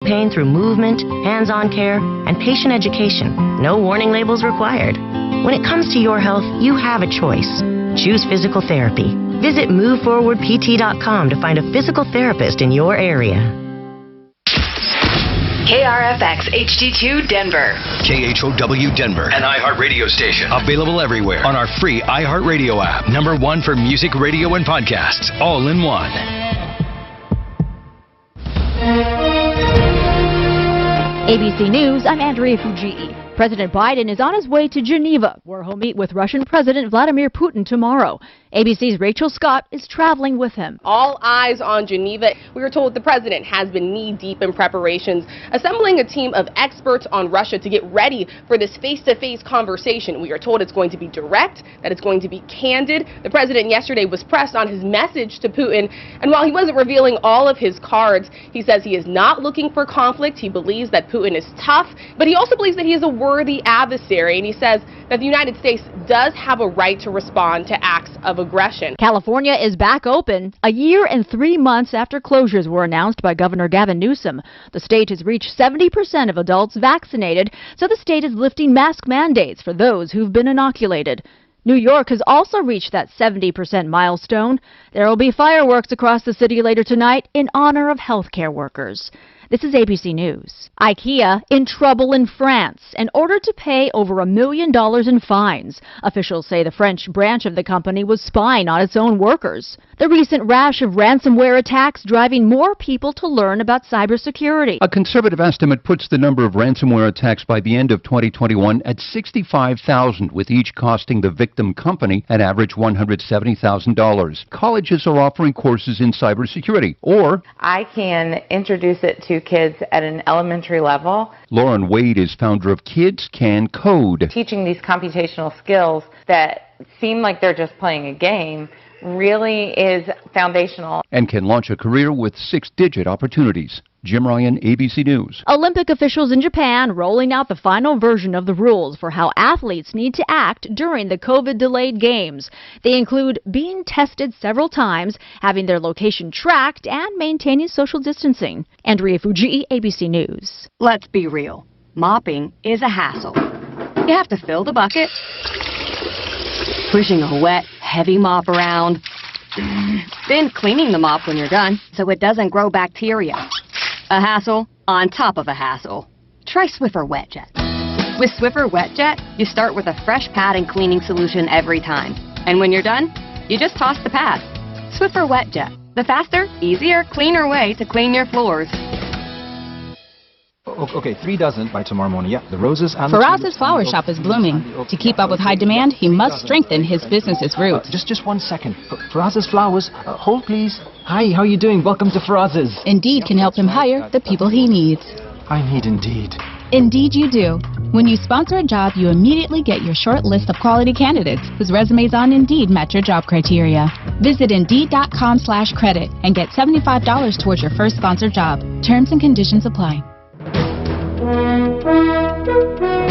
pain through movement, hands-on care, and patient education. No warning labels required. When it comes to your health, you have a choice. Choose physical therapy. Visit moveforwardpt.com to find a physical therapist in your area. KRFX HD2 Denver. KHOW Denver, an iHeart radio station. Available everywhere on our free iHeart Radio app. Number 1 for music, radio, and podcasts, all in one. ABC News, I'm Andrea Fujii. President Biden is on his way to Geneva, where he'll meet with Russian President Vladimir Putin tomorrow. ABC's Rachel Scott is traveling with him. All eyes on Geneva. We were told the president has been knee-deep in preparations, assembling a team of experts on Russia to get ready for this face-to-face conversation. We are told it's going to be direct, that it's going to be candid. The president yesterday was pressed on his message to Putin, and while he wasn't revealing all of his cards, he says he is not looking for conflict. He believes that Putin is tough, but he also believes that he is a worthy adversary, and he says that the United States does have a right to respond to acts of aggression. California is back open a year and 3 months after closures were announced by Governor Gavin Newsom. The state has reached 70% of adults vaccinated, so the state is lifting mask mandates for those who've been inoculated. New York has also reached that 70% milestone. There will be fireworks across the city later tonight in honor of healthcare workers. This is ABC News. IKEA in trouble in France in order to pay over $1 million in fines. Officials say the French branch of the company was spying on its own workers. The recent rash of ransomware attacks driving more people to learn about cybersecurity. A conservative estimate puts the number of ransomware attacks by the end of 2021 at 65,000, with each costing the victim company an average $170,000. Colleges are offering courses in cybersecurity, or I can introduce it to kids at an elementary level. Lauren Wade is founder of Kids Can Code. Teaching these computational skills that seem like they're just playing a game really is foundational. And can launch a career with 6-digit opportunities. Jim Ryan, ABC News. Olympic officials in Japan rolling out the final version of the rules for how athletes need to act during the COVID-delayed games. They include being tested several times, having their location tracked, and maintaining social distancing. Andrea Fujii, ABC News. Let's be real. Mopping is a hassle. You have to fill the bucket, pushing a wet, heavy mop around, then cleaning the mop when you're done so it doesn't grow bacteria. A hassle on top of a hassle. Try Swiffer Wet Jet. With Swiffer Wet Jet, you start with a fresh pad and cleaning solution every time. And when you're done, you just toss the pad. Swiffer Wet Jet, the faster, easier, cleaner way to clean your floors. Okay, 3 dozen by tomorrow morning. Yeah, the roses and Faraz's flower shop is blooming. To keep up with high demand, he must strengthen his business's roots. Just 1 second. Faraz's flowers. Hold, please. Hi, how are you doing? Welcome to Faraz's. Indeed can help him hire the people he needs. I need Indeed. Indeed you do. When you sponsor a job, you immediately get your short list of quality candidates whose resumes on Indeed match your job criteria. Visit Indeed.com/credit and get $75 towards your first sponsored job. Terms and conditions apply.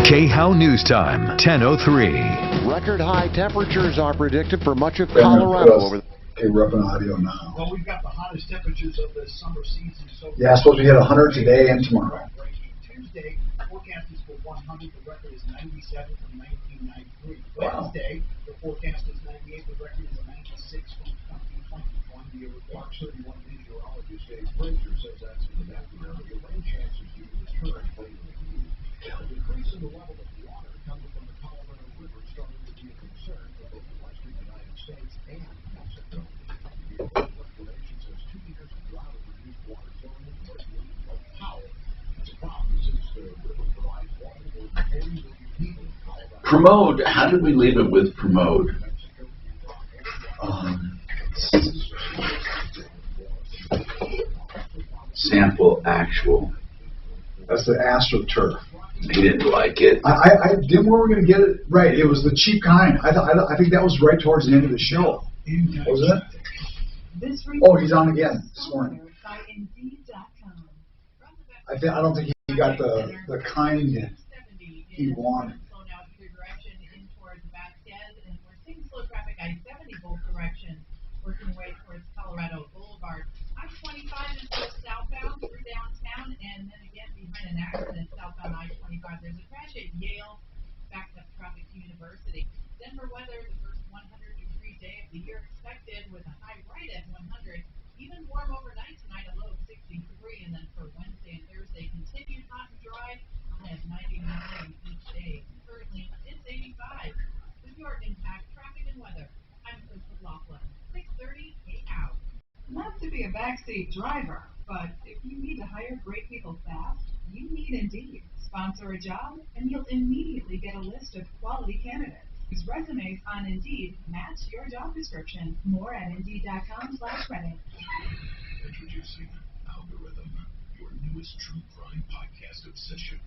KHOW News Time, 10:03. Record high temperatures are predicted for much of Colorado over the... Okay, we're up on audio now. Well, we've got the hottest temperatures of the summer season. So yeah, supposed to hit 100 today and tomorrow. Tuesday, forecast is for 100. The record is 97 from 1993. Wow. Wednesday, the forecast is 98. The record is 96 from 2021. The March 31 meteorologist Dave Frazier says that's in that area. Rain chances due to the current late the decrease in the level of water coming from the Colorado River starting to be a concern for both the western United States and Mexico. The Corporation says 2 years of drought have reduced water flowing in northward of Powell. It's a problem since the river provides water for 40 million people. Promote, how did we leave it with promote? Sample actual. That's the AstroTurf. He didn't like it. I didn't. Where we're going to get it right. It was the cheap kind. I think that was right towards the end of the show. Wasn't it? Oh, he's on again this morning. I don't think he got the kind he wanted. I-70 both direction, working away towards Colorado Boulevard. I-25 is goes southbound through downtown, and then again behind an accident southbound I-25. There's a crash at Yale, backed up traffic to University. Denver weather, the first 100-degree day of the year expected with a high right at 100. Even warm overnight tonight, a low of 63, and then for Wednesday and Thursday, continued hot and dry, a high of 99 each day. Currently, it's 85. With your impact, traffic and weather, I'm Chris McLaughlin, 6:30 out. Not to be a backseat driver, but if you need to hire great people fast, you need Indeed. Sponsor a job, and you'll immediately get a list of quality candidates whose resumes on Indeed match your job description. More at Indeed.com/credit. Introducing Algorithm, your newest true crime podcast obsession.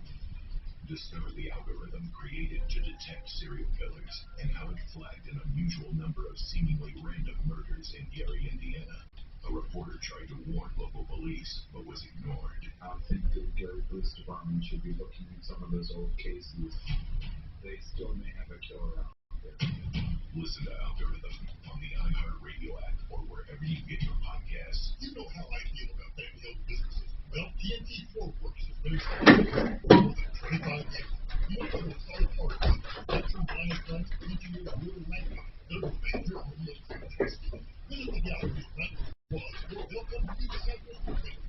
Discover the algorithm created to detect serial killers and how it flagged an unusual number of seemingly random murders in Gary, Indiana. A reporter tried to warn local police, but was ignored. I think the Gary Police Department should be looking at some of those old cases. They still may have a killer out there. Listen to Algorithm on the iHeartRadio app or wherever you get your podcasts. You know how I feel about family-owned businesses. Well, TNT Forkworks has been expanding for more than 25 years. You don't know what solid parts are. That's from Brian Friends, engineers, real ranking. They're the best here for real fantastic. Visit the gallery at 91, or they'll come to you beside your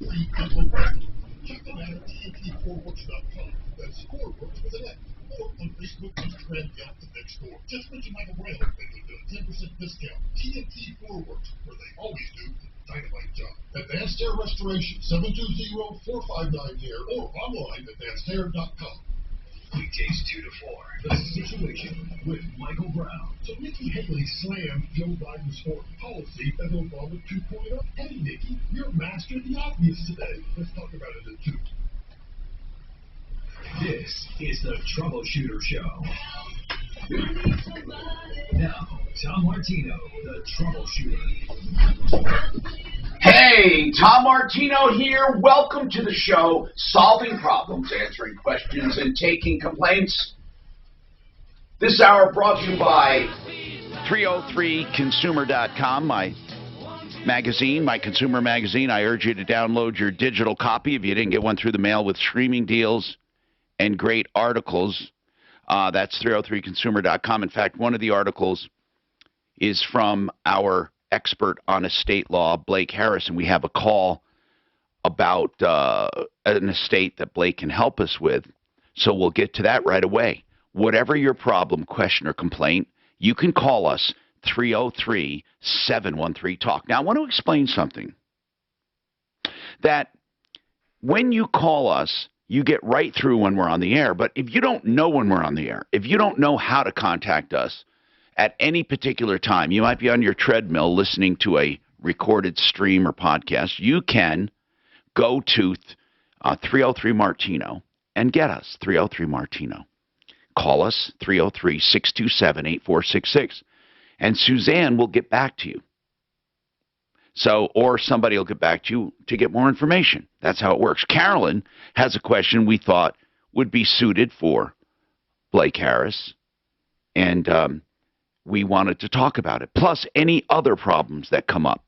free dental practice. Check them out at TNT4works.com. That's Forkworks with an X. Or on Facebook, Instagram, Yelp, and Nextdoor. Just mention Michael Brown and you'll get a 10% discount. TNT Forkworks, where they always do a dynamite job. Advanced Hair Restoration, 720-459-HAIR, or online at advancedhair.com. Weekdays 2 to 4. The Situation with Michael Brown. So Nikki Haley slammed Joe Biden's foreign policy as Obama 2.0. Hey, Nikki, you're master of the obvious today. Let's talk about it in 2. This is the Troubleshooter Show. Now, Tom Martino, the Troubleshooter. Hey, Tom Martino here. Welcome to the show, solving problems, answering questions, and taking complaints. This hour brought to you by 303consumer.com, my magazine, my consumer magazine. I urge you to download your digital copy if you didn't get one through the mail, with streaming deals and great articles. That's 303consumer.com. In fact, one of the articles is from our expert on estate law, Blake Harris, and we have a call about an estate that Blake can help us with. So we'll get to that right away. Whatever your problem, question, or complaint, you can call us, 303-713-TALK. Now, I want to explain something. That when you call us, you get right through when we're on the air. But if you don't know when we're on the air, if you don't know how to contact us at any particular time, you might be on your treadmill listening to a recorded stream or podcast, you can go to 303-MARTINO and get us, 303-MARTINO. Call us, 303-627-8466, and Suzanne will get back to you. So, or somebody will get back to you to get more information. That's how it works. Carolyn has a question we thought would be suited for Blake Harris, and we wanted to talk about it. Plus, any other problems that come up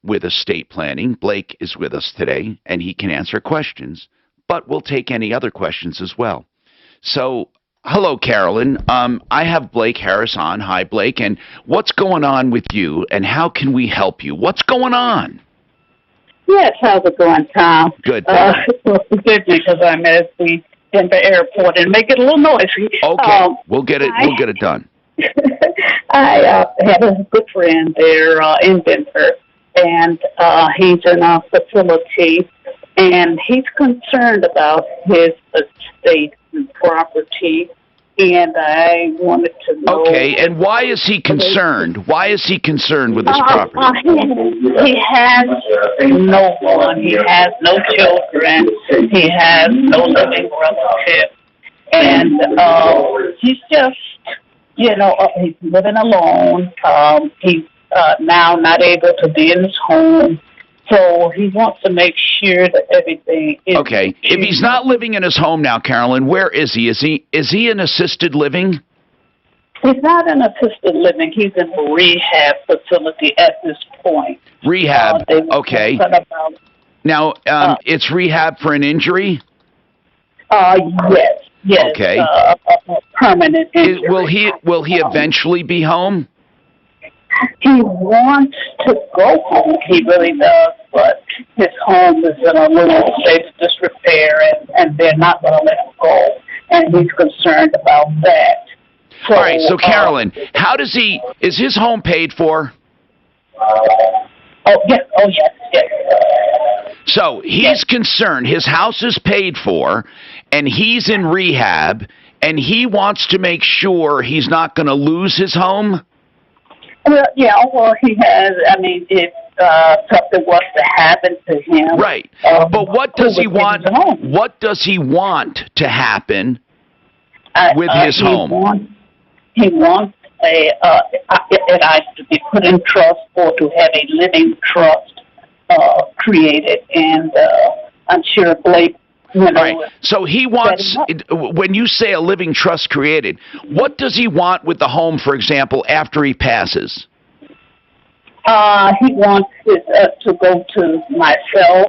with estate planning. Blake is with us today, and he can answer questions, but we'll take any other questions as well. So, hello, Carolyn. I have Blake Harris on. Hi, Blake. And what's going on with you, and how can we help you? What's going on? Yes, how's it going, Tom? Good. Good, because I'm at the Denver airport and make it a little noisy. Okay, we'll get it done. I have a good friend there in Denver, and he's in a facility, and he's concerned about his estate and property, and I wanted to know... Okay, and why is he concerned? Why is he concerned with his property? He has no one. He has no children. He has no living relative. And he's just, he's living alone. He's now not able to be in his home. So he wants to make sure that everything is... Okay. If he's not living in his home now, Carolyn, where is he? Is he in assisted living? He's not in assisted living. He's in a rehab facility at this point. Rehab. Okay. About, Now, it's rehab for an injury? Yes. Yes. Okay. A permanent injury. Will he eventually be home? He wants to go home. He really does, but his home is in a little state of disrepair, and they're not going to let him go. And he's concerned about that. So, all right, so Carolyn, how does is his home paid for? Yes. So he's concerned his house is paid for, and he's in rehab, and he wants to make sure he's not going to lose his home? Well, yeah, or he has, if something was to happen to him. Right. But what does he want? What does he want to happen with his home? He wants it either to be put in trust or to have a living trust created, and I'm sure Blake. Right. So he wants, when you say a living trust created, what does he want with the home, for example, after he passes? He wants it to go to myself.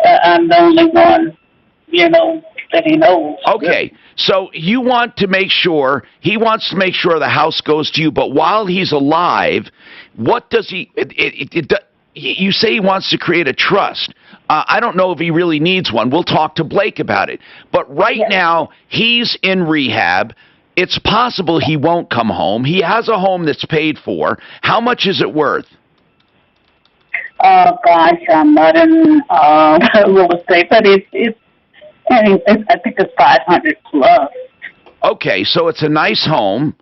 I'm the only one, that he knows. Okay. So you want to make sure, he wants to make sure the house goes to you, but while he's alive, what does he, you say he wants to create a trust. I don't know if he really needs one. We'll talk to Blake about it. But right now, he's in rehab. It's possible he won't come home. He has a home that's paid for. How much is it worth? Gosh, I'm not in real estate, but I think it's 500 plus. Okay, so it's a nice home,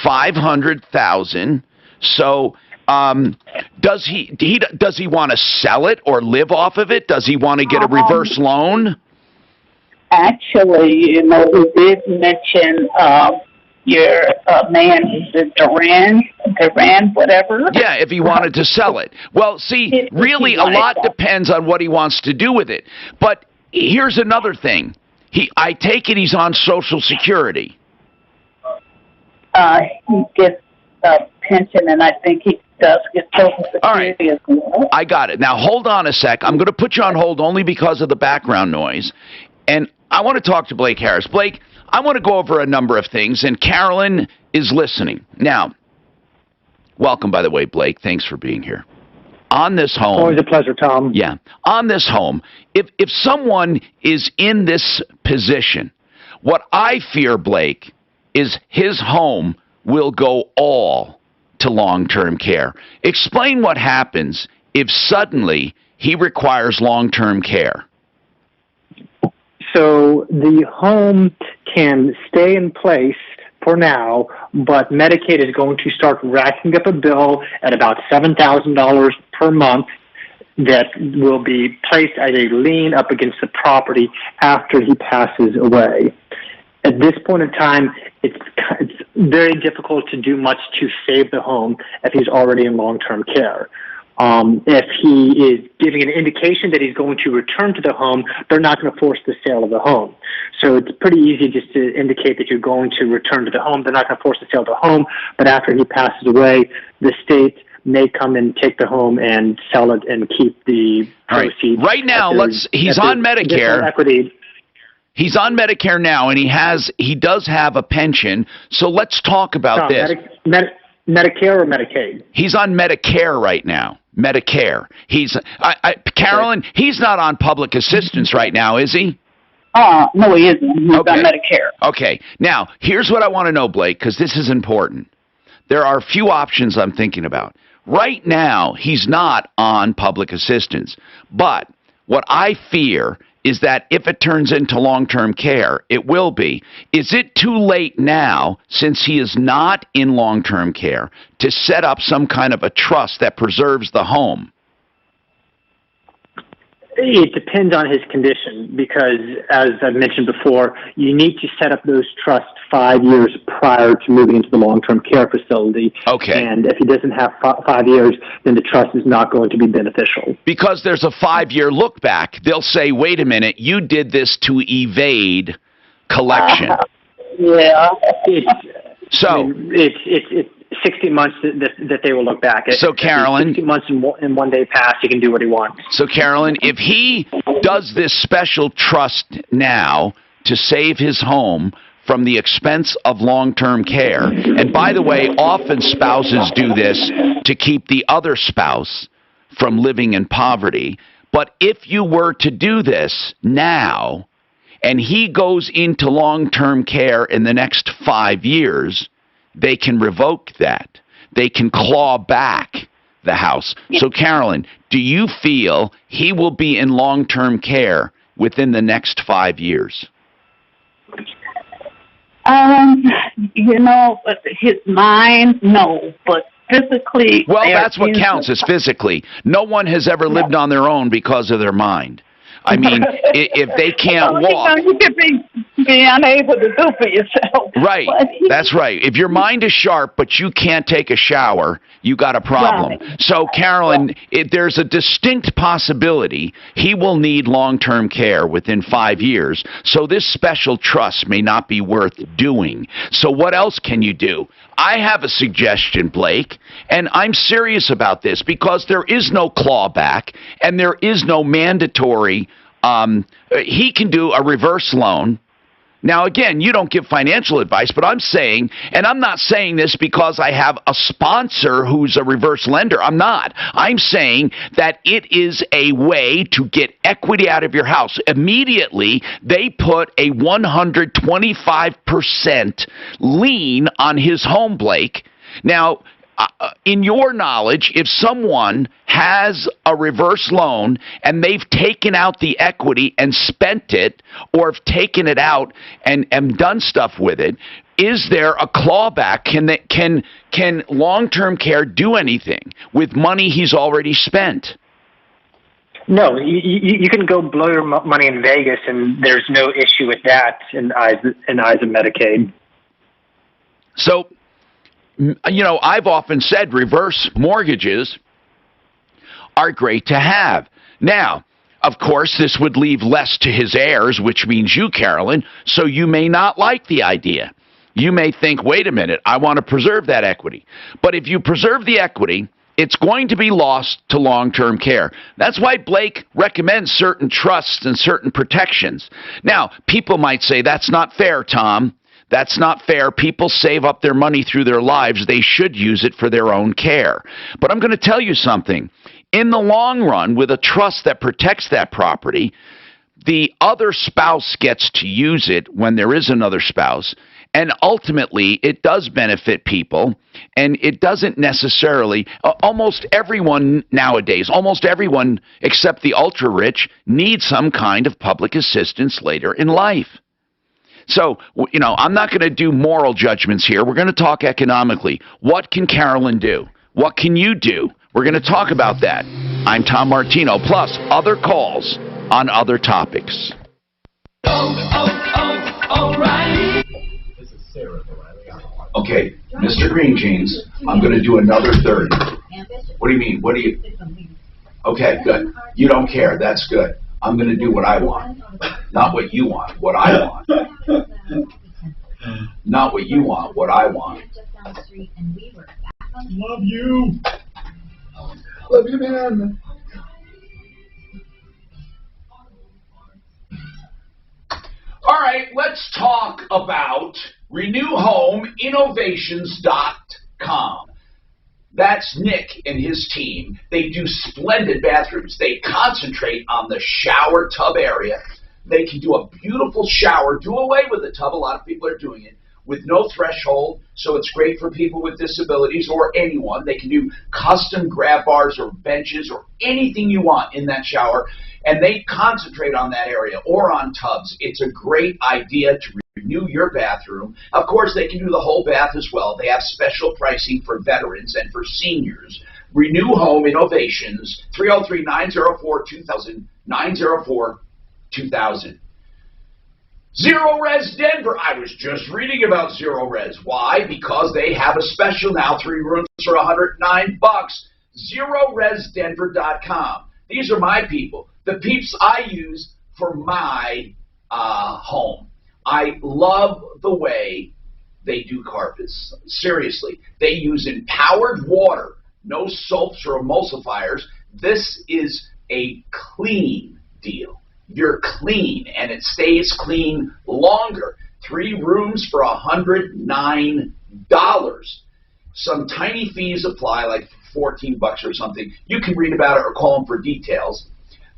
500,000. So does he want to sell it or live off of it? Does he want to get a reverse loan? Actually, we did mention your man, Duran, whatever. Yeah, if he wanted to sell it. Well, see, really a lot depends on what he wants to do with it. But here's another thing. I take it he's on Social Security. He gets a pension, and I think he does get Social Security as well. I got it. Now, hold on a sec. I'm going to put you on hold only because of the background noise. And I want to talk to Blake Harris. Blake, I want to go over a number of things, and Carolyn is listening. Now, welcome, by the way, Blake. Thanks for being here. On this home... Always a pleasure, Tom. Yeah. On this home, if someone is in this position, what I fear, Blake, is his home will go all to long-term care. Explain what happens if suddenly he requires long-term care. So the home can stay in place for now, but Medicaid is going to start racking up a bill at about $7,000 per month that will be placed as a lien up against the property after he passes away. At this point in time, it's very difficult to do much to save the home if he's already in long-term care. If he is giving an indication that he's going to return to the home, they're not going to force the sale of the home. So it's pretty easy just to indicate that you're going to return to the home. They're not going to force the sale of the home, but after he passes away, the state may come and take the home and sell it and keep the proceeds. Right now, he's on Medicare. He's on Medicare now, and he does have a pension. So let's talk about this. Medicare or Medicaid? He's on Medicare right now. Medicare. Carolyn, he's not on public assistance right now, is he? No, he isn't. He's on Medicare. Okay. Now, here's what I want to know, Blake, because this is important. There are a few options I'm thinking about. Right now, he's not on public assistance. But what I fear is that if it turns into long-term care, it will be. Is it too late now, since he is not in long-term care, to set up some kind of a trust that preserves the home? It depends on his condition because, as I've mentioned before, you need to set up those trusts 5 years prior to moving into the long-term care facility. Okay. And if he doesn't have 5 years, then the trust is not going to be beneficial. Because there's a 5-year look back. They'll say, wait a minute, you did this to evade collection. Yeah. So I mean, it's 60 months that they will look back at. So Carolyn, 60 months in 1 day pass, he can do what he wants. So Carolyn, if he does this special trust now to save his home from the expense of long-term care, and by the way, often spouses do this to keep the other spouse from living in poverty. But if you were to do this now, and he goes into long-term care in the next 5 years, they can revoke that. They can claw back the house. So, Carolyn, do you feel he will be in long-term care within the next 5 years? His mind, no, but physically... Well, that's what counts, is physically. No one has ever lived on their own because of their mind. I mean, if they can't walk... You could be unable to do for yourself. Right. That's right. If your mind is sharp, but you can't take a shower, you got a problem. Right. So, Carolyn, there's a distinct possibility he will need long-term care within 5 years, so this special trust may not be worth doing. So what else can you do? I have a suggestion, Blake, and I'm serious about this because there is no clawback and there is no mandatory. He can do a reverse loan. Now, again, you don't give financial advice, but I'm saying, and I'm not saying this because I have a sponsor who's a reverse lender. I'm not. I'm saying that it is a way to get equity out of your house. Immediately, they put a 125% lien on his home, Blake. Now, in your knowledge, if someone has a reverse loan and they've taken out the equity and spent it, or have taken it out and done stuff with it, is there a clawback? Can long-term care do anything with money he's already spent? No, you can go blow your money in Vegas, and there's no issue with that in the eyes of Medicaid. So, I've often said reverse mortgages are great to have. Now, of course, this would leave less to his heirs, which means you, Carolyn, so you may not like the idea. You may think, wait a minute, I want to preserve that equity. But if you preserve the equity, it's going to be lost to long-term care. That's why Blake recommends certain trusts and certain protections. Now, people might say, that's not fair, Tom. That's not fair. People save up their money through their lives. They should use it for their own care. But I'm going to tell you something. In the long run, with a trust that protects that property, the other spouse gets to use it when there is another spouse. And ultimately, it does benefit people. And it doesn't necessarily, almost everyone nowadays, almost everyone except the ultra-rich, needs some kind of public assistance later in life. So, I'm not going to do moral judgments here. We're going to talk economically. What can Carolyn do? What can you do? We're going to talk about that. I'm Tom Martino, plus other calls on other topics. O'Reilly. This is Sarah O'Reilly. Okay, Mr. Green Jeans, I'm going to do another 30. What do you mean? Okay, good. You don't care. That's good. I'm going to do what I want. Not what you want, what I want. Not what you want, what I want. Love you. Love you, man. All right, let's talk about RenewHomeInnovations.com. That's Nick and his team. They do splendid bathrooms. They concentrate on the shower tub area. They can do a beautiful shower, do away with the tub. A lot of people are doing it with no threshold, so it's great for people with disabilities or anyone. They can do custom grab bars or benches or anything you want in that shower, and they concentrate on that area or on tubs. It's a great idea to renew your bathroom. Of course, they can do the whole bath as well. They have special pricing for veterans and for seniors. Renew Home Innovations, 303-904-2000, 904-2000. Zero Res Denver. I was just reading about Zero Res. Why? Because they have a special now, 3 rooms for $109. ZeroResDenver.com. These are my people, the peeps I use for my home. I love the way they do carpets. Seriously, they use empowered water, no soaps or emulsifiers. This is a clean deal. You're clean, and it stays clean longer. 3 rooms for $109. Some tiny fees apply, like $14 or something. You can read about it or call them for details.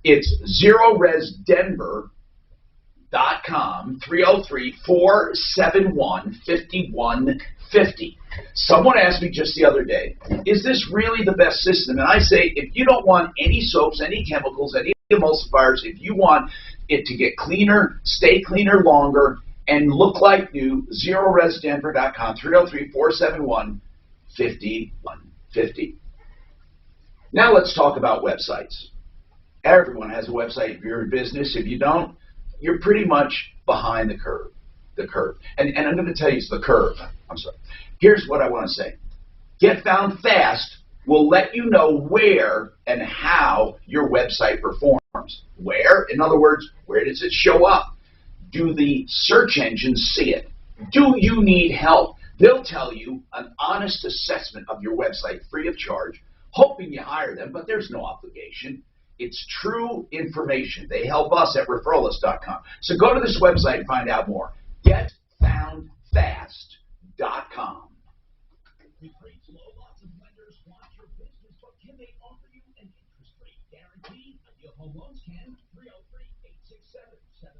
It's ZeroResDenver.com, 303-471-5150. Someone asked me just the other day, is this really the best system? And I say, if you don't want any soaps, any chemicals, any emulsifiers, if you want it to get cleaner, stay cleaner longer, and look like new, ZeroResDenver.com, 303-471-5150. Now let's talk about websites. Everyone has a website if you're in business. If you don't, you're pretty much behind the curve. And I'm going to tell you, it's the curve. I'm sorry. Here's what I want to say. Get Found Fast will let you know where and how your website performs. Where? In other words, where does it show up? Do the search engines see it? Do you need help? They'll tell you an honest assessment of your website free of charge, hoping you hire them, but there's no obligation. It's true information. They help us at referralist.com. So go to this website and find out more. GetFoundFast.com. With rates low, lots of lenders want your business, but can they offer you an interest rate guarantee? Ideal Home Loans can. 303-867-7000.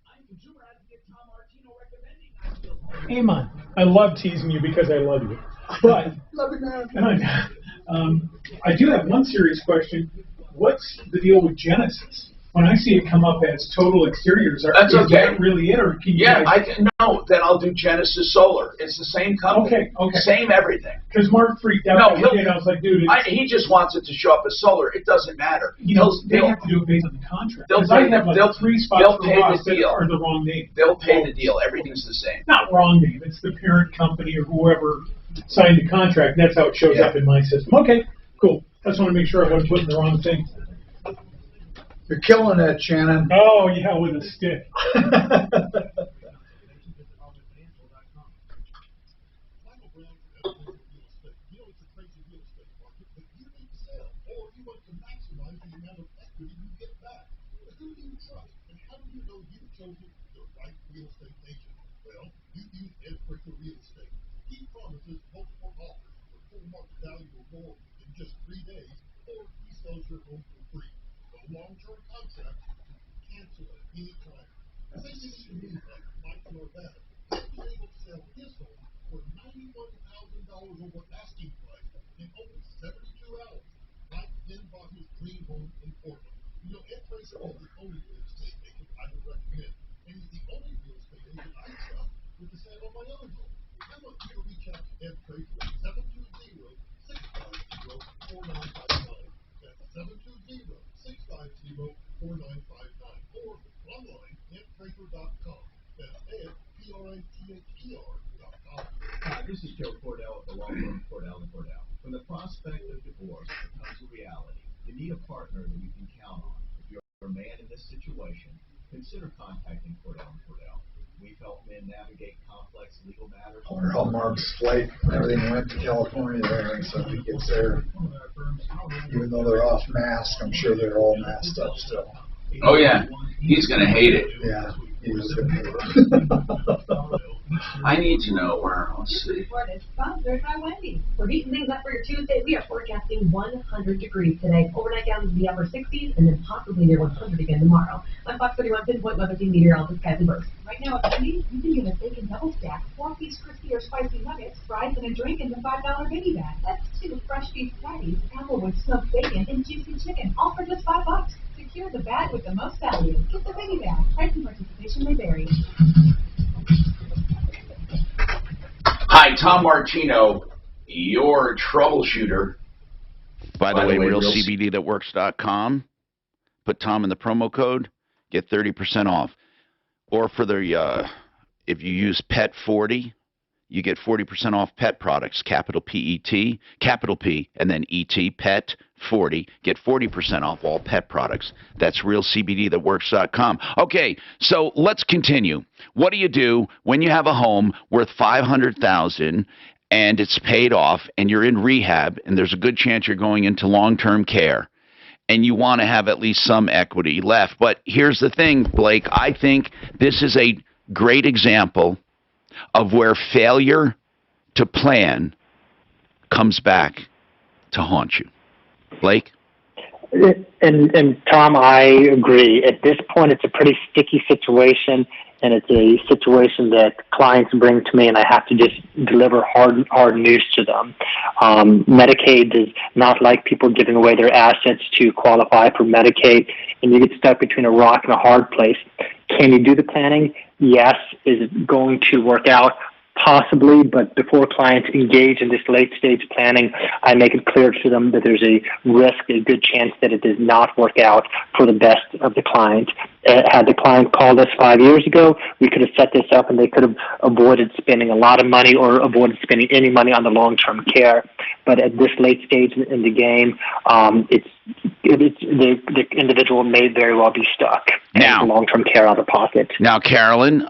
I'm consumer advocate Tom Martino recommending Ideal Home Loans. Amon, I love teasing you because I love you. But Love you, man. I do have one serious question. What's the deal with Genesis? When I see it come up as total exteriors, that's is okay. that really it, or can you Yeah, guys... no, then I'll do Genesis Solar. It's the same company. Okay. Same everything. Because Mark freaked out. No, I was like, dude, he just wants it to show up as solar. It doesn't matter. they have to do it based on the contract. They'll I pay, have like 3 spots they'll for pay Ross the deal. that are the wrong name. They'll pay the deal. Everything's the same. Not wrong name. It's the parent company or whoever signed the contract. That's how it shows up in my system. Okay, cool. I just want to make sure I wasn't putting the wrong thing. You're killing it, Shannon. Oh, yeah, with a stick. Long-term contract, cancel at any time. Say you need like Michael or that, he'll be able to sell his home for $91,000 over asking price in only 72 hours. Mike then bought his dream home in Portland. You know, Ed Tracer is the only real estate agent I would recommend, and he's the only real estate agent I trust with the sale of my other home. I want you to reach out to Ed Tracer at 720-650-4959. That's 720-650-4959 or online at tracer.com. That's Ed, P-R-I-T-H-E-R.com. Hi, this is Joe Cordell at the law firm Cordell & Cordell. From the prospect of divorce becomes a reality, you need a partner that you can count on. If you're a man in this situation, consider contacting Cordell & Cordell. We've helped men navigate complex legal matters. I wonder how Mark's flight and everything went to California there, and so if he gets there, even though they're off mask, I'm sure they're all masked up still. Oh, yeah. He's going to hate it. Yeah, he was going to hate it. I need to know where. Let's see. Report is sponsored by Wendy's. We're heating things up for your Tuesday. We are forecasting 100 degrees today. Overnight down to the upper 60s, and then possibly near 100 again tomorrow. On Fox 31 pinpoint weather team meteorologist Kathy Burke. Right now at Wendy's, you can get a bacon double stack, 4-piece crispy or spicy nuggets, fries, and a drink in the $5 biggie bag. That's 2 fresh beef patties, applewood smoked bacon, and juicy chicken, all for just $5. Secure the bag with the most value. Get the biggie bag. Price and participation may vary. Hi, Tom Martino, your troubleshooter. By the way, realcbdthatworks.com. Put Tom in the promo code, get 30% off. Or for the if you use PET40, you get 40% off pet products, capital P-E-T, capital P, and then E-T, pet 40. Get 40% off all pet products. That's realcbdthatworks.com. Okay, so let's continue. What do you do when you have a home worth $500,000 and it's paid off and you're in rehab and there's a good chance you're going into long-term care and you want to have at least some equity left? But here's the thing, Blake. I think this is a great example of where failure to plan comes back to haunt you. Blake? And Tom, I agree. At this point, it's a pretty sticky situation, and it's a situation that clients bring to me, and I have to just deliver hard news to them. Medicaid is not like people giving away their assets to qualify for Medicaid, and you get stuck between a rock and a hard place. Can you do the planning? Yes. Is it going to work out? Possibly, but before clients engage in this late-stage planning, I make it clear to them that there's a risk, a good chance that it does not work out for the best of the client. Had the client called us 5 years ago, we could have set this up and they could have avoided spending a lot of money or avoided spending any money on the long-term care. But at this late stage in the game, the individual may very well be stuck in long-term care out of pocket. Now, Carolyn,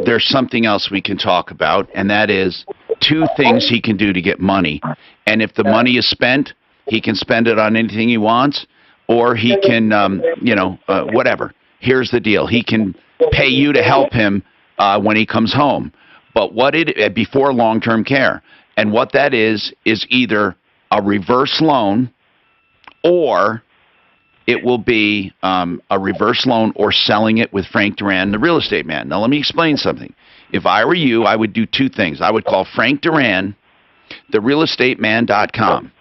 there's something else we can talk about, and that is 2 things he can do to get money. And if the money is spent, he can spend it on anything he wants, or he can, whatever. Here's the deal. He can pay you to help him when he comes home, but before long-term care. And what that is either a reverse loan, or it will be a reverse loan or selling it with Frank Duran, the real estate man. Now, let me explain something. If I were you, I would do 2 things. I would call Frank Duran, therealestateman.com,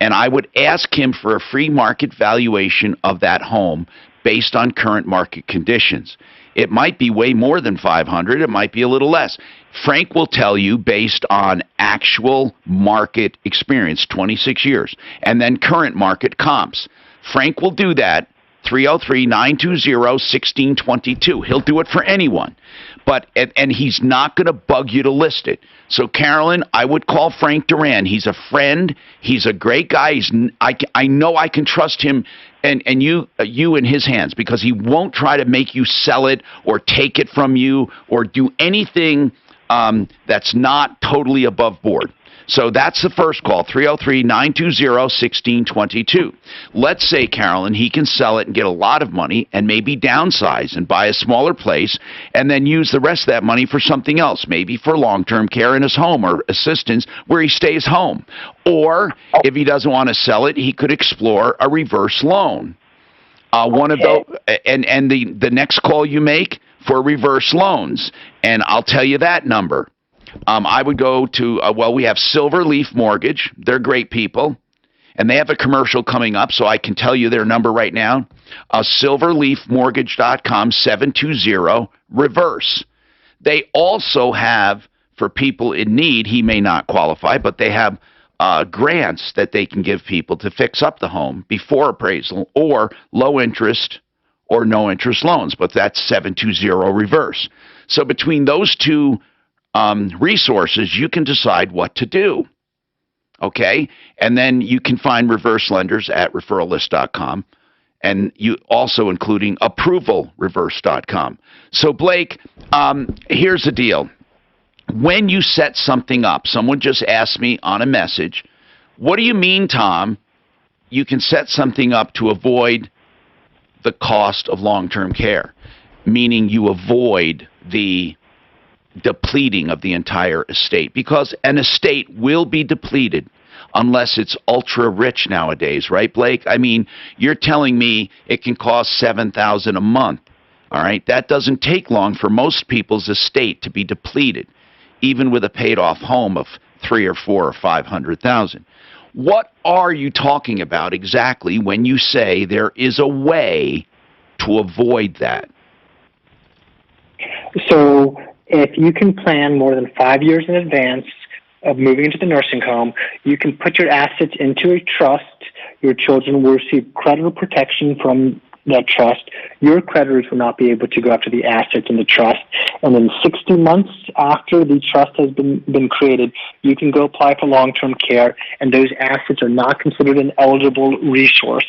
and I would ask him for a free market valuation of that home based on current market conditions. It might be way more than $500. It might be a little less. Frank will tell you based on actual market experience, 26 years, and then current market comps. Frank will do that, 303-920-1622. He'll do it for anyone. And he's not going to bug you to list it. So, Carolyn, I would call Frank Duran. He's a friend. He's a great guy. I know I can trust him and you in his hands, because he won't try to make you sell it or take it from you or do anything that's not totally above board. So that's the first call, 303-920-1622. Let's say, Carolyn, he can sell it and get a lot of money and maybe downsize and buy a smaller place and then use the rest of that money for something else, maybe for long-term care in his home or assistance where he stays home. Or if he doesn't want to sell it, he could explore a reverse loan. One of those, and the next call you make for reverse loans, and I'll tell you that number. I would go to, we have Silverleaf Mortgage. They're great people, and they have a commercial coming up, so I can tell you their number right now. Silverleafmortgage.com, 720-REVERSE. They also have, for people in need, he may not qualify, but they have grants that they can give people to fix up the home before appraisal, or low interest or no interest loans, but that's 720-REVERSE. So between those 2 resources, you can decide what to do. Okay? And then you can find reverse lenders at referrallist.com, and you also including approvalreverse.com. So, Blake, here's the deal. When you set something up, someone just asked me on a message, what do you mean, Tom, you can set something up to avoid the cost of long-term care? Meaning you avoid the depleting of the entire estate, because an estate will be depleted unless it's ultra rich nowadays, right, Blake? I mean, you're telling me it can cost $7,000 a month. All right, that doesn't take long for most people's estate to be depleted, even with a paid-off home of $300,000 or $400,000 or $500,000. What are you talking about exactly when you say there is a way to avoid that? So if you can plan more than 5 years in advance of moving into the nursing home, you can put your assets into a trust. Your children will receive creditor protection from that trust, your creditors will not be able to go after the assets in the trust. And then 60 months after the trust has been created, you can go apply for long-term care, and those assets are not considered an eligible resource.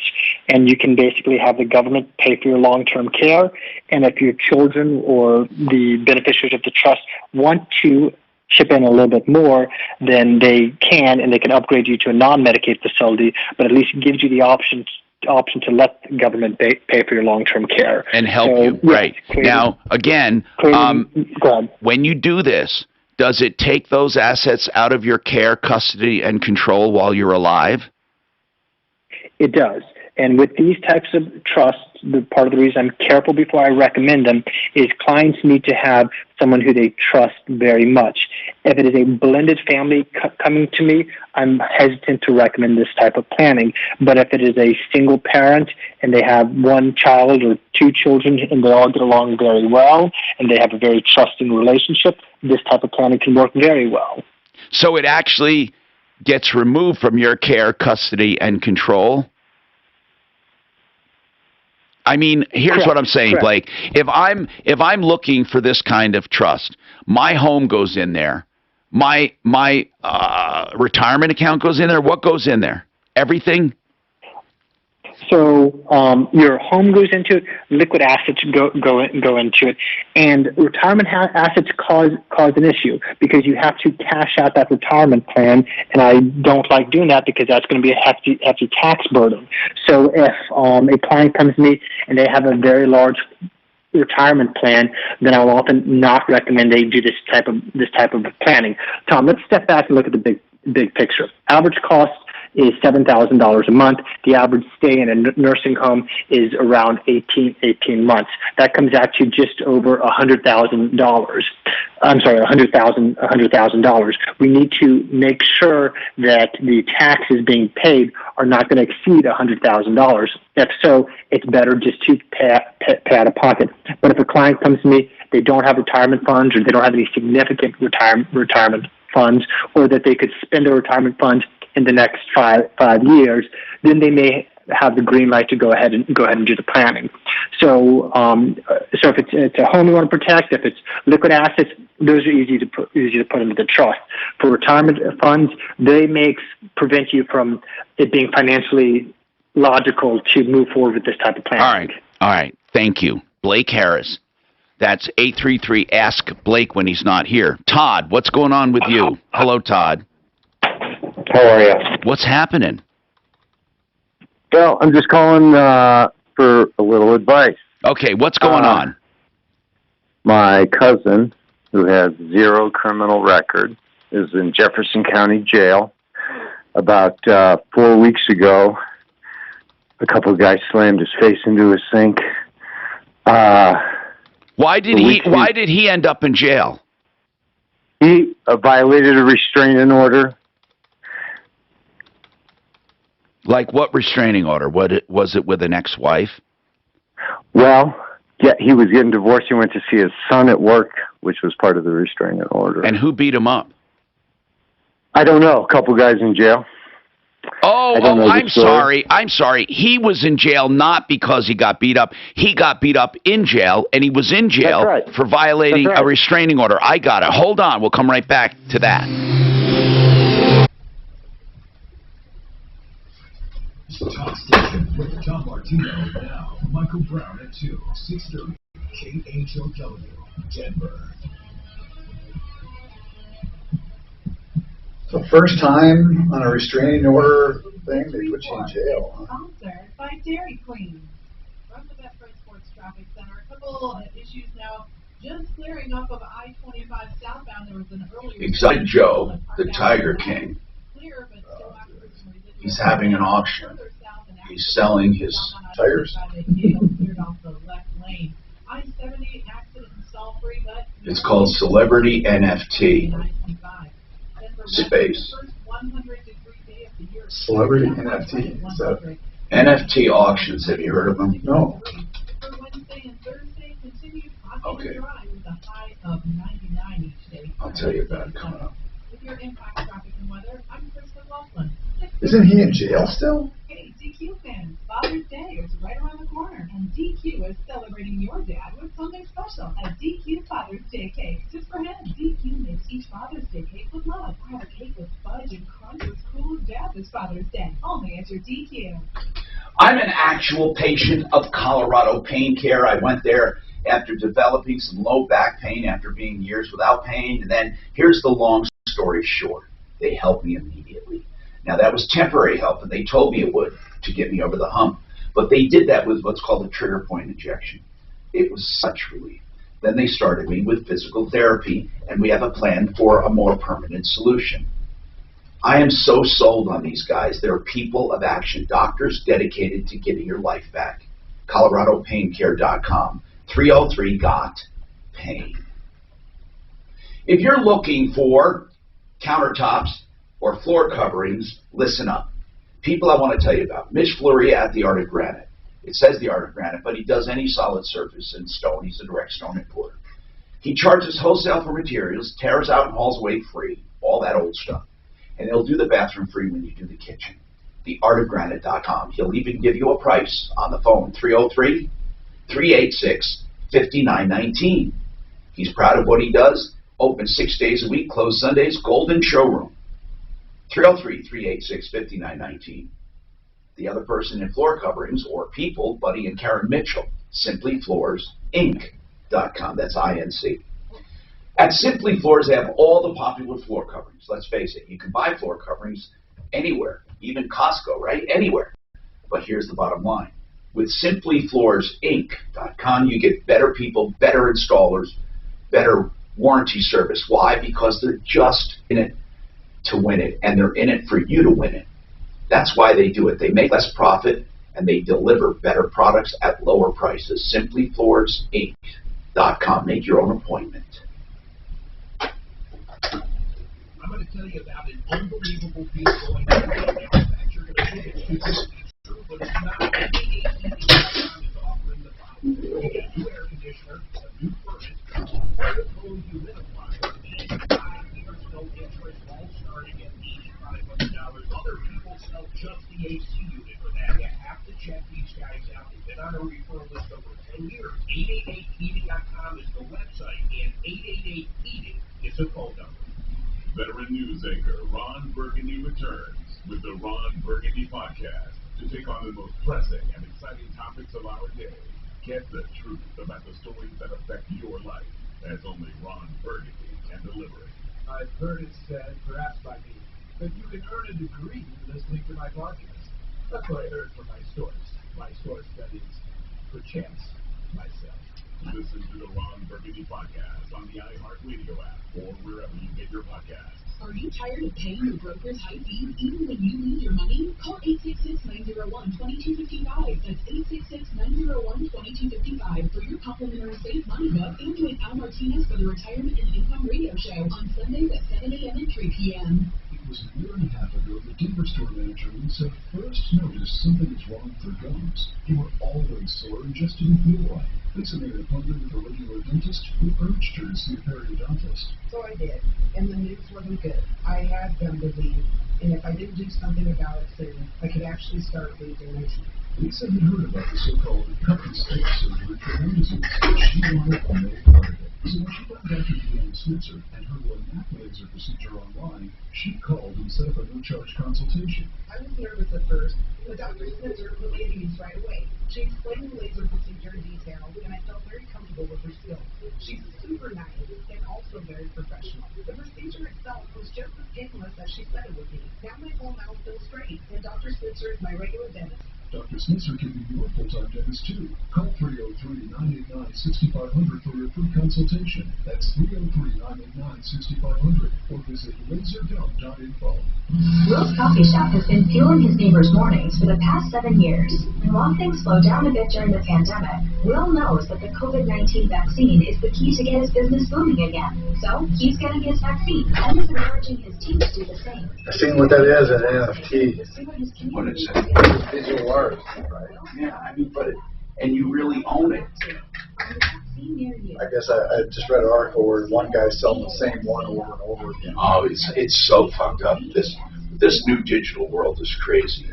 And you can basically have the government pay for your long-term care. And if your children or the beneficiaries of the trust want to chip in a little bit more, then they can, and they can upgrade you to a non-Medicaid facility, but at least gives you the option to let the government pay for your long-term care. And help you, right. Now, again, when you do this, does it take those assets out of your care, custody, and control while you're alive? It does. And with these types of trusts, the part of the reason I'm careful before I recommend them is clients need to have someone who they trust very much. If it is a blended family coming to me, I'm hesitant to recommend this type of planning. But if it is a single parent and they have one child or two children and they all get along very well and they have a very trusting relationship, this type of planning can work very well. So it actually gets removed from your care, custody, and control? I mean, here's what I'm saying, Blake. If I'm looking for this kind of trust, my home goes in there, my retirement account goes in there. What goes in there? Everything. So your home goes into it, liquid assets go into it, and retirement assets cause an issue because you have to cash out that retirement plan, and I don't like doing that because that's going to be a hefty tax burden. So if a client comes to me and they have a very large retirement plan, then I'll often not recommend they do this type of planning. Tom, let's step back and look at the big picture. Average cost is $7,000 a month. The average stay in a nursing home is around 18 months. That comes out to just over $100,000. I'm sorry, $100,000. We need to make sure that the taxes being paid are not going to exceed $100,000. If so, it's better just to pay out of pocket. But if a client comes to me, they don't have retirement funds or they don't have any significant retirement funds, or that they could spend their retirement funds in the next five years, then they may have the green light to go ahead and do the planning. So, if it's a home you want to protect, if it's liquid assets, those are easy to put into the trust. For retirement funds, they may prevent you from it being financially logical to move forward with this type of planning. All right. Thank you, Blake Harris. That's 833 Ask Blake when he's not here. Todd, what's going on with you? Hello, Todd. How are you? What's happening? Well, I'm just calling for a little advice. Okay, what's going on? My cousin, who has 0 criminal record, is in Jefferson County Jail. About 4 weeks ago, a couple of guys slammed his face into a sink. Why did he end up in jail? He violated a restraining order. Like what restraining order? Was it with an ex-wife? Well, yeah, he was getting divorced. He went to see his son at work, which was part of the restraining order. And who beat him up? I don't know. A couple guys in jail. I'm sorry. He was in jail not because he got beat up. He got beat up in jail, and he was in jail for violating a restraining order. I got it. Hold on. We'll come right back to that. Talk station with Tom Martino now. Michael Brown at 2, 6:30, KHOW, Denver. The first time on a restraining order thing, they put you in jail. Huh? Sponsored by Dairy Queen. From the Bedford Sports Traffic Center, a couple issues now. Just clearing up of I-25 southbound, there was an earlier... Excited Joe, the Tiger King. He's having an auction. He's selling his tires. It's called Celebrity NFT. Space. Celebrity NFT? Is that... NFT auctions, have you heard of them? No. Okay. I'll tell you about it coming up. Isn't he in jail still? Hey, DQ fans, Father's Day is right around the corner. And is celebrating your dad with something special. A DQ Father's Day cake. Just for him. DQ makes each Father's Day cake with love. Have a cake with fudge and crunch as cool as dad this Father's Day. Only at your DQ. I'm an actual patient of Colorado Pain Care. I went there after developing some low back pain after being years without pain. And then here's the long story short. They helped me immediately. Now, that was temporary help, and they told me it would to get me over the hump. But they did that with what's called a trigger point injection. It was such relief. Then they started me with physical therapy, and we have a plan for a more permanent solution. I am so sold on these guys. They're people of action, doctors dedicated to getting your life back. ColoradoPainCare.com, 303-GOT-PAIN. If you're looking for countertops or floor coverings, listen up. People I want to tell you about. Mitch Fleury at the Art of Granite. It says the Art of Granite, but he does any solid surface in stone. He's a direct stone importer. He charges wholesale for materials, tears out and hauls away free, all that old stuff. And he'll do the bathroom free when you do the kitchen. TheArtofGranite.com. He'll even give you a price on the phone, 303-386-5919. He's proud of what he does. Open 6 days a week, closed Sundays, Golden Showroom. 303-386-5919. The other person in floor coverings or people, Buddy and Karen Mitchell, SimplyFloorsInc.com. That's INC. At Simply Floors, they have all the popular floor coverings. Let's face it, you can buy floor coverings anywhere, even Costco, right? Anywhere. But here's the bottom line. With SimplyFloorsInc.com, you get better people, better installers, better warranty service. Why? Because they're just in it to win it, and they're in it for you to win it. That's why they do it. They make less profit, and they deliver better products at lower prices. SimplyFloorsInc.com. Make your own appointment. I'm going to tell you about an unbelievable piece going on. You're going to think it's true, but it's not. AAED.com is offering the following. You get a new air conditioner, a new furnace, a full humidifier, and 5 years no interest, all starting at $8,500. Other people sell just the AC unit for that. You have to check these guys out. They've been on a referral list over 10 years. 888heating.com is the website, and 888-HEATING is the phone number. Veteran news anchor Ron Burgundy returns with the Ron Burgundy Podcast to take on the most pressing and exciting topics of our day. Get the truth about the stories that affect your life, as only Ron Burgundy can deliver it. I've heard it said, perhaps by me, that you can earn a degree listening to my podcast. That's what I heard from my source. My source, that is, perchance, myself. Listen to the Ron Burgundy Podcast on the iHeartRadio app or wherever you get your podcasts. Are you tired of paying your brokers high fees even when you need your money? Call 866-901-2255. That's 866-901-2255 for your complimentary Save Money Book and join Al Martinez for the Retirement and Income Radio Show on Sundays at 7 a.m. and 3 p.m. It was a year and a half ago that Denver store manager Lisa first noticed something was wrong with her gums. They were always sore and just didn't feel right. Lisa made an appointment with a regular dentist who urged her to see a periodontist. So I did, and the news wasn't good. I had gum disease, and if I didn't do something about it soon, I could actually start losing my teeth. Lisa had heard about the so-called cut and stick surgery for gum disease, but she wanted no part of it. So when she got Dr. Deanna Snitzer and heard of a MAC laser procedure online, she called and set up a no-charge consultation. I was nervous at first, but Dr. Snitzer put me at ease right away. She explained the laser procedure in detail, and I felt very comfortable with her skills. She's super nice and also very professional. The procedure itself was just as painless as she said it would be. Now my whole mouth feels straight, and Dr. Snitzer is my regular dentist. Dr. Snitzer can be your full-time dentist, too. Call 303-989-6500 for your free consultation. That's 303-989-6500 or visit lasergum.info. Will's Coffee Shop has been fueling his neighbors' mornings for the past 7 years. And while things slowed down a bit during the pandemic, Will knows that the COVID-19 vaccine is the key to get his business booming again. So he's getting his vaccine and is encouraging his team to do the same. I've seen what that is, an NFT. What is it? Digital art, right? Yeah, I mean, but and you really own it. I guess I just read an article where one guy's selling the same one over and over again. Oh, it's so fucked up. This new digital world is crazy.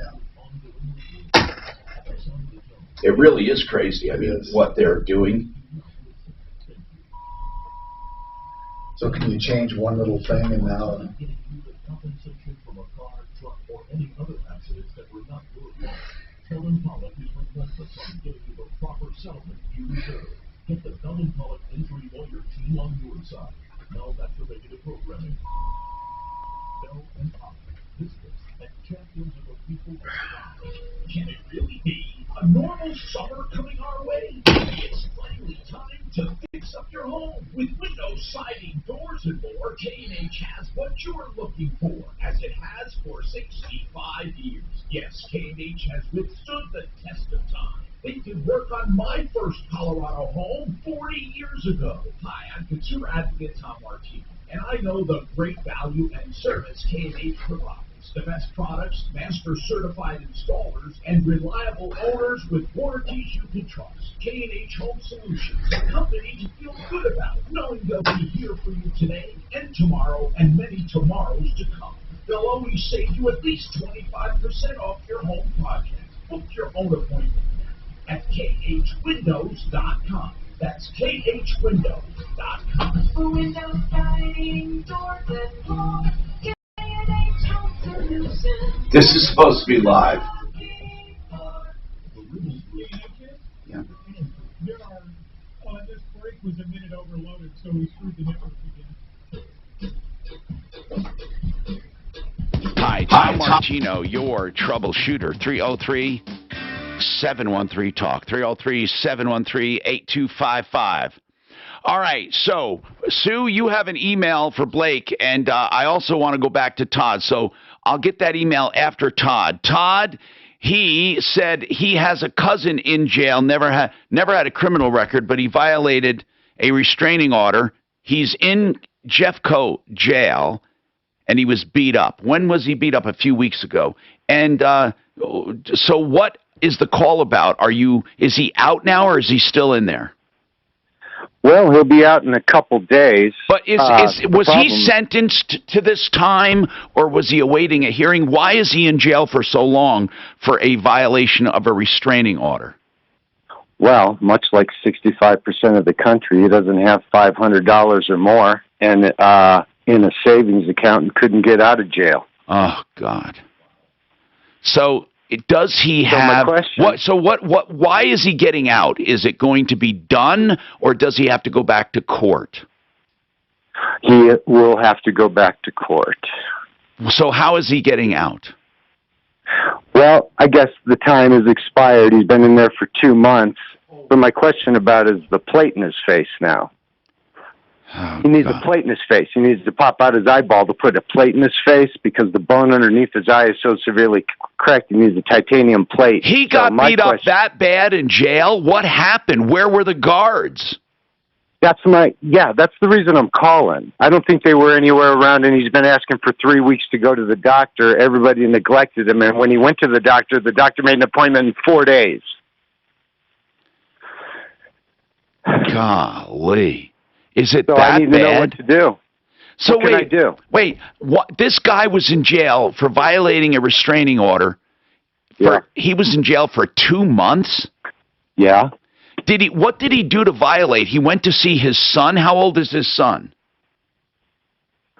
It really is crazy. I mean, what they're doing. So can you change one little thing and now? Compensation from a car, truck, or any other accidents that were not your fault. Sheldon Pollock is relentless on getting you the proper settlement you deserve. Get the Sheldon Pollock injury lawyer team on your side. Now back to regular programming. Bell and Pollock, visitors and champions of the people. Can it really be a normal summer coming our way? It's finally time to fix up your home. With windows, siding, doors, and more, K&H has what you're looking for, as it has for 65 years. Yes, K&H has withstood the test of time. They did work on my first Colorado home 40 years ago. Hi, I'm consumer advocate Tom Martino, and I know the great value and service K&H provides. The best products, master certified installers, and reliable owners with warranties you can trust. K&H Home Solutions, a company to feel good about, knowing they'll be here for you today and tomorrow and many tomorrows to come. They'll always save you at least 25% off your home project. Book your own appointment now at khwindows.com. That's khwindows.com. For windows, siding, doors, and more. This is supposed to be live. Yeah. This break was a minute overloaded, so we screwed the network again. Hi, Tom Martino, your troubleshooter. 303-713-TALK. 303-713-8255. All right, so, Sue, you have an email for Blake, and I also want to go back to Todd, so I'll get that email after Todd. Todd, he said he has a cousin in jail, never had a criminal record, but he violated a restraining order. He's in Jeffco jail, and he was beat up. When was he beat up? A few weeks ago. And so what is the call about? Is he out now, or is he still in there? Well, he'll be out in a couple days. But was he sentenced to this time, or was he awaiting a hearing? Why is he in jail for so long for a violation of a restraining order? Well, much like 65% of the country, he doesn't have $500 or more, and in a savings account, and couldn't get out of jail. Oh God! So. Does he have what? So what? Why is he getting out? Is it going to be done, or does he have to go back to court? He will have to go back to court. So how is he getting out? Well, I guess the time has expired. He's been in there for 2 months. But my question about is the plate in his face now. Oh, he needs a plate in his face. He needs to pop out his eyeball to put a plate in his face because the bone underneath his eye is so severely cracked. He needs a titanium plate. He got beat up that bad in jail? What happened? Where were the guards? That's the reason I'm calling. I don't think they were anywhere around, and he's been asking for 3 weeks to go to the doctor. Everybody neglected him, and when he went to the doctor made an appointment in 4 days. Golly. Is it so that I need bad? to know what to do. So what can I do? Wait, this guy was in jail for violating a restraining order. He was in jail for 2 months? Yeah. What did he do to violate? He went to see his son? How old is his son?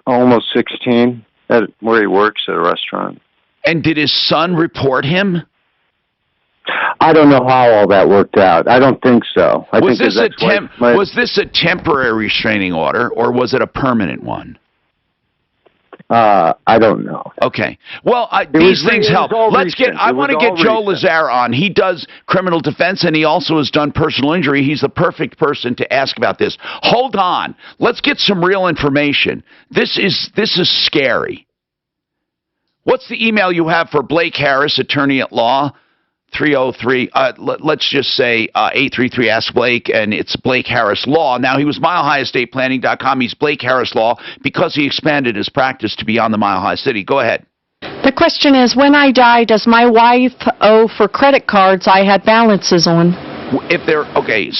Almost 16, where he works at a restaurant. And did his son report him? I don't know how all that worked out. I don't think so. Was this a temporary restraining order, or was it a permanent one? I don't know. Okay. Well, these things help. I want to get Joe Lazare on. He does criminal defense, and he also has done personal injury. He's the perfect person to ask about this. Hold on. Let's get some real information. This is scary. What's the email you have for Blake Harris, attorney at law? 303, let's just say 833 Ask Blake, and it's Blake Harris Law. Now, he was MileHighEstatePlanning.com. He's Blake Harris Law because he expanded his practice to beyond the Mile High City. Go ahead. The question is, when I die, does my wife owe for credit cards I had balances on?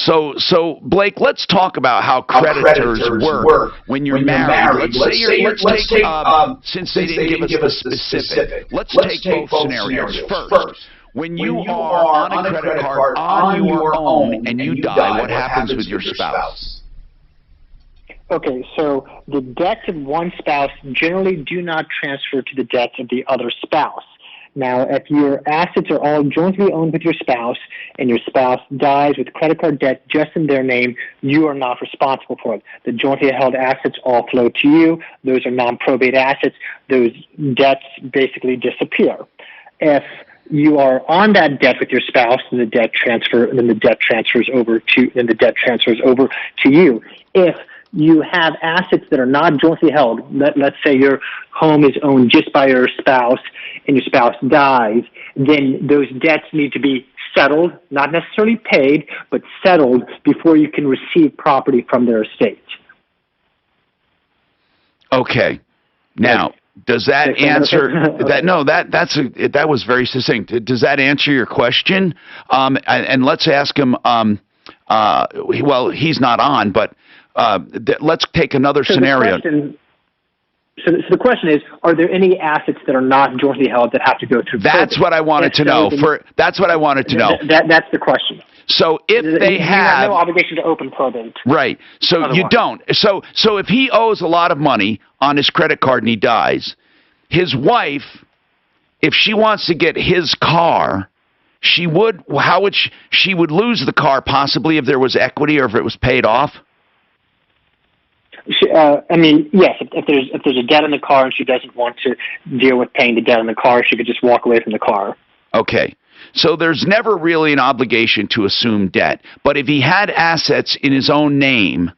So Blake, let's talk about how creditors work when you're married. Let's take since they didn't give us the specific. Let's take both scenarios. First, When you are on a credit card on your own and you die, what happens with your spouse? Okay, so the debts of one spouse generally do not transfer to the debts of the other spouse. Now, if your assets are all jointly owned with your spouse and your spouse dies with credit card debt just in their name, you are not responsible for it. The jointly held assets all flow to you. Those are non-probate assets. Those debts basically disappear. If you are on that debt with your spouse, then the debt transfers over to you. If you have assets that are not jointly held, let's say your home is owned just by your spouse and your spouse dies, then those debts need to be settled, not necessarily paid, but settled before you can receive property from their estate. Okay. Now, does that answer that? No, that was very succinct. Does that answer your question? And let's ask him. Well, he's not on, but let's take another scenario. So the question is, are there any assets that are not jointly held that have to go through? That's what I wanted to know. That's what I wanted to know. That's the question. So if they have no obligation to open probate, right? So otherwise. You don't. So if he owes a lot of money on his credit card and he dies, his wife, if she wants to get his car, she would. How would she would lose the car possibly if there was equity or if it was paid off? I mean, yes. If there's a debt in the car and she doesn't want to deal with paying the debt in the car, she could just walk away from the car. Okay. So there's never really an obligation to assume debt. But if he had assets in his own name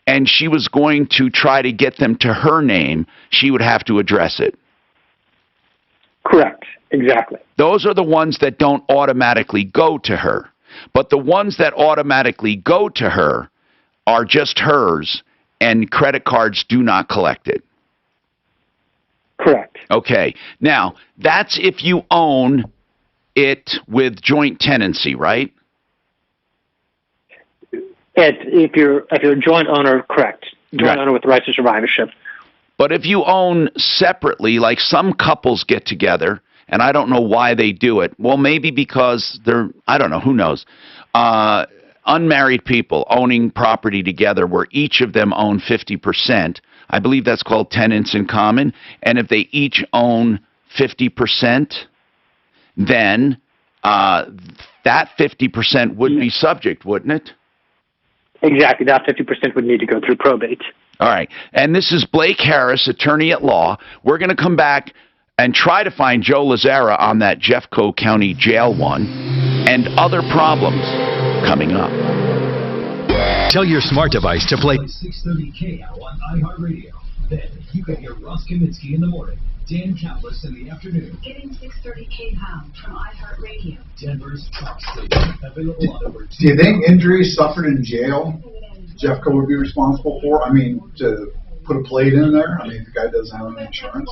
and she was going to try to get them to her name, she would have to address it. Correct. Exactly. Those are the ones that don't automatically go to her. But the ones that automatically go to her are just hers, and credit cards do not collect it. Correct. Okay. Now, that's if you own it with joint tenancy, right? If you're a joint owner, correct. Joint owner with the rights of survivorship. But if you own separately, like some couples get together, and I don't know why they do it. Well, maybe because they're, I don't know, who knows. Unmarried people owning property together where each of them own 50%. I believe that's called tenants in common. And if they each own 50%, then that 50% would be subject, wouldn't it? Exactly. That 50% would need to go through probate. All right. And this is Blake Harris, attorney at law. We're going to come back and try to find Joe Lazzara on that Jeffco County Jail one and other problems coming up. Tell your smart device to play 630 KL on iHeartRadio. Then you can hear Ross Kaminsky in the morning, Dan Campbell in the afternoon. Getting 630 KPOW from iHeartRadio. Denver's top station. Available on over. Do you think injuries suffered in jail, Jeffco would be responsible for? I mean, to put a plate in there? I mean, if the guy doesn't have any insurance,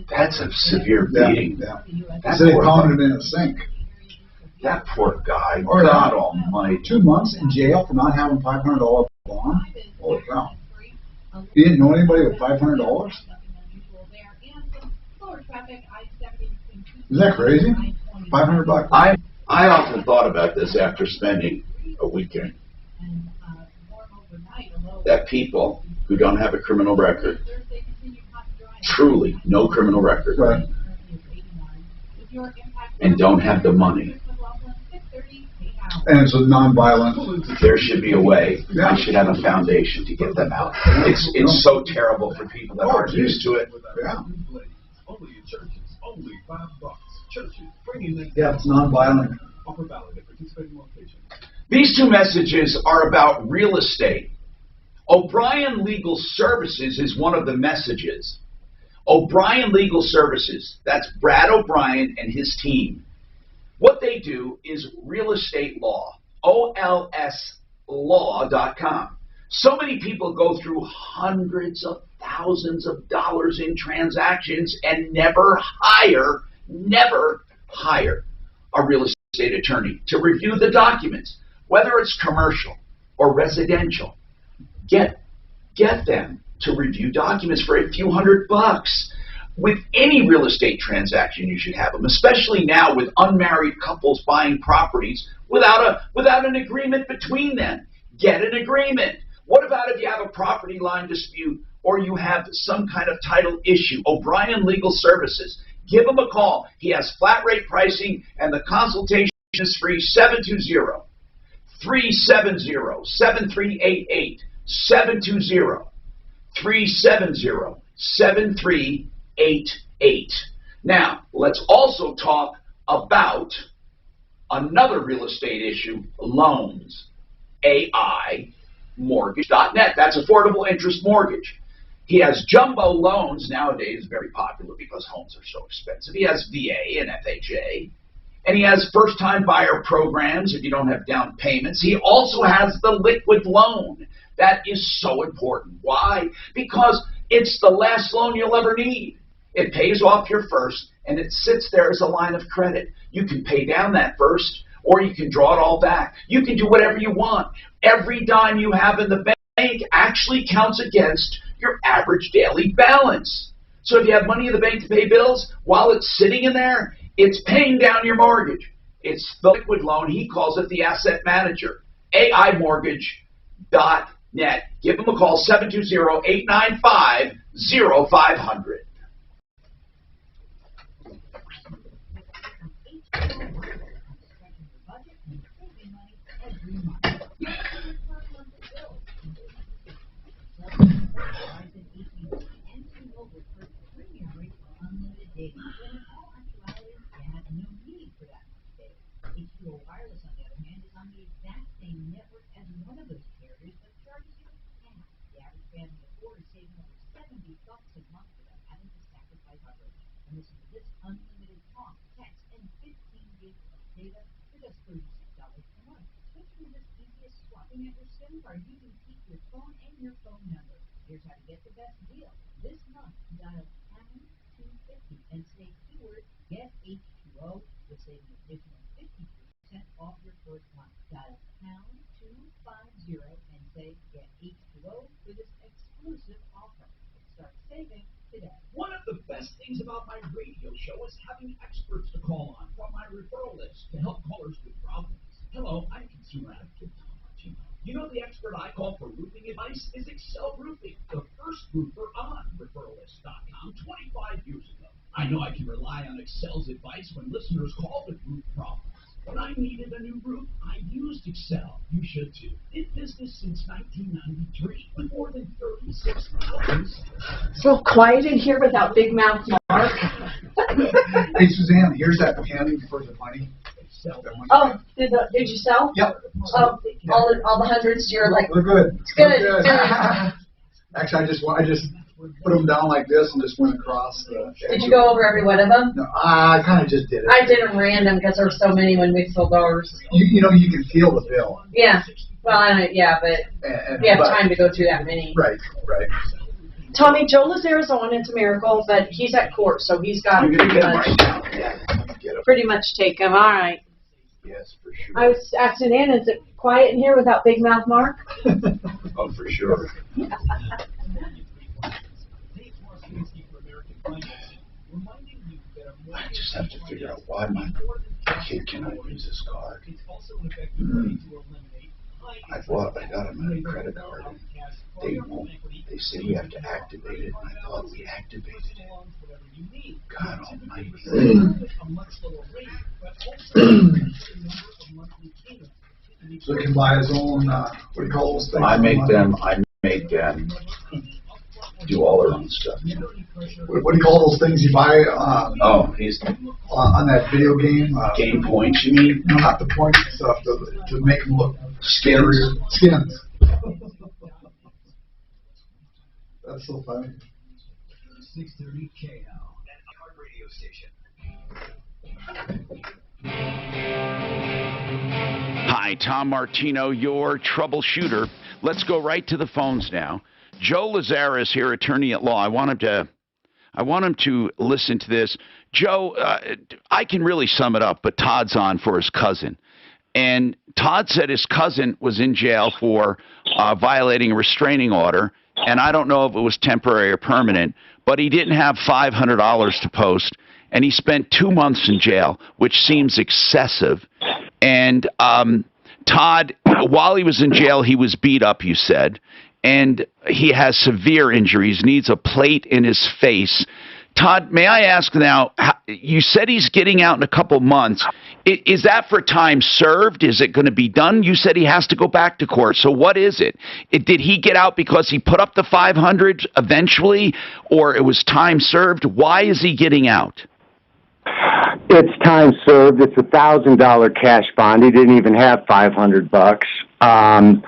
that's a severe beating. Yeah. So they pounded him in a sink. That poor guy. Or God almighty. 2 months in jail for not having $500 bond? Holy cow. You didn't know anybody with $500? Isn't that crazy? $500? I often thought about this after spending a weekend. That people who don't have a criminal record, truly no criminal record, right, and don't have the money, and it's a non-violent, there should be a way. Yeah. We should have a foundation to get them out. It's so terrible for people that aren't used to it. Yeah. Only in churches, only $5. Churches bringing yeah, it's non-violent. Offer valid at participating locations. These two messages are about real estate. O'Brien Legal Services is one of the messages. O'Brien Legal Services, that's Brad O'Brien and his team. What they do is real estate law, olslaw.com. So many people go through hundreds of thousands of dollars in transactions and never hire a real estate attorney to review the documents, whether it's commercial or residential. Get them to review documents for a few $100. With any real estate transaction, you should have them, especially now with unmarried couples buying properties without an agreement between them. Get an agreement. What about if you have a property line dispute or you have some kind of title issue? O'Brien Legal Services. Give him a call. He has flat rate pricing and the consultation is free. 720-370-7388. 720-370-7388. Now, let's also talk about another real estate issue, loans. AImortgage.net. That's affordable interest mortgage. He has jumbo loans nowadays, very popular because homes are so expensive. He has VA and FHA. And he has first-time buyer programs if you don't have down payments. He also has the liquid loan. That is so important. Why? Because it's the last loan you'll ever need. It pays off your first, and it sits there as a line of credit. You can pay down that first, or you can draw it all back. You can do whatever you want. Every dime you have in the bank actually counts against your average daily balance. So if you have money in the bank to pay bills, while it's sitting in there, it's paying down your mortgage. It's the liquid loan. He calls it the asset manager. AImortgage.net. Give him a call, 720-895-0500. Wireless, on the other hand, is on the exact same network as one of those carriers that charges you half. The average family of four is saving over $70 a month without having to sacrifice coverage. And listen to this unlimited talk, text, and 15 gigs of data for just $36 per month. Switching is as easy as swapping out your SIM card. You can keep your phone and your phone number. Here's how to get the best deal. This month, dial pound 250 and say keyword get H2O. You'll save an additional 50% off your first month. Dial pound 250 and say get H2O for this exclusive offer. Start saving today. One of the best things about my radio show is having experts to call on from my referral list to help callers with problems. Hello, I'm consumer advocate Tom Martino. You know the expert I call for roofing advice is Excel Roofing, the first roofer on referrallist.com 25 years ago. I know I can rely on Excel's advice when listeners call with roof problems. When I needed a new roof, I used Excel. You should too. Did business since 1993 with more than 36,000. It's a little quiet in here without Big Mouth Mark. Hey, Suzanne, here's that penny for the money. Oh, did you sell? Yep. Oh, all the hundreds. You're like, we're good. It's good. We're good. Actually, I just put them down like this and just went across the. Did you go over every one of them? No, I kind of just did it. I did them random because there were so many when we sold ours. You know, you can feel the bill. Yeah. Well, yeah, but we have time to go through that many. Right. Tommy, Joe Lazara's on. It's a miracle, but he's at court, so he's got to pretty much take him. All right. Yes, for sure. I was asking Ann, is it quiet in here without Big Mouth Mark? Oh, for sure. I just have to figure out why my kid cannot use his card. I thought I got him a credit card and they won't. They say we have to activate it, and I thought we activated it. God almighty. So he can buy his own, what do you call those things? I make them do all their own stuff. What do you call those things you buy? He's on that video game. Game points, you mean? No, not the points and stuff to make them look skins. Skins. That's so funny. 630 KL, that hard radio station. Hi, Tom Martino, your troubleshooter. Let's go right to the phones now. Joe Lazara is here, attorney at law. I want him to listen to this. Joe, I can really sum it up, but Todd's on for his cousin. And Todd said his cousin was in jail for violating a restraining order, and I don't know if it was temporary or permanent, but he didn't have $500 to post, and he spent 2 months in jail, which seems excessive. And Todd, while he was in jail, he was beat up, you said, and he has severe injuries, needs a plate in his face. Todd, may I ask now, you said he's getting out in a couple months. Is that for time served? Is it going to be done? You said he has to go back to court. So what is it? Did he get out because he put up the 500 eventually, or it was time served? Why is he getting out? It's time served. It's $1,000 cash bond. He didn't even have $500.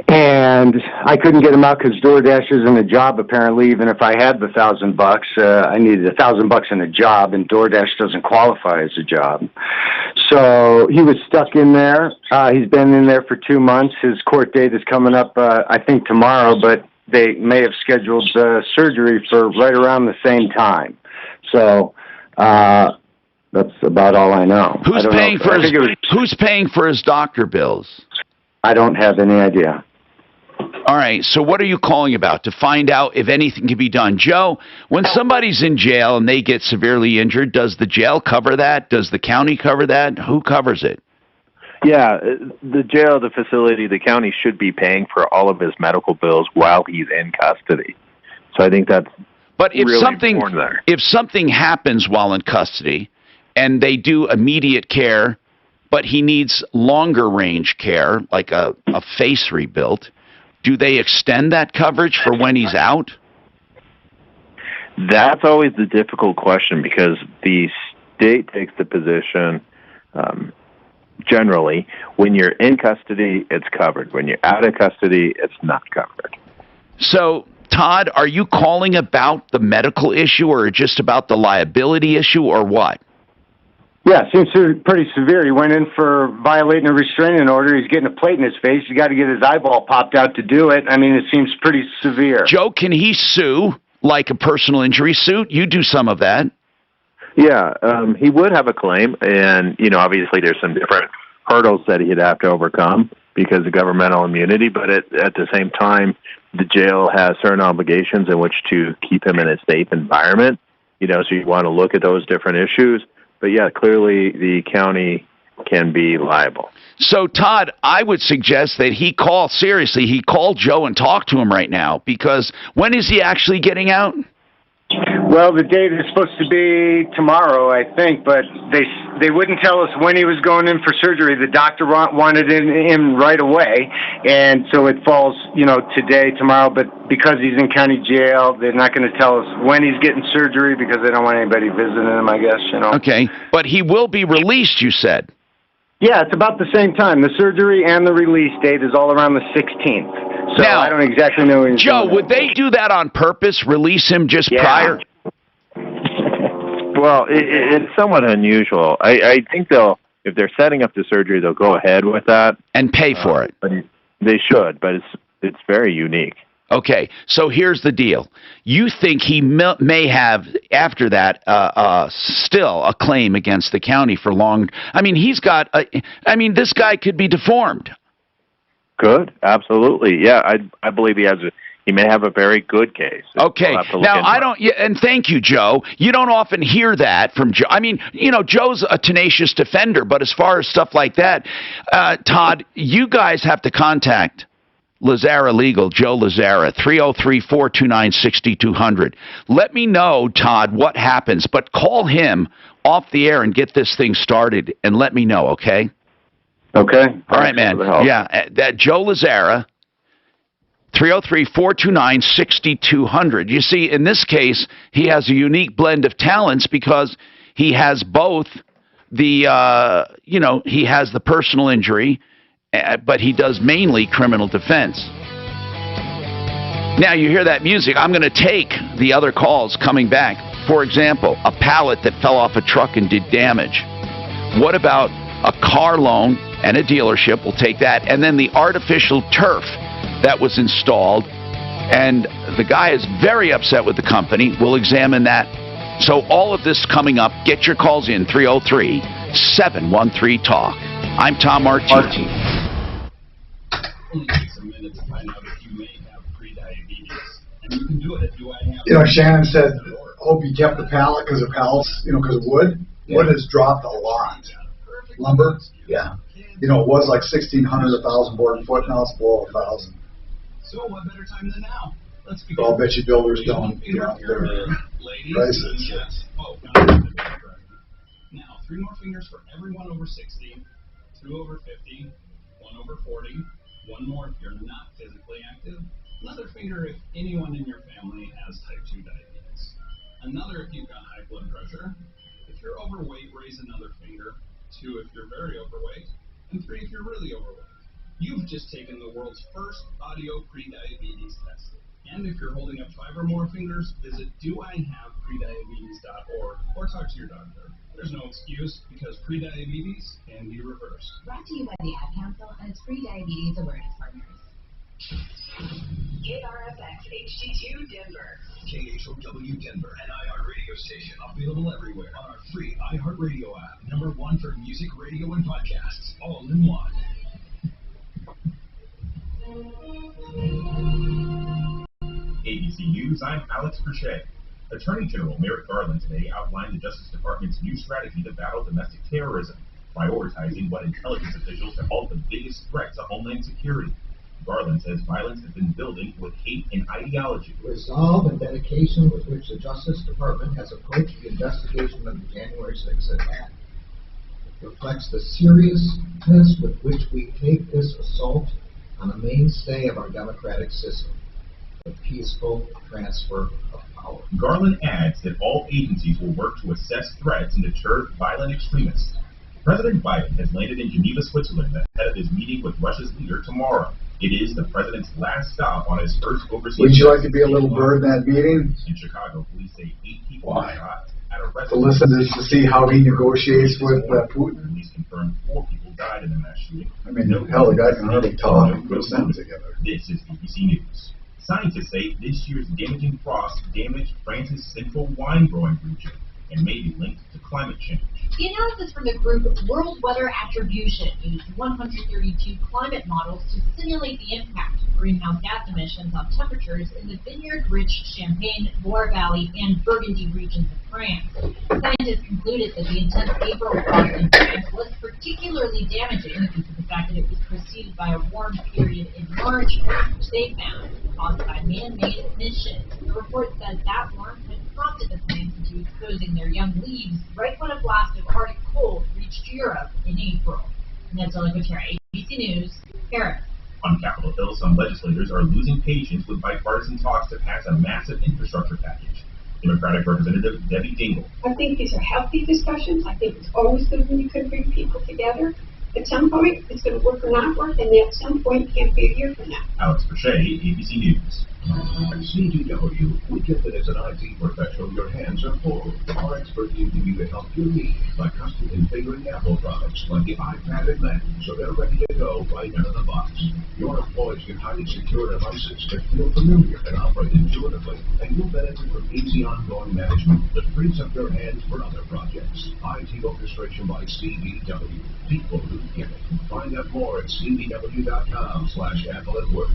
And I couldn't get him out because DoorDash isn't a job. Apparently, even if I had the $1,000, I needed $1,000 in a job, and DoorDash doesn't qualify as a job. So he was stuck in there. He's been in there for 2 months. His court date is coming up, I think tomorrow, but they may have scheduled surgery for right around the same time. So that's about all I know. Who's paying for his doctor bills? I don't have any idea. All right, so what are you calling about? To find out if anything can be done. Joe, when somebody's in jail and they get severely injured, does the jail cover that? Does the county cover that? Who covers it? Yeah, the jail, the facility, the county should be paying for all of his medical bills while he's in custody. So I think that's really important there. If something happens while in custody and they do immediate care, but he needs longer range care, like a face rebuilt, do they extend that coverage for when he's out? That's always the difficult question because the state takes the position, generally, when you're in custody, it's covered. When you're out of custody, it's not covered. So, Todd, are you calling about the medical issue or just about the liability issue or what? Yeah, seems pretty severe. He went in for violating a restraining order. He's getting a plate in his face. He's got to get his eyeball popped out to do it. I mean, it seems pretty severe. Joe, can he sue like a personal injury suit? You do some of that. Yeah, he would have a claim, and, obviously there's some different hurdles that he'd have to overcome because of governmental immunity, but at the same time, the jail has certain obligations in which to keep him in a safe environment, so you want to look at those different issues. But yeah, clearly the county can be liable. So, Todd, I would suggest that he call Joe and talk to him right now, because when is he actually getting out? Well, the date is supposed to be tomorrow, I think, but they wouldn't tell us when he was going in for surgery. The doctor wanted him right away, and so it falls, today, tomorrow. But because he's in county jail, they're not going to tell us when he's getting surgery because they don't want anybody visiting him, I guess, Okay, but he will be released, you said. Yeah, it's about the same time. The surgery and the release date is all around the 16th. So now, I don't exactly know when he's Joe, would they do that on purpose, release him just prior? Well, it's somewhat unusual. I think if they're setting up the surgery, they'll go ahead with that. And pay for it. But they should, but it's very unique. Okay, so here's the deal. You think he may have, after that, still a claim against the county for long... I mean, this guy could be deformed. Good, absolutely. Yeah, I believe he may have a very good case. Okay, now and thank you, Joe. You don't often hear that from Joe. I mean, Joe's a tenacious defender, but as far as stuff like that, Todd, you guys have to contact Lazzara Legal, Joe Lazzara, 303-429-6200. Let me know, Todd, what happens, but call him off the air and get this thing started and let me know, okay? Okay. All right, man. Yeah, that Joe Lazzara, 303-429-6200. You see, in this case, he has a unique blend of talents because he has both he has the personal injury, but he does mainly criminal defense. Now, you hear that music. I'm going to take the other calls coming back. For example, a pallet that fell off a truck and did damage. What about a car loan and a dealership? We'll take that. And then the artificial turf that was installed. And the guy is very upset with the company. We'll examine that. So all of this coming up. Get your calls in, 303-713-TALK. I'm Tom Martini. minutes to find out if you may have pre-diabetes. And you can do it at Do I Have. You know, Shannon said, hope you kept the pallet because the pallets, you know, because of wood. Yeah. Wood has dropped a lot. Lumber, yeah. You know, it was like 1,600, 1,000 board foot, now it's below 1,000. So what better time than now? Let's begin. So I'll bet you builders don't drop their prices. Yes. Oh, now 3 more fingers for everyone over 60, 2 over 50, 1 over 40, 1 more if you're not physically active, another finger if anyone in your family has type 2 diabetes, another if you've got high blood pressure, if you're overweight, raise another finger, 2 if you're very overweight, and 3 if you're really overweight. You've just taken the world's first audio pre-diabetes test. And if you're holding up 5 or more fingers, visit doihaveprediabetes.org or talk to your doctor. There's no excuse because pre-diabetes can be reversed. Brought to you by the Ad Council and its pre-diabetes awareness partners. KRFX HD2 Denver. KHOW Denver, an iHeartRadio station available everywhere on our free iHeartRadio app. #1 for music, radio, and podcasts, all in one. ABC News, I'm Alex Crochet. Attorney General Merrick Garland today outlined the Justice Department's new strategy to battle domestic terrorism, prioritizing what intelligence officials have called the biggest threat to Homeland Security. Garland says violence has been building with hate and ideology. Resolve and dedication with which the Justice Department has approached the investigation of the January 6th attack reflects the seriousness with which we take this assault on a mainstay of our democratic system, the peaceful transfer of power. Garland adds that all agencies will work to assess threats and deter violent extremists. President Biden has landed in Geneva, Switzerland, ahead of his meeting with Russia's leader tomorrow. It is the president's last stop on his first overseas. Would you like to be a little bird in that meeting? In Chicago, police say 8 people were shot at a restaurant. To listen to see how he negotiates with Putin? Police confirmed 4 people died in the mass shooting. I mean, hell, the guy can hardly talk and put a sentence together. This is BBC News. Scientists say this year's damaging frost damaged France's central wine growing region and may be linked to climate change. The analysis from the group World Weather Attribution used 132 climate models to simulate the impact of greenhouse gas emissions on temperatures in the vineyard-rich Champagne, Loire Valley, and Burgundy regions of France. Scientists concluded that the intense April frost in France was particularly damaging due to the fact that it was preceded by a warm period in March, which they found caused by man-made emissions. The report says that warmth had prompted the plants into exposing their young leaves right when a blast of Arctic cold reached Europe in April. And that's all I could share. ABC News, Paris. On Capitol Hill, some legislators are losing patience with bipartisan talks to pass a massive infrastructure package. Democratic Representative Debbie Dingell. I think these are healthy discussions. I think it's always good when you can bring people together. At some point, it's going to work or not work, and at some point, it can't be a year from now. Alex Crochet, ABC News. CDW, we get that as an IT professional, your hands are full. Our expert team can give you the help you need by custom configuring Apple products like the iPad and Mac, so they're ready to go right out of the box. Your employees can highly secure devices that feel familiar and operate intuitively, and you'll benefit from easy ongoing management that frees up your hands for other projects. IT orchestration by CDW. People who get it. Find out more at cdw.com/Apple at Work.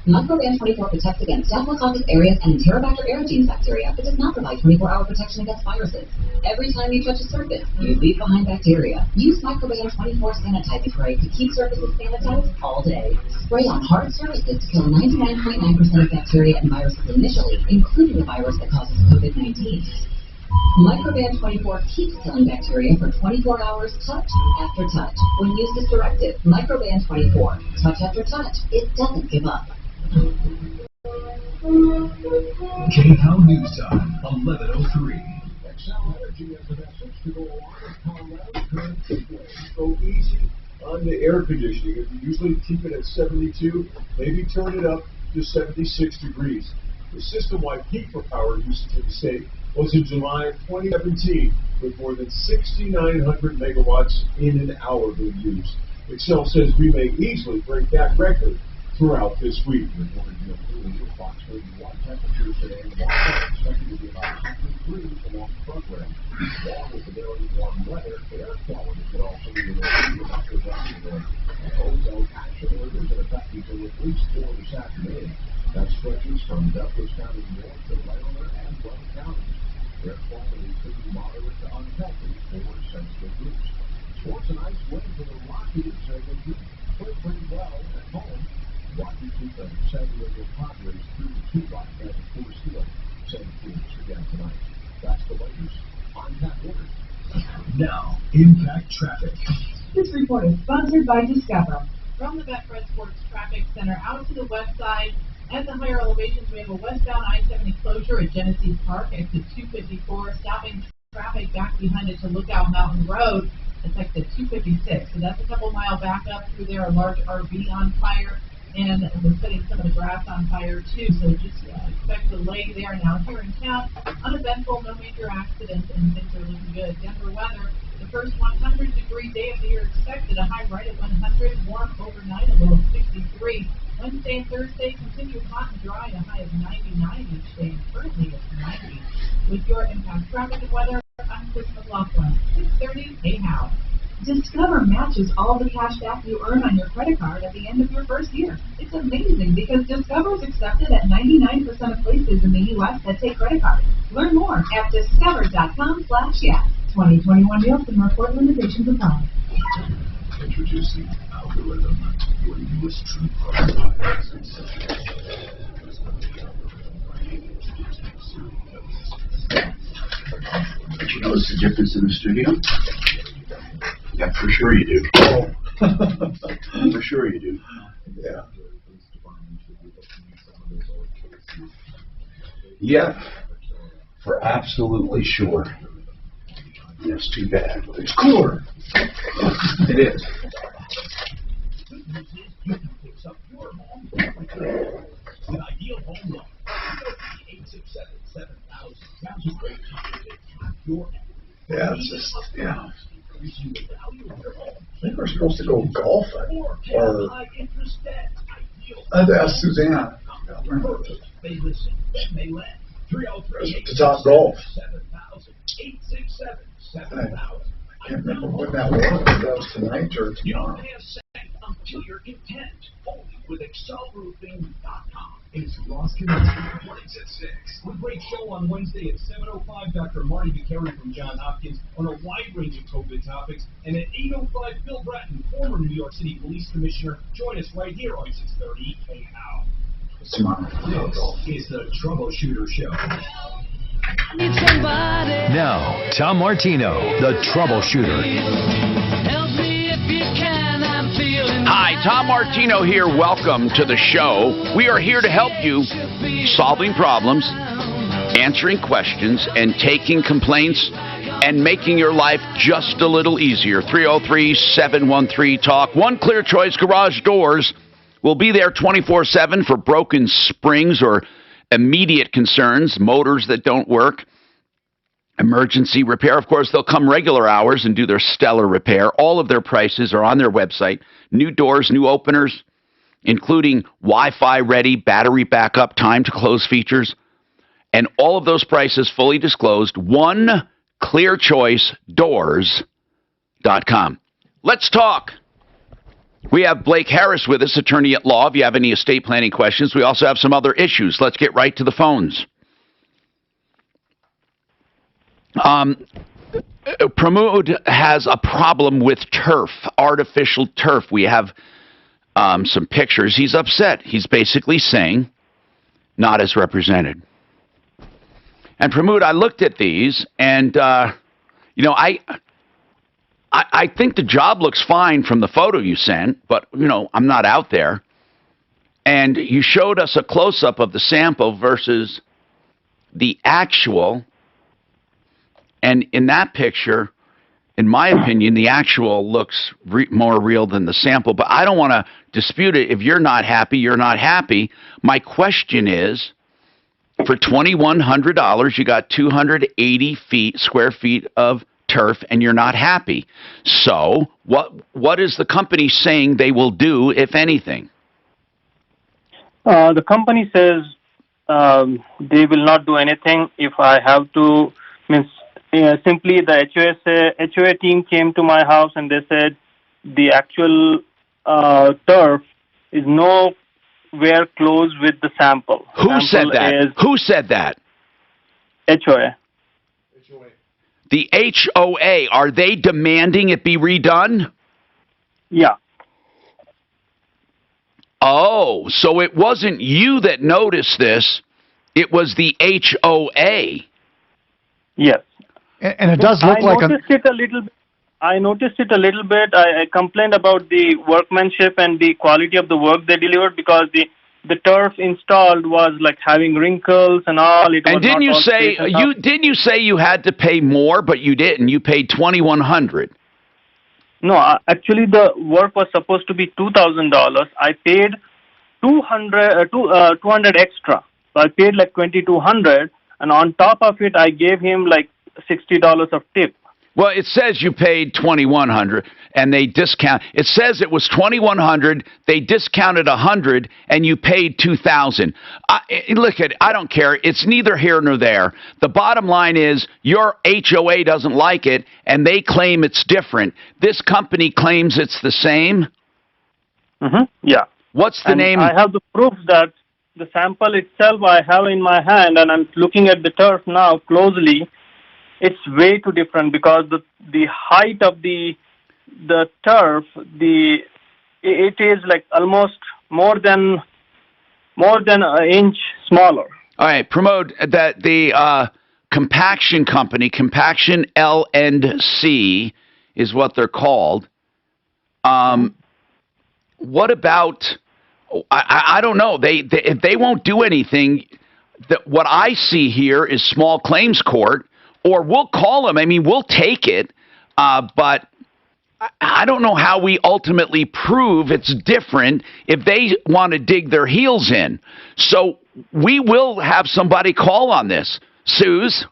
Microban 24 protects against Staphylococcus aureus and Enterobacter aerogenes bacteria, but does not provide 24-hour protection against viruses. Every time you touch a surface, you leave behind bacteria. Use Microban 24 sanitizing spray to keep surfaces sanitized all day. Spray on hard surfaces to kill 99.9% of bacteria and viruses initially, including the virus that causes COVID-19. Microban 24 keeps killing bacteria for 24 hours, touch after touch. When used as directed, Microban 24, touch after touch, it doesn't give up. K-How News Time, 11:03. Excel Energy has a message to go along with Colorado's current heat wave. Go easy on the air conditioning. If you usually keep it at 72, maybe turn it up to 76 degrees. The system-wide peak for power usage in the state was in July of 2017, with more than 6,900 megawatts in an hour being used. Excel says we may easily break that record throughout this week. Reported nearly approximately 1 temperatures today, and water expected to be about 103 along the program. Along with the very warm weather, air quality could also be an issue about the weather today. Ozone action orders in effect until at least 4 this afternoon. That stretches from Douglas County north to Larimer and Blount counties. Air quality could be moderate to unhealthy for sensitive groups. Sports and ice win for the Rockies. They played pretty well at home. Rockies beat the San Diego Padres 3-2 last night at Coors Field. St. Phoenix again tonight. That's the latest. I'm Pat Woodard. Now, Impact Traffic. This report is sponsored by Discover. From the Betfred Sports Traffic Center out to the west side, at the higher elevations, we have a westbound I-70 closure at Genesee Park, exit 254, stopping traffic back behind it to Lookout Mountain Road. It's exit 256, so that's a couple-mile backup through there. A large RV on fire, and we're setting some of the grass on fire too. So just expect delay there. Now here in town, uneventful, no major accidents, and things are looking good. Denver weather. The first 100-degree day of the year expected, a high right at 100, warm overnight, a low of 63. Wednesday and Thursday continue hot and dry, a high of 99 each day, and currently it's 90. With your Impact Traffic and Weather, I'm Chris McLaughlin, 630 Hey-How. Discover matches all the cash back you earn on your credit card at the end of your first year. It's amazing because Discover is accepted at 99% of places in the U.S. that take credit cards. Learn more at discover.com/yes. 2021 Nielsen Report limitations apply. Introducing Algorithm, your newest true product. Did you notice the difference in the studio? Yeah, for sure you do. For sure you do. Yeah. Yeah, for absolutely sure. That's too bad, but it's cooler. It is. An ideal home loan. 867-7000. Yeah, it's just, yeah. I think we're supposed to go golfing, or I'd ask Suzanne. To talk golf. I can't remember when that was. That was tonight or tomorrow. Until you're content. Only with excelroofing.com. It's Ross Community mornings at 6. With a great show on Wednesday at 7:05, Dr. Marty Bucheri from Johns Hopkins on a wide range of COVID topics. And at 8:05, Bill Bratton, former New York City Police Commissioner, join us right here on 630 Hey-How. Tomorrow. This is the Troubleshooter Show. Now, Tom Martino, the Troubleshooter. Hi, Tom Martino here. Welcome to the show. We are here to help you solving problems, answering questions, and taking complaints and making your life just a little easier. 303-713-TALK. One Clear Choice Garage Doors will be there 24/7 for broken springs or immediate concerns, motors that don't work, emergency repair. Of course, they'll come regular hours and do their stellar repair. All of their prices are on their website. New doors, new openers, including Wi-Fi ready, battery backup, time to close features, and all of those prices fully disclosed. OneClearChoiceDoors.com. Let's talk. We have Blake Harris with us, attorney at law. If you have any estate planning questions, we also have some other issues. Let's get right to the phones. Pramod has a problem with turf, artificial turf. We have some pictures. He's upset. He's basically saying, not as represented. And Pramod, I looked at these, and, I think the job looks fine from the photo you sent, but, I'm not out there. And you showed us a close-up of the sample versus the actual. And in that picture, in my opinion, the actual looks more real than the sample. But I don't want to dispute it. If you're not happy, you're not happy. My question is, for $2,100, you got 280 square feet of turf, and you're not happy. So what is the company saying they will do, if anything? The company says they will not do anything if I have to. Means simply the HOA team came to my house and they said the actual turf is nowhere close with the sample. Who said that? Who said that? HOA. The HOA, are they demanding it be redone? Yeah. Oh, so it wasn't you that noticed this. It was the HOA. Yes. And it does look like I noticed it a little bit. I complained about the workmanship and the quality of the work they delivered because the turf installed was like having wrinkles and all. It and was didn't not you all say straight and didn't you say you had to pay more, but you didn't? You paid $2,100. No, actually the work was supposed to be $2,000. I paid 200 extra. So I paid like $2,200, and on top of it, I gave him like $60 of tip. Well, it says you paid $2,100, and they discount. It says it was $2,100. They discounted $100, and you paid $2,000. Look at it. I don't care. It's neither here nor there. The bottom line is your HOA doesn't like it, and they claim it's different. This company claims it's the same. Yeah. What's the name? I have the proof that the sample itself I have in my hand, and I'm looking at the turf now closely. It's way too different because the height of the turf, it is like almost more than an inch smaller. All right, Pramod, that the compaction company, Compaction L&C is what they're called. What about? I don't know. If they won't do anything, what I see here is small claims court. Or we'll call them. I mean, we'll take it, but I don't know how we ultimately prove it's different if they want to dig their heels in. So we will have somebody call on this. Suze,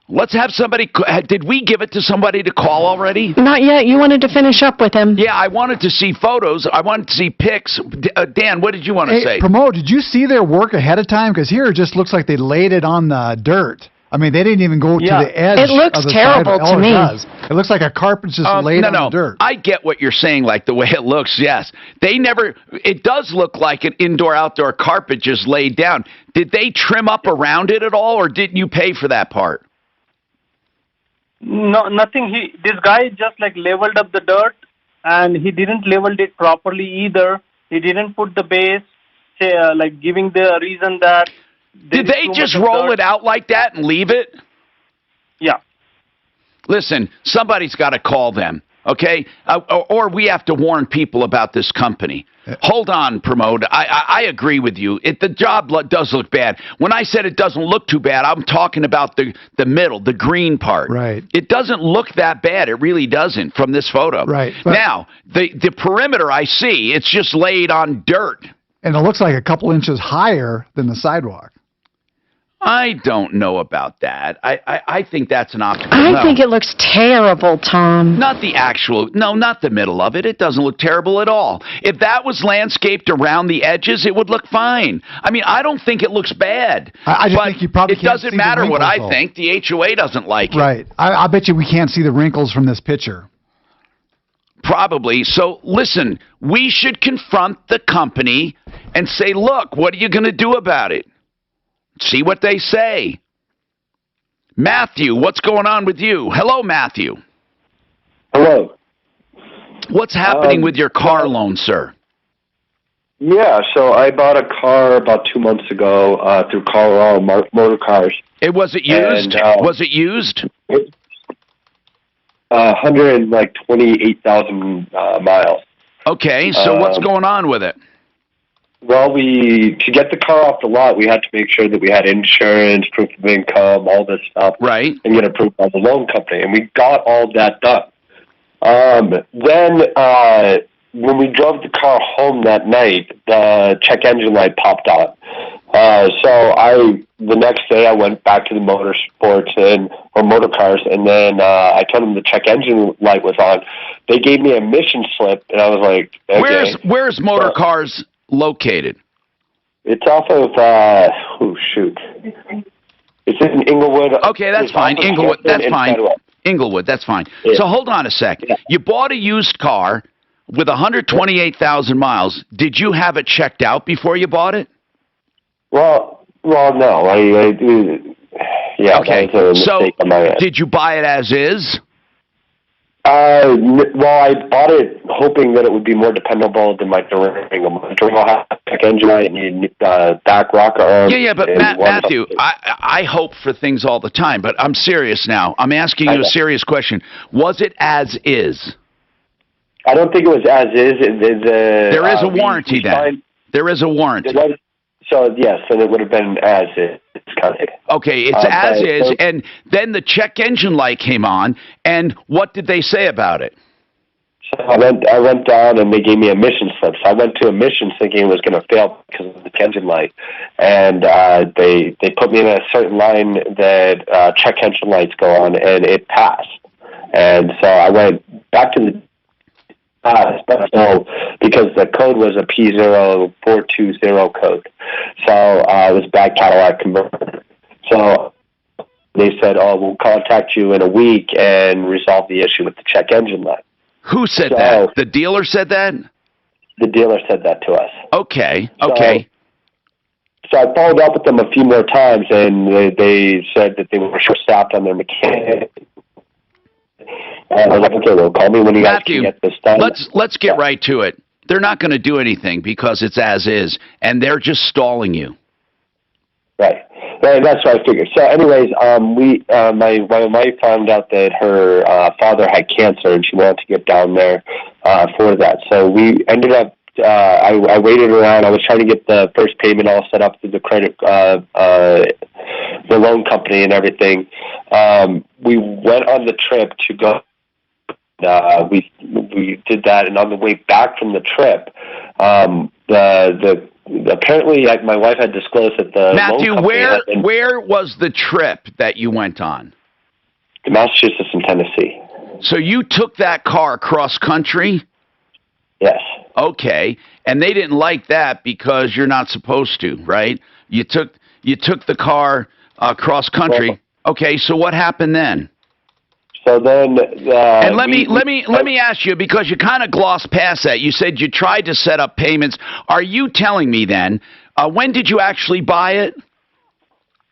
let's have somebody. Did we give it to somebody to call already? Not yet. You wanted to finish up with him. Yeah, I wanted to see photos. I wanted to see pics. Dan, what did you want to say? Pramod, did you see their work ahead of time? Because here it just looks like they laid it on the dirt. I mean, they didn't even go to the edge. It looks of the terrible sidewalk. to me. It does. It looks like a carpet's just laid on the dirt. I get what you're saying, like the way it looks, yes. It does look like an indoor-outdoor carpet just laid down. Did they trim up around it at all, or didn't you pay for that part? No, nothing. This guy just like leveled up the dirt, and he didn't level it properly either. He didn't put the base, like giving the reason that. Did they just roll it out like that and leave it? Yeah. Listen, somebody's got to call them, okay? Or we have to warn people about this company. Hold on, Pramod. I agree with you. The job does look bad. When I said it doesn't look too bad, I'm talking about the middle, the green part. Right. It doesn't look that bad. It really doesn't from this photo. Right. Now, the perimeter I see, it's just laid on dirt. And it looks like a couple inches higher than the sidewalk. I don't know about that. I think that's an optical. I think it looks terrible, Tom. Not the middle of it. It doesn't look terrible at all. If that was landscaped around the edges, it would look fine. I mean, I don't think it looks bad. I just think you probably can't doesn't see matter the what wrinkles, I think. The HOA doesn't like it. Right. I bet you we can't see the wrinkles from this picture. Probably. So listen, we should confront the company and say, look, what are you going to do about it? See what they say. Matthew, what's going on with you? Hello, Matthew. Hello. What's happening with your car loan, sir? Yeah, so I bought a car about 2 months ago through Colorado Motor Cars. Was it used? Was it used? 128,000 miles. Okay, so what's going on with it? Well, to get the car off the lot, we had to make sure that we had insurance, proof of income, all this stuff. Right. And get approved by the loan company. And we got all that done. Then when we drove the car home that night, the check engine light popped on. The next day I went back to the motor cars, and then I told them the check engine light was on. They gave me a mission slip, and I was like, okay. Where's Motor Cars located? It's off of, It's in Inglewood. Okay, that's fine. Inglewood, that's fine. Inglewood, that's fine. Yeah. So hold on a sec. Yeah. You bought a used car with 128,000 miles. Did you have it checked out before you bought it? Well, no. Yeah. Okay. That was a mistake on my end. Did you buy it as is? Well, I bought it hoping that it would be more dependable than my Durango. Durango has a check engine light and back rocker arm. Yeah, but Matthew, I hope for things all the time, but I'm serious now. I'm asking you a serious question. Was it as is? I don't think it was as is. There is a warranty then. There is a warranty. So, yes, and it would have been as is. Okay, it's as is, and then the check engine light came on, and what did they say about it? So I went down, and they gave me emission slips. I went to emissions thinking it was going to fail because of the engine light, and they put me in a certain line that check engine lights go on, and it passed. And so I went back to the because the code was a P0420 code. So it was bad catalytic converter. So they said, we'll contact you in a week and resolve the issue with the check engine light. Who said that? The dealer said that? The dealer said that to us. Okay. So I followed up with them a few more times, and they said that they were short-staffed on their mechanic. And I was like, okay, well, call me when you guys can get this done. Let's get right to it. They're not going to do anything because it's as is, and they're just stalling you. Right. That's what I figured. So, anyways, my wife found out that her father had cancer, and she wanted to get down there for that. So we ended up. I waited around. I was trying to get the first payment all set up through the credit, the loan company, and everything. We went on the trip to go. We did that, and on the way back from the trip, apparently my wife had disclosed that the Matthew, loan company where was the trip that you went on? Massachusetts and Tennessee. So you took that car cross country? Yes. Okay, and they didn't like that because you're not supposed to, right? You took the car cross country. Well, okay, so what happened then? So then, and let me ask you, because you kind of glossed past that. You said you tried to set up payments. Are you telling me then? When did you actually buy it?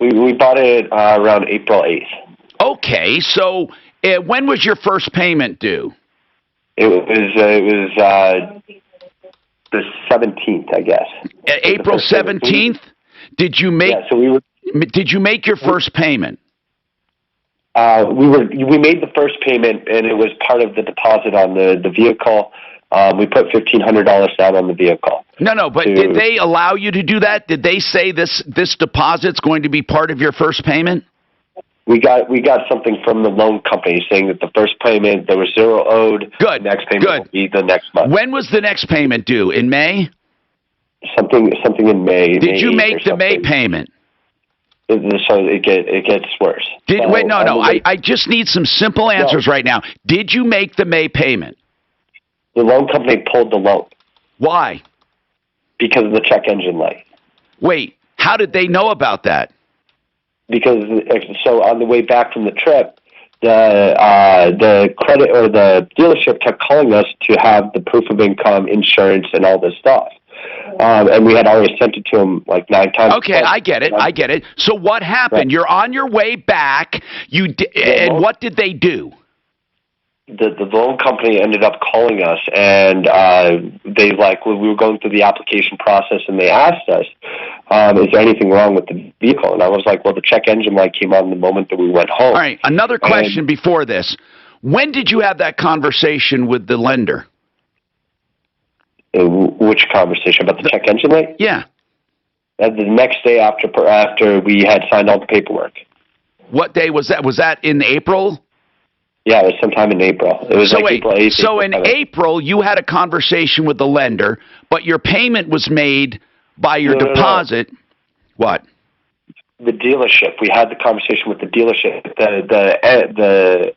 We bought it around April 8th. Okay, so when was your first payment due? It was the 17th, I guess. April 17th. Did you make? Yeah, so Did you make your first payment? We made the first payment, and it was part of the deposit on the vehicle. We put $1,500 down on the vehicle. No, but did they allow you to do that? Did they say this deposit's going to be part of your first payment? We got something from the loan company saying that the first payment there was zero owed. Good. The next payment will be the next month. When was the next payment due? In May? Something in May. Did you make the May payment? So it gets worse. Wait, no. I just need some simple answers right now. Did you make the May payment? The loan company pulled the loan. Why? Because of the check engine light. Wait, how did they know about that? Because so on the way back from the trip, the credit or the dealership kept calling us to have the proof of income, insurance, and all this stuff. And we had already sent it to them like 9 times. Okay, I get it. So what happened? Right. You're on your way back. And what did they do? The loan company ended up calling us, and we were going through the application process, and they asked us, is there anything wrong with the vehicle? And I was like, well, the check engine light came on the moment that we went home. All right, another question before this. When did you have that conversation with the lender? Which conversation? About the check engine light? Yeah. The next day after we had signed all the paperwork. What day was that? Was that in April? Yeah, it was sometime in April. It was April 8th. So in April, you had a conversation with the lender, but your payment was made by your deposit. No. What? the dealership. We had the conversation with the dealership. The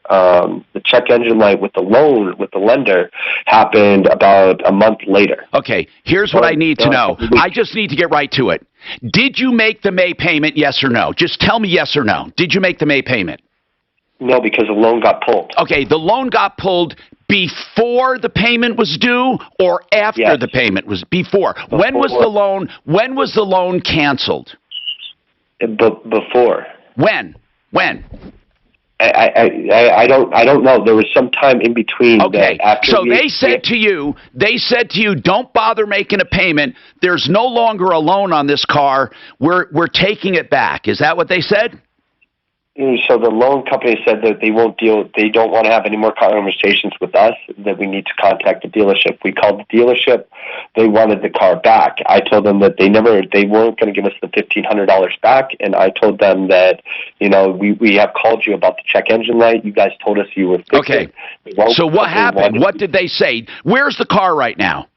check engine light with the loan with the lender happened about a month later. Okay, here's what I need to know. I just need to get right to it. Did you make the May payment, yes or no? Just tell me yes or no. Did you make the May payment? No, because the loan got pulled. Okay, the loan got pulled before the payment was due or after the payment was before? When was the loan canceled? Before. When? I don't know. There was some time in between. Okay. After so they said to you, don't bother making a payment. There's no longer a loan on this car. We're taking it back. Is that what they said? So the loan company said that they won't deal. They don't want to have any more conversations with us. That we need to contact the dealership. We called the dealership. They wanted the car back. I told them that they weren't going to give us the $1,500 back, and I told them that we have called you about the check engine light. You guys told us you would fix it. So what happened? What did they say? Where's the car right now?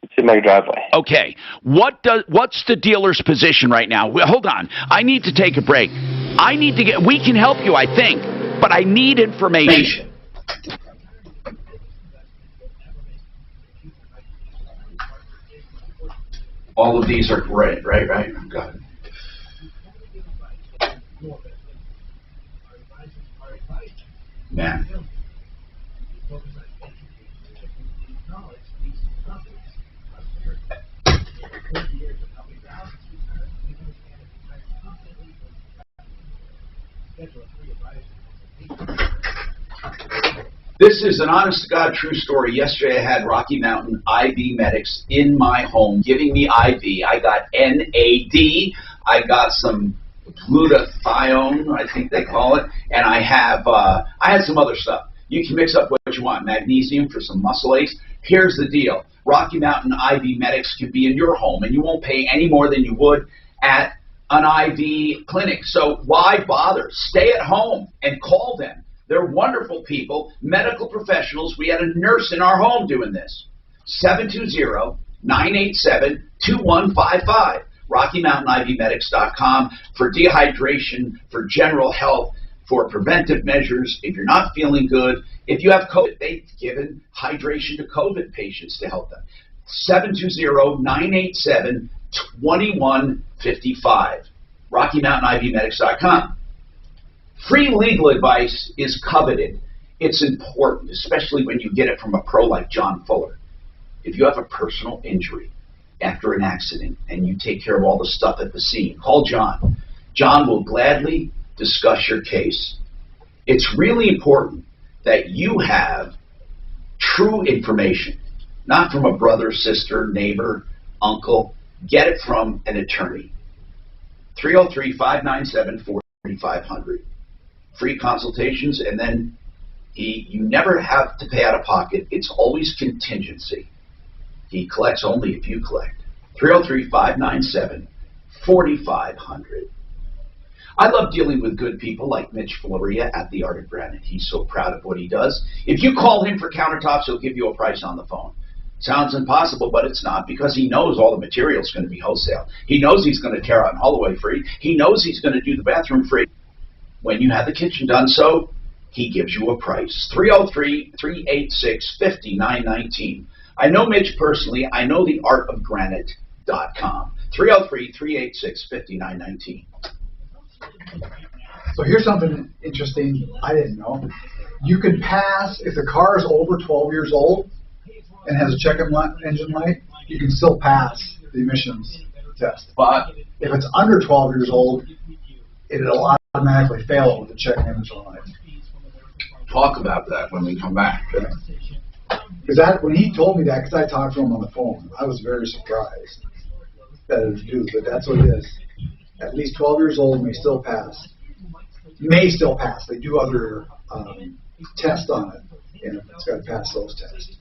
It's in my driveway. Okay. What's the dealer's position right now? Well, hold on. I need to take a break. We can help you, I think, but I need information. All of these are right. Got it. Man. This is an honest-to-God true story. Yesterday I had Rocky Mountain IV medics in my home giving me IV. I got NAD. I got some glutathione, I think they call it, and I had some other stuff. You can mix up what you want. Magnesium for some muscle aches. Here's the deal. Rocky Mountain IV medics can be in your home, and you won't pay any more than you would at an IV clinic. So why bother? Stay at home and call them. They're wonderful people, medical professionals. We had a nurse in our home doing this. 720-987-2155. RockyMountainIVMedics.com for dehydration, for general health, for preventive measures. If you're not feeling good, if you have COVID, they've given hydration to COVID patients to help them. 720-987-2155. RockyMountainIVMedics.com. Free legal advice is coveted. It's important, especially when you get it from a pro like John Fuller. If you have a personal injury after an accident and you take care of all the stuff at the scene, call John. John will gladly discuss your case. It's really important that you have true information, not from a brother, sister, neighbor, uncle. Get it from an attorney. 303-597-4500. Free consultations, and then you never have to pay out of pocket. It's always contingency. He collects only if you collect. 303-597-4500. I love dealing with good people like Mitch Floria at the Art of Granite. He's so proud of what he does. If you call him for countertops, he'll give you a price on the phone. Sounds impossible, but it's not, because he knows all the material is going to be wholesale. He knows he's going to tear out an hallway free. He knows he's going to do the bathroom free. When you have the kitchen done so, he gives you a price. 303-386-5919. I know Mitch personally. I know theartofgranite.com. 303-386-5919. So here's something interesting I didn't know. You can pass, if the car is over 12 years old and has a check engine light, you can still pass the emissions test. But if it's under 12 years old, it'll automatically fail with the check engine light. Talk about that when we come back. Because when he told me that, because I talked to him on the phone, I was very surprised that it would do, but that's what it is. At least 12 years old may still pass. May still pass. They do other tests on it, and it's got to pass those tests.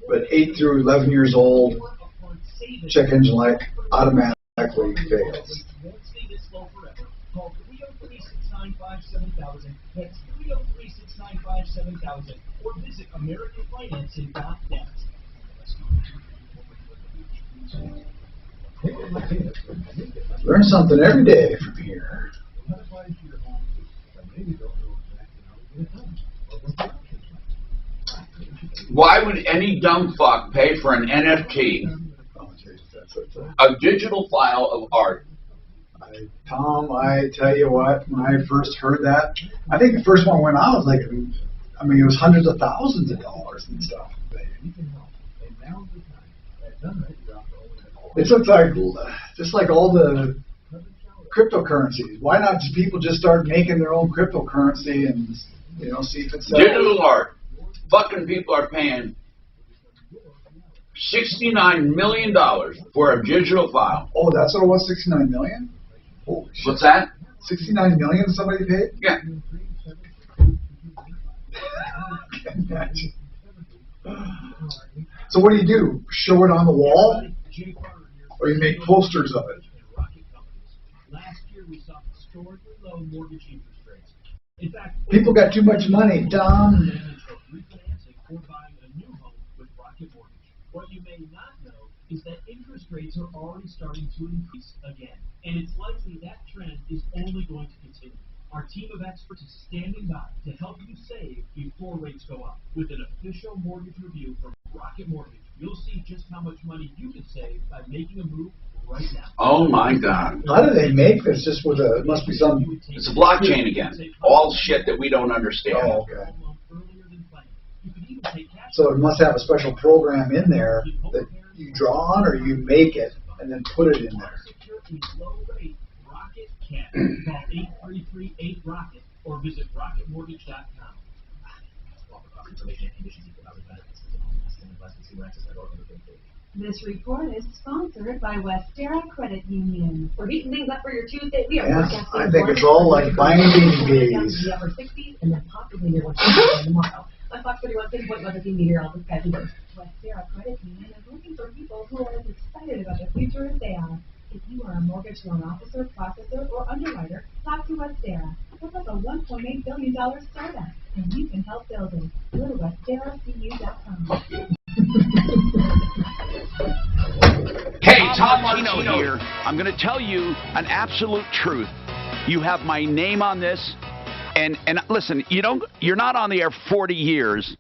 But 8 through 11 years old, check engine light automatically fails. Call 303-695-7000. That's 303-695-7000. Or visit AmericanFinancing.net. Learn something every day from here. Why would any dumb fuck pay for an NFT, a digital file of art? Tom, I tell you what, when I first heard that, I think the first one went out, I was like, I mean, it was hundreds of thousands of dollars and stuff. It looks like, just like all the cryptocurrencies. Why not just people just start making their own cryptocurrency and, see if it's Digital art. Fucking people are paying $69 million for a digital file. Oh, that's what it was, 69 million? Holy shit. What's that? 69 million somebody paid? Yeah. Can't imagine. So what do? Show it on the wall? Or you make posters of it? Last year we saw historically low mortgage interest rates. In fact, people got too much money, Tom. Refinancing or buying a new home with Rocket Mortgage. What you may not know is that interest rates are already starting to increase again, and it's likely that trend is only going to continue. Our team of experts is standing by to help you save before rates go up. With an official mortgage review from Rocket Mortgage, you'll see just how much money you can save by making a move right now. Oh my God. How do they make this? Just with it must be some... It's a blockchain again. All shit that we don't understand. Oh, okay. So it must have a special program in there that you draw on or you make it and then put it in there. Call 833-8ROCKET or visit rocketmortgage.com. This report is sponsored by Westera Credit Union. We're heating things up for your Tuesday. We are Yeah, I think it's all like binding days. The upper 60s and then possibly near 100 tomorrow. On Fox 31 pinpoint weather team meteorologist Kathy Burke. Westera Credit Union is looking for people who are as excited about the future as they are. If you are a mortgage loan officer, processor, or underwriter, talk to Westera. Look up a $1.8 billion startup, and you can help build it. Go to WesteraCU.com. Hey, Tom Martino here. I'm going to tell you an absolute truth. You have my name on this, and listen, you're not on the air 40 years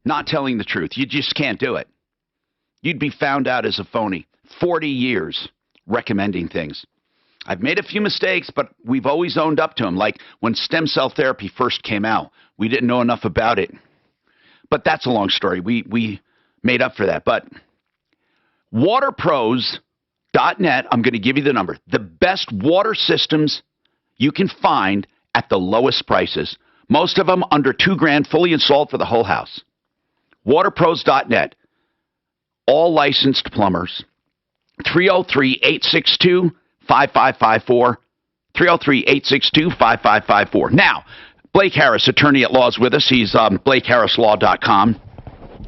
not telling the truth. You just can't do it. You'd be found out as a phony. 40 years recommending things. I've made a few mistakes, but we've always owned up to them. Like when stem cell therapy first came out, we didn't know enough about it. But that's a long story. We made up for that. But waterpros.net, I'm going to give you the number. The best water systems you can find at the lowest prices. Most of them under $2,000, fully installed for the whole house. Waterpros.net. All licensed plumbers. 303-862-5554. 303-862-5554. Now, Blake Harris, attorney at law, is with us. He's BlakeHarrisLaw.com.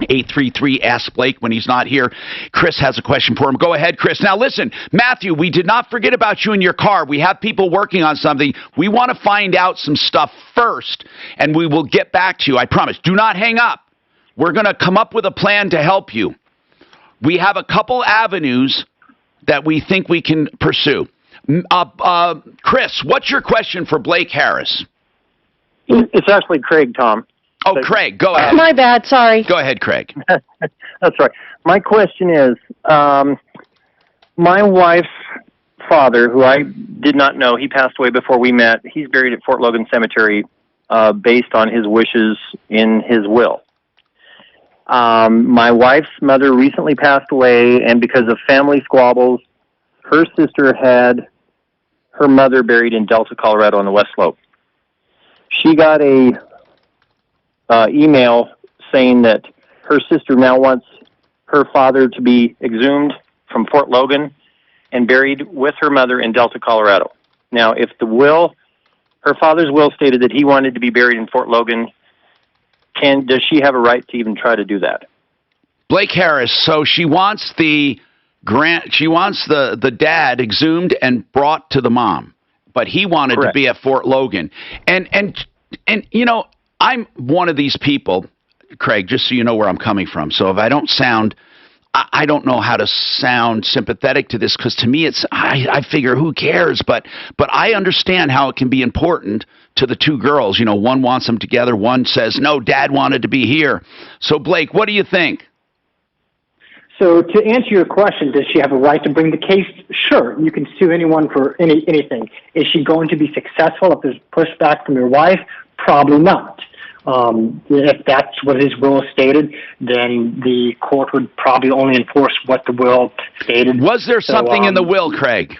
833-ASK-BLAKE when he's not here. Chris has a question for him. Go ahead, Chris. Now, listen, Matthew, we did not forget about you in your car. We have people working on something. We want to find out some stuff first, and we will get back to you. I promise. Do not hang up. We're going to come up with a plan to help you. We have a couple avenues that we think we can pursue. Chris, what's your question for Blake Harris? It's actually Craig, Tom. Oh, Craig, go ahead. My bad, sorry. Go ahead, Craig. That's right. My question is, my wife's father, who I did not know, he passed away before we met. He's buried at Fort Logan Cemetery based on his wishes in his will. My wife's mother recently passed away, and because of family squabbles, her sister had her mother buried in Delta, Colorado on the West Slope. She got a email saying that her sister now wants her father to be exhumed from Fort Logan and buried with her mother in Delta, Colorado. Now, if the will, her father's will stated that he wanted to be buried in Fort Logan, does she have a right to even try to do that? Blake Harris, so she wants the dad exhumed and brought to the mom, but he wanted Correct. To be at Fort Logan. And you know, I'm one of these people, Craig, just so you know where I'm coming from. So if I don't sound I don't know how to sound sympathetic to this, because to me I figure who cares, but I understand how it can be important to the two girls. You know, one wants them together, one says, no, Dad wanted to be here. So, Blake, what do you think? So to answer your question, does she have a right to bring the case? Sure, you can sue anyone for anything. Is she going to be successful if there's pushback from your wife? Probably not. If that's what his will stated, then the court would probably only enforce what the will stated. Was there something in the will, Craig?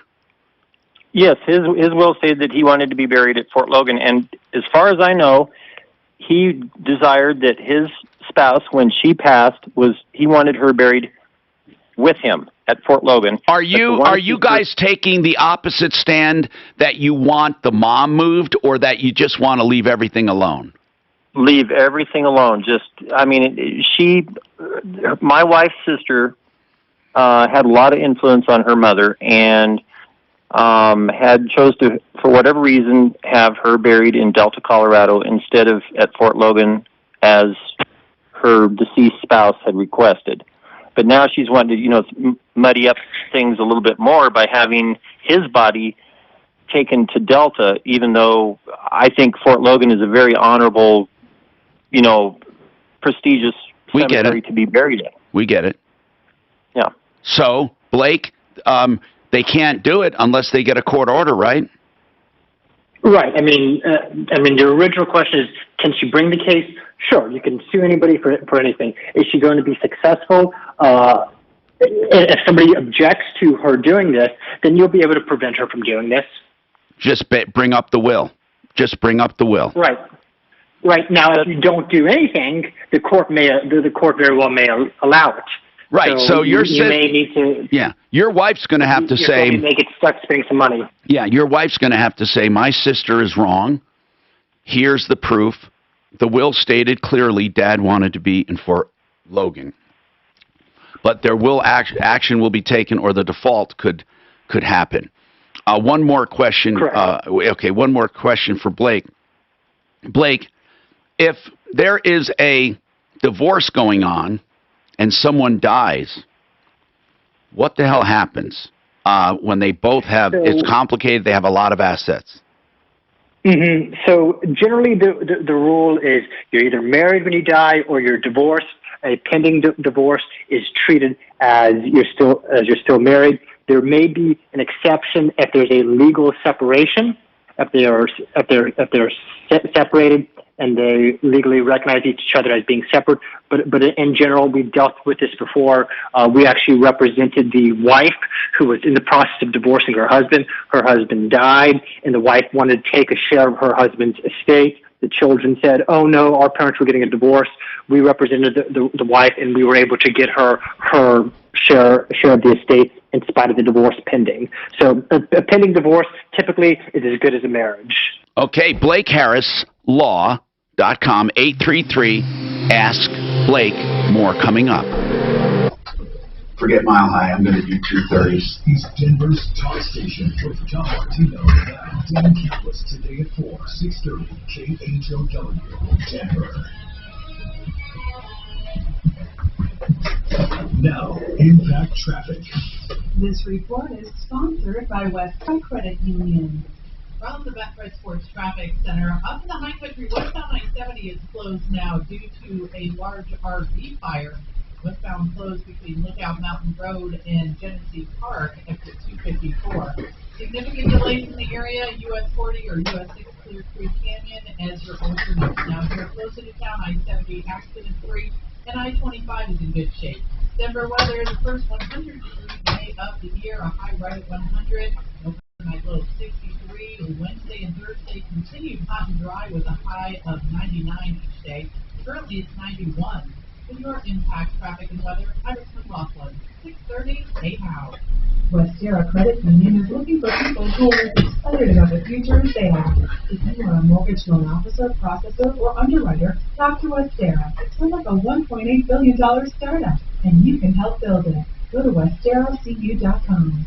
Yes, his will stated that he wanted to be buried at Fort Logan, and as far as I know, he desired that his spouse, when she passed, he wanted her buried with him at Fort Logan. Are you guys taking the opposite stand, that you want the mom moved, or that you just want to leave everything alone? Leave everything alone. My wife's sister had a lot of influence on her mother, and had chose to, for whatever reason, have her buried in Delta, Colorado, instead of at Fort Logan, as her deceased spouse had requested. But now she's wanted to, muddy up things a little bit more by having his body taken to Delta, even though I think Fort Logan is a very honorable, prestigious cemetery to be buried in. We get it. Yeah. So, Blake, they can't do it unless they get a court order, right? Right. I mean, the original question is, can she bring the case? Sure, you can sue anybody for anything. Is she going to be successful? If somebody objects to her doing this, then you'll be able to prevent her from doing this. Just bring up the will. Just bring up the will. Right. Right. Now, if you don't do anything, the court very well may allow it. Right. So you may need to. Yeah. Your wife's going to have to say. Make it stuck spending some money. Yeah. Your wife's going to have to say, my sister is wrong. Here's the proof. The will stated clearly Dad wanted to be in Fort Logan. But there will action will be taken, or the default could happen. One more question. One more question for Blake. Blake, if there is a divorce going on and someone dies, what the hell happens when they both have? It's complicated. They have a lot of assets. Mm-hmm. So generally, the rule is you're either married when you die or you're divorced. A pending divorce is treated as you're still married. There may be an exception if there's a legal separation, if they're separated and they legally recognize each other as being separate. But in general, we've dealt with this before. We actually represented the wife who was in the process of divorcing her husband. Her husband died, and the wife wanted to take a share of her husband's estate. The children said, oh, no, our parents were getting a divorce. We represented the wife, and we were able to get her share of the estate in spite of the divorce pending. So a pending divorce typically is as good as a marriage. Okay, Blake Harris, law.com, 833-ASK Blake. More coming up. Forget Mile High. I'm going to do 230s. He's Denver's talk station with Tom Martino. Now, Dan Campbell's today at 4, 6:30, KHOW, Denver. Now, Impact Traffic. This report is sponsored by Westside Credit Union. From the Betfred Sports Traffic Center, up in the High Country, westbound I-70 is closed now due to a large RV fire. Westbound closed between Lookout Mountain Road and Genesee Park, exit 254. Significant delays in the area, US 40 or US 6 Clear Creek Canyon as your alternate. Now, if you're close to town, I-70 accident-free, and I-25 is in good shape. Denver weather, the first 100 degrees May of the year, a high right at 100, overnight low of 63. Wednesday and Thursday continued hot and dry with a high of 99 each day. Currently it's 91. With your Impact Traffic and Weather, Iris McLaughlin, 6:30 a.m. Westera Credit Union is looking for people who are excited about the future they have. If you are a mortgage loan officer, processor, or underwriter, talk to Westera. We're like a $1.8 billion startup, and you can help build it. Go to WesteraCU.com.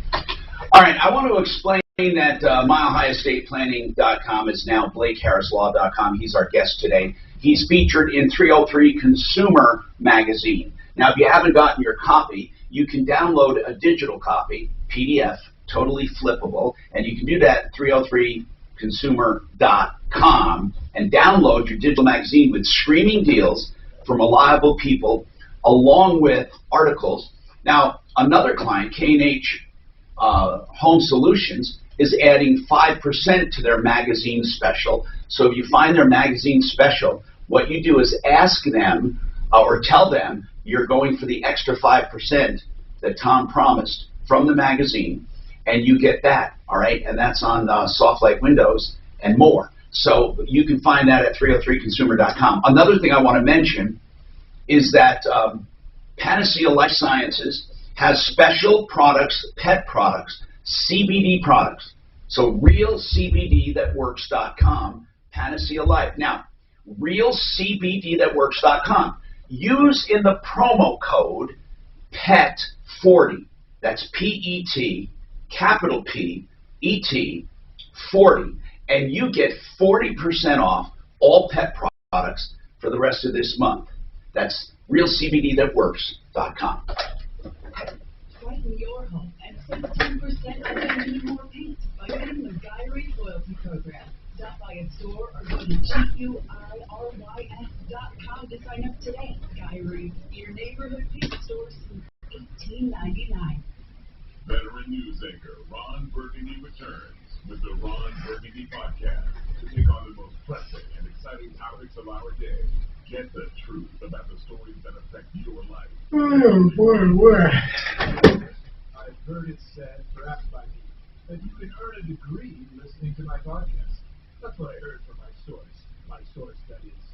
All right, I want to explain that MileHighEstatePlanning.com is now BlakeHarrisLaw.com. He's our guest today. He's featured in 303 Consumer Magazine. Now, if you haven't gotten your copy, you can download a digital copy, PDF, totally flippable, and you can do that at 303consumer.com and download your digital magazine with screaming deals from reliable people along with articles. Now, another client, K&H Home Solutions, is adding 5% to their magazine special. So if you find their magazine special, what you do is ask them or tell them you're going for the extra 5% that Tom promised from the magazine, and you get that, all right? And that's on Soft Light Windows and more. So you can find that at 303consumer.com. Another thing I want to mention is that Panacea Life Sciences has special products, pet products, CBD products. So realcbdthatworks.com, Panacea Life. Now, realcbdthatworks.com. Use in the promo code PET40. That's P-E-T, capital P-E-T, 40. And you get 40% off all pet products for the rest of this month. That's realcbdthatworks.com. Brighten your home and save 10% on getting more paint by getting the Guy Reed Loyalty Program. Stop by a store or go to GUIRYS.com to sign up today. Guy Reed, your neighborhood paint store since 1899. Veteran news anchor Ron Burgundy returns with the Ron Burgundy Podcast to take on the most pressing and exciting topics of our day. Get the truth about the stories that affect your life. Boy. I've heard it said, perhaps by me, that you can earn a degree listening to my podcast. That's what I heard from my source. My source, that is,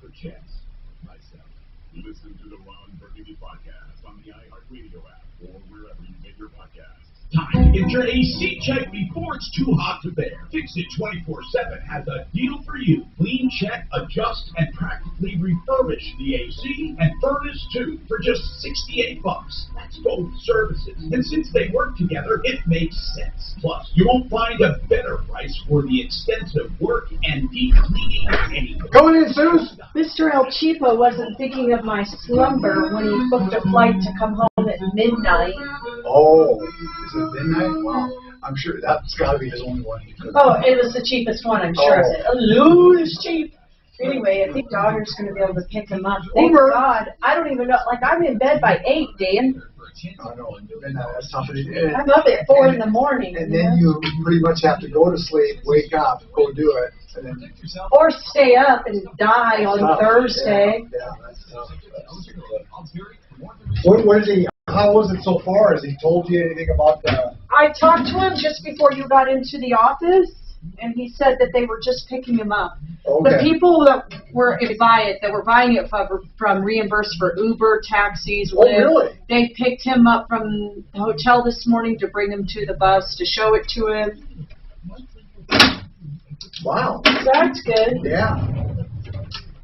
perchance, myself. Listen to the Ron Burgundy Podcast on the iHeartRadio app or wherever you get your podcasts. Time to get your AC checked before it's too hot to bear. Fix It 24/7 has a deal for you. Clean, check, adjust, and practically refurbish the AC and furnace too for just $68. That's both services. And since they work together, it makes sense. Plus, you won't find a better price for the extensive work and deep cleaning anywhere. Going in, Suze? Mr. El Cheapo wasn't thinking of my slumber when he booked a flight to come home at midnight. Oh, is it midnight? Wow. I'm sure that's got to be his only one he could. Oh, it was the cheapest one, I'm sure. I said, "Hello, it's cheap." Anyway, I think daughter's going to be able to pick him up. Thank God. I don't even know. Like, I'm in bed by 8, Dan. I know, midnight, that's tough. I'm up at 4 in the morning. And then you pretty much have to go to sleep, wake up, go do it, and then... Or stay up and die on Thursday. Yeah, that's tough. What is he? How was it so far? Has he told you anything about the... I talked to him just before you got into the office, and he said that they were just picking him up. Okay. The people that were buying it from reimbursed for Uber, taxis, Lyft. Oh, really? They picked him up from the hotel this morning to bring him to the bus to show it to him. Wow. That's good. Yeah.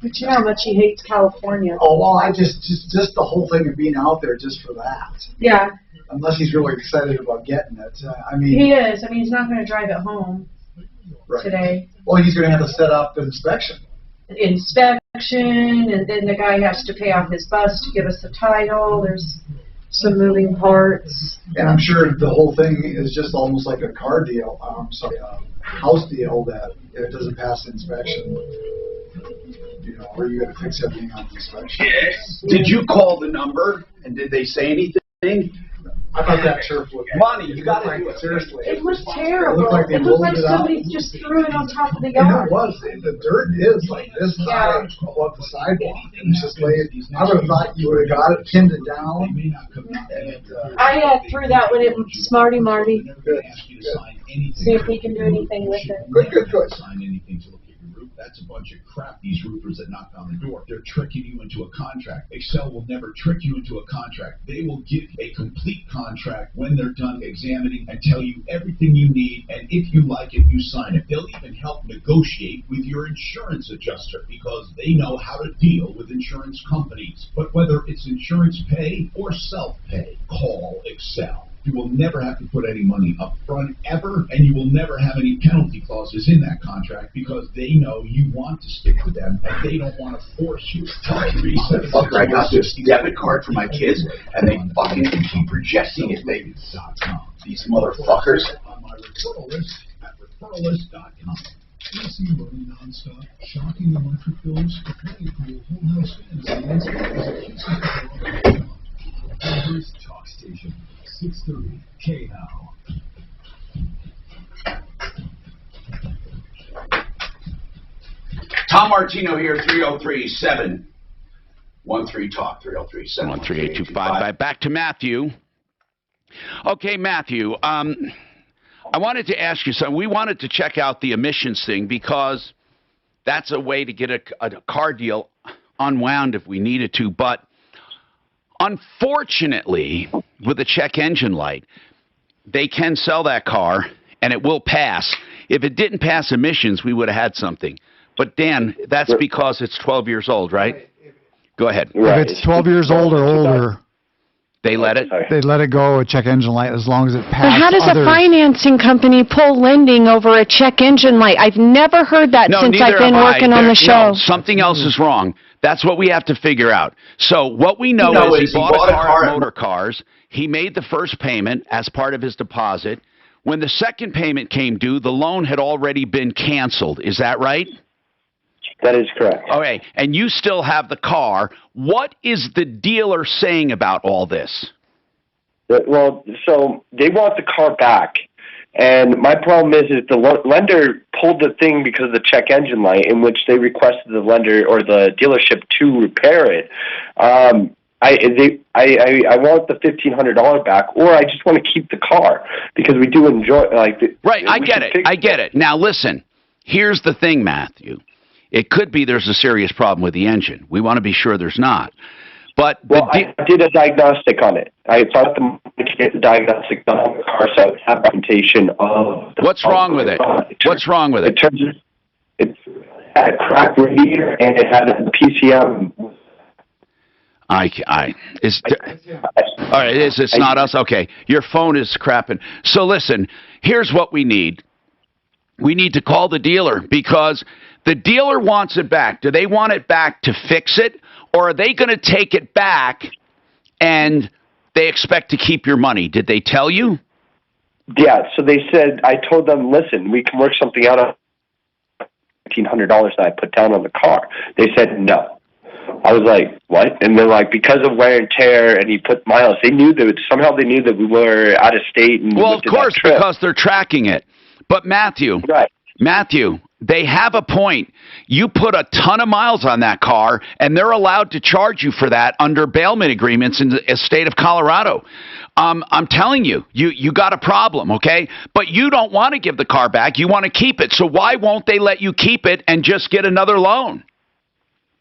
But you know how much he hates California. Oh, well, I just the whole thing of being out there just for that. Yeah. Unless he's really excited about getting it. I mean... He is. I mean, he's not going to drive it home today. Well, he's going to have to set up the inspection. And then the guy has to pay off his bus to give us the title. There's some moving parts. And I'm sure the whole thing is just almost like a car deal, a house deal that if it doesn't pass the inspection, you know, or you got to fix everything on the inspection. Yes. Did you call the number and did they say anything? I thought that turf looked... Money, you got to do it. Seriously. It was terrible. It looked like somebody just threw it on top of the And yard. it was. The dirt is like this high above the sidewalk. And it's just laid. I would have thought you would have got it, pinned it down. And, I threw that one in Smarty Marty. Good. See if we can do anything with it. Good. Sign anything to look at your roof. That's a bunch of crap, these roofers that knock on the door. They're tricking you into a contract. Excel will never trick you into a contract. They will give you a complete contract when they're done examining and tell you everything you need, and if you like it, you sign it. They'll even help negotiate with your insurance adjuster because they know how to deal with insurance companies. But whether it's insurance pay or self-pay, call Excel. You will never have to put any money up front ever, and you will never have any penalty clauses in that contract because they know you want to stick with them and they don't want to force you. Motherfucker, I got this debit card for my kids, and they fucking keep rejecting it. These motherfuckers. On my referral list at referralist.com. AC running nonstop, shocking electric bills, a plenty cool whole house fans, and First Talk Station, 630 KHOW. Tom Martino here, 303-713-TALK, 303-713-825. Back to Matthew. Okay, Matthew, I wanted to ask you something. We wanted to check out the emissions thing because that's a way to get a car deal unwound if we needed to. But unfortunately, with a check engine light, they can sell that car and it will pass. If it didn't pass emissions, we would have had something. But Dan, that's because it's 12 years old, right? Go ahead. If it's 12 years old or older, they let it. They let it go a check engine light as long as it passes. But how does a financing company pull lending over a check engine light? I've never heard that since I've been working on the show. No, something else is wrong. That's what we have to figure out. So what we know is he bought a car at Motor Cars. He made the first payment as part of his deposit. When the second payment came due, the loan had already been canceled. Is that right? That is correct. Okay, and you still have the car. What is the dealer saying about all this? Well, so they want the car back. And my problem is the lender pulled the thing because of the check engine light, in which they requested the lender or the dealership to repair it. I want the $1,500 back, or I just want to keep the car because we do enjoy Right, I get it. I get it. Now listen, here's the thing, Matthew. It could be there's a serious problem with the engine. We want to be sure there's not. But I did a diagnostic on it. I thought to get the diagnostic done on the car, so I have documentation of. What's wrong with it? What's wrong with it? It had a cracked radiator and it had a PCM. All right, it's not us? Okay, your phone is crapping. So listen, here's what we need. We need to call the dealer because the dealer wants it back. Do they want it back to fix it, or are they going to take it back and they expect to keep your money? Did they tell you? Yeah, so they said, I told them, listen, we can work something out of $1,500 that I put down on the car. They said no. I was like, what? And they're like, because of wear and tear, and he put miles. They knew that somehow they knew that we were out of state. And well, of course, because they're tracking it. But Matthew, they have a point. You put a ton of miles on that car, and they're allowed to charge you for that under bailment agreements in the state of Colorado. I'm telling you, you got a problem, okay? But you don't want to give the car back. You want to keep it. So why won't they let you keep it and just get another loan?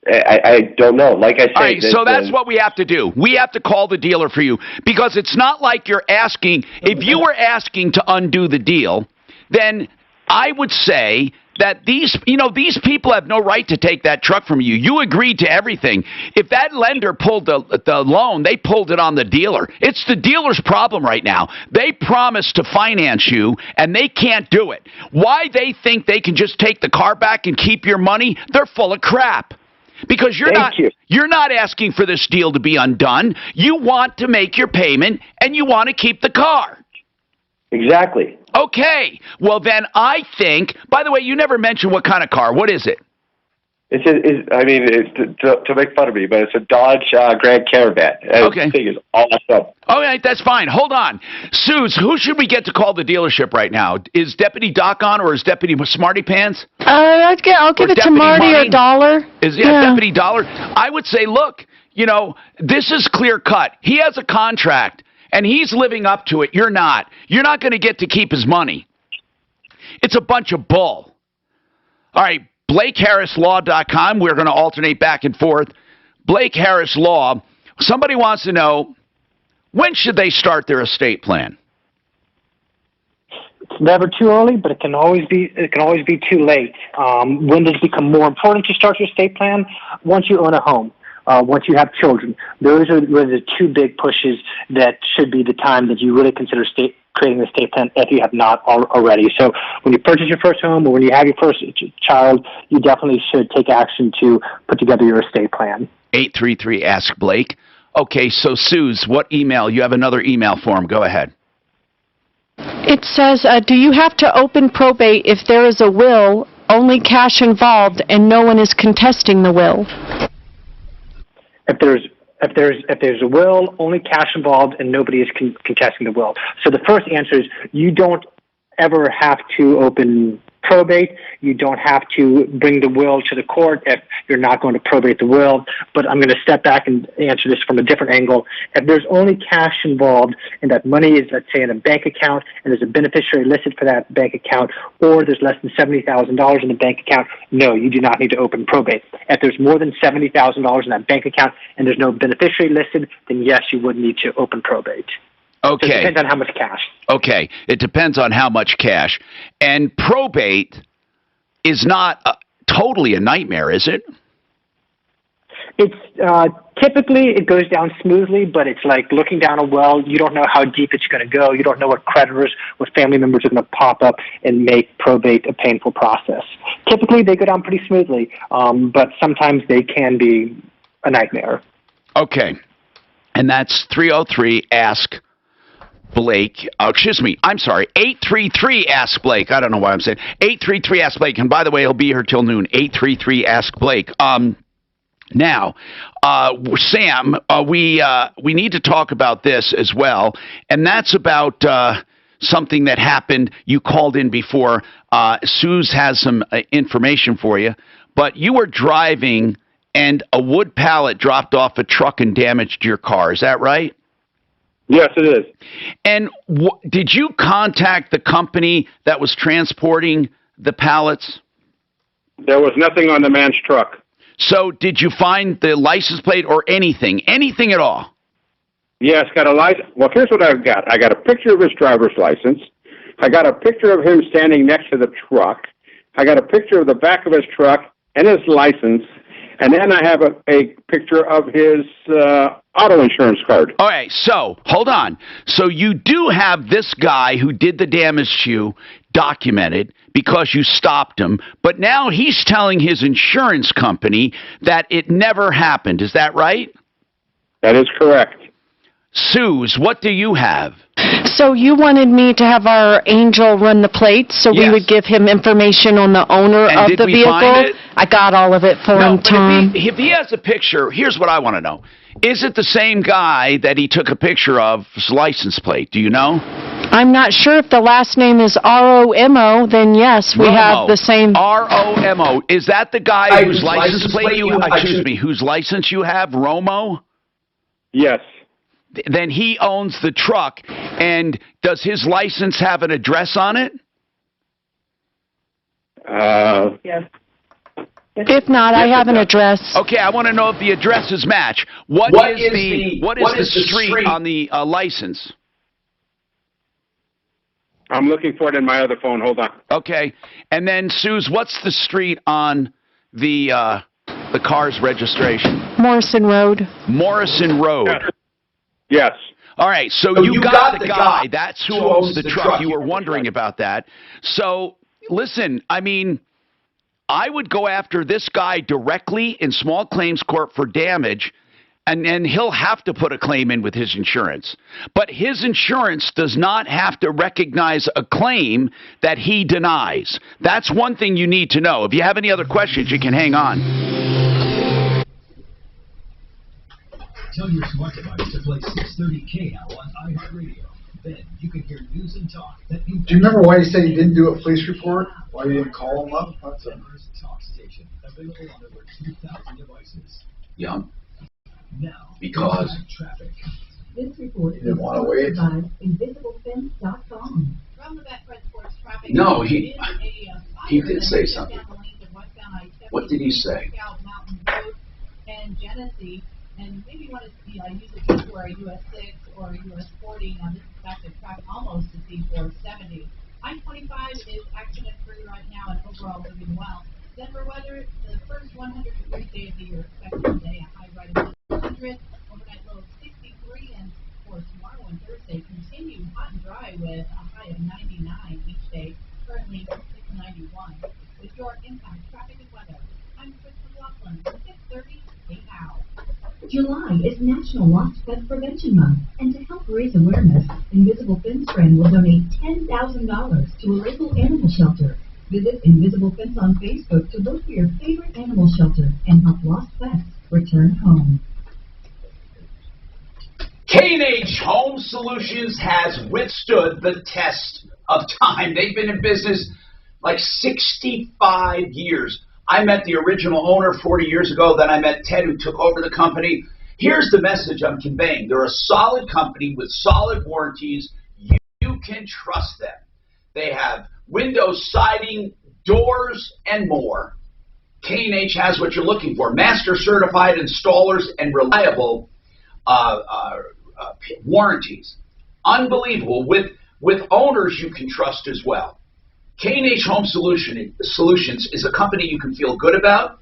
I don't know. Like I said. All right, so that's what we have to do. We have to call the dealer for you because it's not like you're asking. If you were asking to undo the deal, then I would say that these people have no right to take that truck from you. You agreed to everything. If that lender pulled the loan, they pulled it on the dealer. It's the dealer's problem right now. They promised to finance you, and they can't do it. Why they think they can just take the car back and keep your money? They're full of crap. Because you're not asking for this deal to be undone. You want to make your payment, and you want to keep the car. Exactly. Okay. Well, then I think, by the way, you never mentioned what kind of car. What is it? It's to make fun of me, but it's a Dodge Grand Caravan. Okay. The thing is awesome. All right, that's fine. Hold on. Suze, who should we get to call the dealership right now? Is Deputy Doc on or is Deputy Smarty Pants? I'll give it to Marty or Dollar. Deputy Dollar? I would say, look, this is clear cut. He has a contract. And he's living up to it. You're not. You're not going to get to keep his money. It's a bunch of bull. All right, BlakeHarrisLaw.com. We're going to alternate back and forth. Blake Harris Law. Somebody wants to know, when should they start their estate plan? It's never too early, but it can always be too late. When does it become more important to start your estate plan? Once you own a home. once you have children. Those are really the two big pushes that should be the time that you really consider creating an estate plan if you have not already. So when you purchase your first home or when you have your first child, you definitely should take action to put together your estate plan. 833 Ask Blake. Okay, so Suze, what email? You have another email form. Go ahead. It says, do you have to open probate if there is a will, only cash involved, and no one is contesting the will? If there's a will, only cash involved, and nobody is contesting the will. So the first answer is you don't ever have to open probate. You don't have to bring the will to the court if you're not going to probate the will. But I'm going to step back and answer this from a different angle. If there's only cash involved and that money is, let's say, in a bank account and there's a beneficiary listed for that bank account, or there's less than $70,000 in the bank account, no, you do not need to open probate. If there's more than $70,000 in that bank account and there's no beneficiary listed, then yes, you would need to open probate. Okay. So it depends on how much cash. Okay. It depends on how much cash. And probate is not totally a nightmare, is it? It's typically it goes down smoothly, but it's like looking down a well. You don't know how deep it's going to go. You don't know what creditors, what family members are going to pop up and make probate a painful process. Typically, they go down pretty smoothly, but sometimes they can be a nightmare. Okay. And that's 303 Ask Blake. Excuse me. I'm sorry. 833 Ask Blake. I don't know why I'm saying 833 Ask Blake. And by the way, he'll be here till noon. 833 Ask Blake. Now, Sam, we need to talk about this as well, and that's about something that happened. You called in before. Suze has some information for you, but you were driving and a wood pallet dropped off a truck and damaged your car. Is that right? Yes, it is. And did you contact the company that was transporting the pallets? There was nothing on the man's truck. So did you find the license plate or anything at all? Yes, got a license. Well, here's what I've got. I got a picture of his driver's license. I got a picture of him standing next to the truck. I got a picture of the back of his truck and his license. And then I have a picture of his auto insurance card. All right, so hold on. So you do have this guy who did the damage to you documented because you stopped him, but now he's telling his insurance company that it never happened. Is that right? That is correct. Suze, what do you have? So you wanted me to have our angel run the plates so we would give him information on the owner of the vehicle? Find it? I got all of it for him, Tom. If he has a picture, here's what I want to know. Is it the same guy that he took a picture of his license plate? Do you know? I'm not sure if the last name is R-O-M-O, then yes, we have the same. R-O-M-O. Is that the guy whose license plate you have? Excuse me, whose license you have, Romo? Yes. Then he owns the truck, and does his license have an address on it? Yes. If not, I have an address. Okay, I want to know if the addresses match. What is the street on the license? I'm looking for it in my other phone. Hold on. Okay, and then Suze, what's the street on the car's registration? Morrison Road. Morrison Road. Yes. All right, so you got the guy. That's who owns the truck. You were wondering about that. So, listen, I mean, I would go after this guy directly in small claims court for damage, and then he'll have to put a claim in with his insurance. But his insurance does not have to recognize a claim that he denies. That's one thing you need to know. If you have any other questions, you can hang on. Tell your smart device to play 630 KL on iHeartRadio. Then you can hear news and talk. Do you remember why you said you didn't do a police report? Why you didn't call them up? That's a talk station available on over 2,000 devices. Yeah. Now, because traffic. This report is didn't want to wait. by InvisibleFence.com. From the Betfred Sports Traffic. No, he did say something. What did he say? Mountain Road and Genesee. And maybe you want to use it for a US 6 or a US 40. Now, this is back to track almost to C470. I-25 is accident-free right now and overall moving well. Denver weather, the first 100 degree day of the year expected today, a high right of 100, overnight low of 63, and for tomorrow and Thursday, continue hot and dry with a high of 99 each day, currently 691. With your impact, traffic and weather, I'm Chris McLaughlin, 6:30 KHOW. July is National Lost Pet Prevention Month, and to help raise awareness, Invisible Fence Friend will donate $10,000 to a local animal shelter. Visit Invisible Fence on Facebook to vote for your favorite animal shelter and help lost pets return home. K&H Home Solutions has withstood the test of time. They've been in business like 65 years. I met the original owner 40 years ago. Then I met Ted, who took over the company. Here's the message I'm conveying. They're a solid company with solid warranties. You can trust them. They have windows, siding, doors, and more. K&H has what you're looking for. Master certified installers and reliable warranties. Unbelievable. With owners you can trust as well. K&H Home Solutions is a company you can feel good about,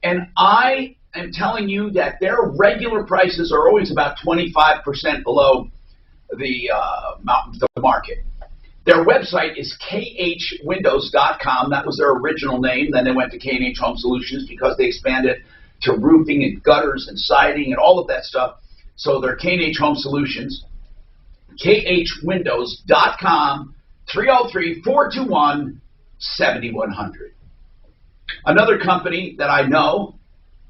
and I am telling you that their regular prices are always about 25% below the market. Their website is khwindows.com. That was their original name. Then they went to K&H Home Solutions because they expanded to roofing and gutters and siding and all of that stuff. So they're K&H Home Solutions, khwindows.com. 303-421-7100. Another company that I know,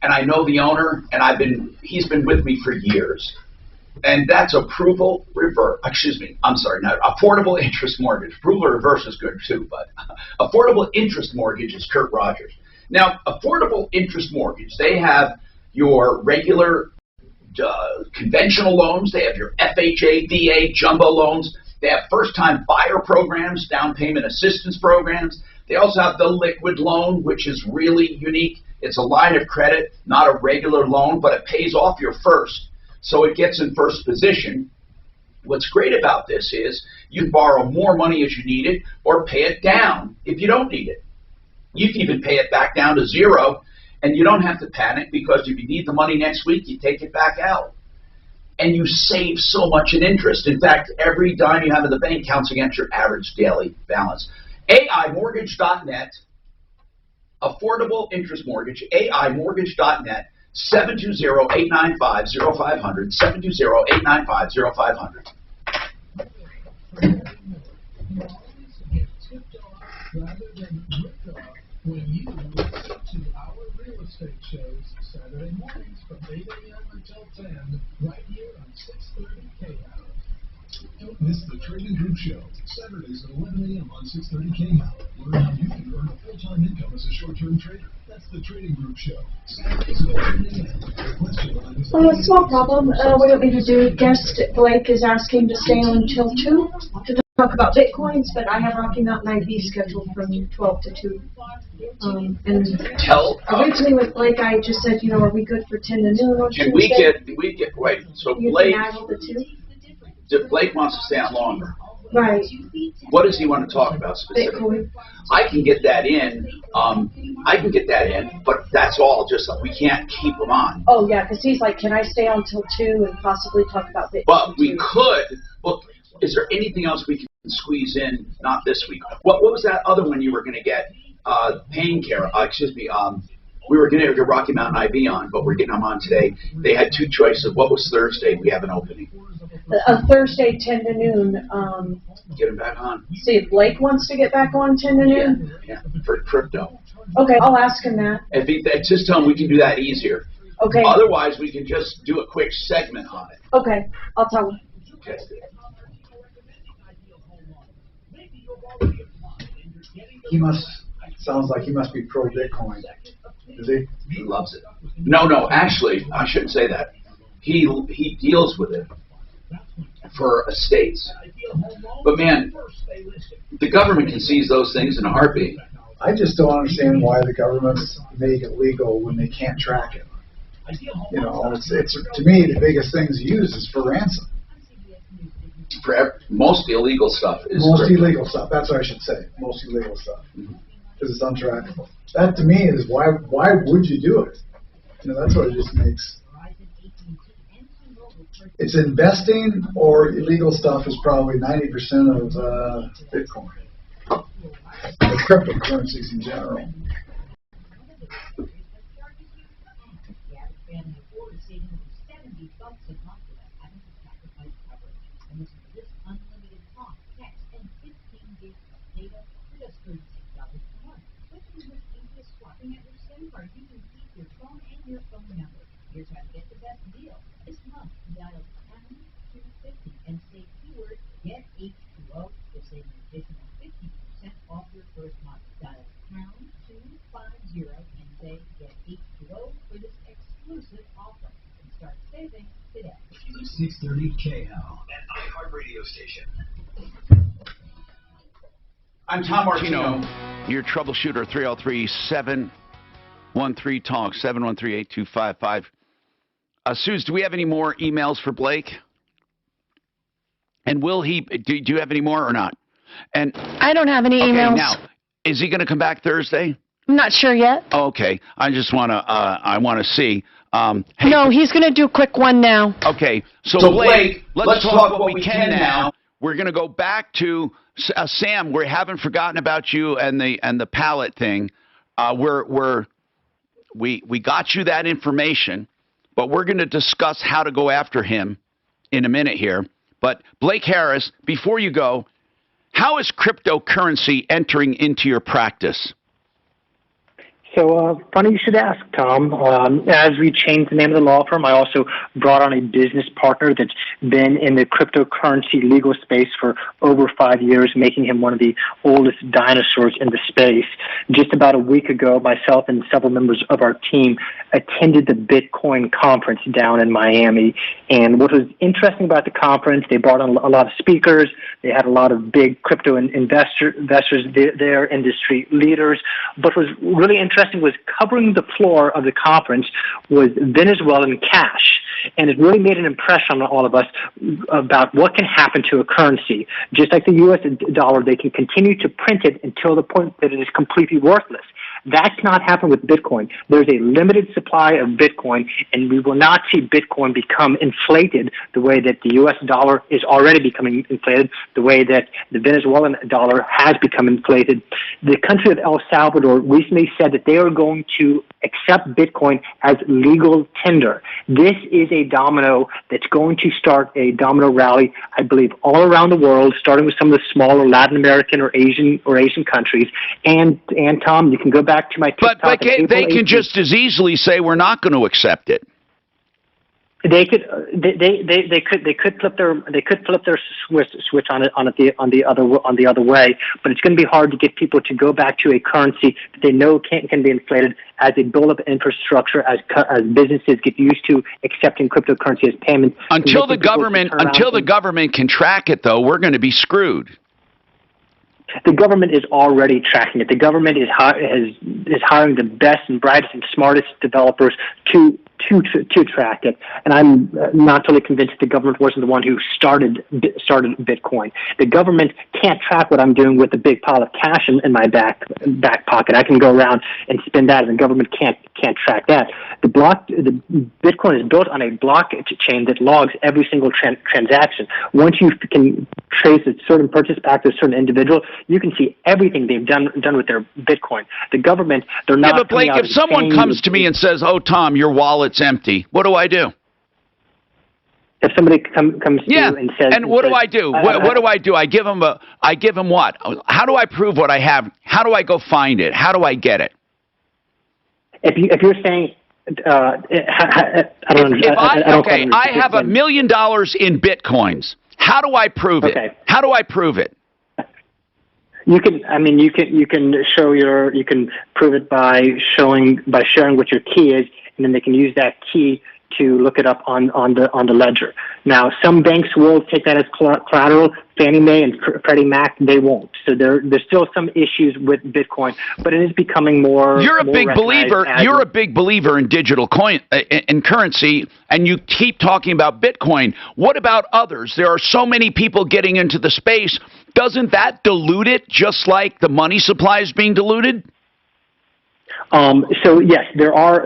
and I know the owner, and he's been with me for years, and that's Affordable Interest Mortgage. Approval Reverse is good too, but Affordable Interest Mortgage is Kurt Rogers. Now, Affordable Interest Mortgage, they have your regular conventional loans, they have your FHA, VA, jumbo loans. They have first-time buyer programs, down payment assistance programs. They also have the liquid loan, which is really unique. It's a line of credit, not a regular loan, but it pays off your first. So it gets in first position. What's great about this is you can borrow more money as you need it or pay it down if you don't need it. You can even pay it back down to zero, and you don't have to panic because if you need the money next week, you take it back out. And you save so much in interest. In fact, every dime you have in the bank counts against your average daily balance. AImortgage.net, Affordable Interest Mortgage, AImortgage.net, 720-895-0500, 720-895-0500. When you listen to our real estate shows Saturday mornings from 8 a.m. until 10, right here on 630 KHOW. Don't miss the Trading Group Show, Saturdays at 11 a.m. on 630 KHOW. Learn how you can earn a full-time income as a short-term trader. That's the Trading Group Show, Saturdays at 11 a.m. Small problem. What do we need to do? Guest Blake is asking to stay on until 2 to talk about Bitcoins, but I have Rocky Mountain IV scheduled from 12 to 2. And originally with Blake, I just said, are we good for 10 to noon on Can Tuesday? we get, wait, so Blake wants to stay on longer. Right. What does he want to talk about specifically? Bitcoin. I can get that in, but that's all, just we can't keep him on. Oh, yeah, because he's like, can I stay on till 2 and possibly talk about Bitcoin? But we could, look, is there anything else we can squeeze in? Not this week. What was that other one you were going to get? Pain care, we were going to get Rocky Mountain IV on, but we're getting them on today. They had two choices. What was Thursday? We have an opening. Thursday, 10 to noon. Get him back on. See if Blake wants to get back on 10 to noon? Yeah, for crypto. Okay, I'll ask him that. Just tell him we can do that easier. Okay. Otherwise, we can just do a quick segment on it. Okay, I'll tell him. Okay. Sounds like he must be pro-Bitcoin. Is he? He loves it. No, actually, I shouldn't say that. He deals with it for estates. But man, the government can seize those things in a heartbeat. I just don't understand why the governments make it legal when they can't track it. It's to me the biggest things used is for ransom. Most illegal stuff is most illegal stuff. That's what I should say. Most illegal stuff because it's untrackable. that to me is why would you do it? You know, that's what it just makes. It's investing or illegal stuff is probably 90% of Bitcoin. The cryptocurrencies in general. Here's how to get the best deal. This month, dial #250 and say keyword get H2O to save an additional 50% off your first month. Dial #250 and say get H2O for this exclusive offer. And start saving today. 630 KL, an iHeart radio station. I'm Tom Martino. Your troubleshooter, 303-713-TALK, 713-8255. Suze, do we have any more emails for Blake? And will he, do you have any more or not? And I don't have any emails. Now, is he going to come back Thursday? I'm not sure yet. Okay. I just want to, I want to see. No, he's going to do a quick one now. Okay. So Blake, let's talk what we can now. We're going to go back to Sam. We haven't forgotten about you and the pallet thing. We got you that information, but we're going to discuss how to go after him in a minute here. But Blake Harris, before you go, how is cryptocurrency entering into your practice? So funny you should ask, Tom. As we changed the name of the law firm, I also brought on a business partner that's been in the cryptocurrency legal space for over 5 years, making him one of the oldest dinosaurs in the space. Just about a week ago, myself and several members of our team attended the Bitcoin conference down in Miami. And what was interesting about the conference, they brought on a lot of speakers. They had a lot of big crypto investors there, industry leaders. But what was really interesting was covering the floor of the conference was Venezuelan cash. And it really made an impression on all of us about what can happen to a currency. Just like the U.S. dollar, they can continue to print it until the point that it is completely worthless. That's not happening with Bitcoin. There's a limited supply of Bitcoin, and we will not see Bitcoin become inflated the way that the U.S. dollar is already becoming inflated, the way that the Venezuelan dollar has become inflated. The country of El Salvador recently said that they are going to accept Bitcoin as legal tender. This is a domino that's going to start a domino rally, I believe, all around the world, starting with some of the smaller Latin American or Asian countries. And Tom, you can go back to my TikTok. But they can just as easily say we're not going to accept it. They could flip their switch on the other way, but it's going to be hard to get people to go back to a currency that they know can be inflated as they build up infrastructure, as businesses get used to accepting cryptocurrency as payment. Until the government can track it, though, we're going to be screwed. The government is already tracking it. The government is hiring the best and brightest and smartest developers to track it. And I'm not totally convinced the government wasn't the one who started Bitcoin. The government can't track what I'm doing with a big pile of cash in my back pocket. I can go around and spend that, and the government can't track that. The Bitcoin is built on a blockchain that logs every single transaction. Once you can trace a certain purchase back to a certain individual, you can see everything they've done with their Bitcoin. The government, they're not. Yeah, but Blake, if someone comes to me and says, "Oh, Tom, your wallet's empty," what do I do? If somebody comes to you and says, and what do I do? What do I do? I give them what? How do I prove what I have? How do I go find it? How do I get it? If you're saying, I have $1 million in Bitcoins. How do I prove it? How do I prove it? You can prove it by sharing what your key is, and then they can use that key to look it up on the ledger. Now, some banks will take that as collateral. Fannie Mae and Freddie Mac, they won't. So there's still some issues with Bitcoin, but it is becoming more. You're a big believer in digital coin in currency, and you keep talking about Bitcoin. What about others? There are so many people getting into the space. Doesn't that dilute it, just like the money supply is being diluted? So yes, there are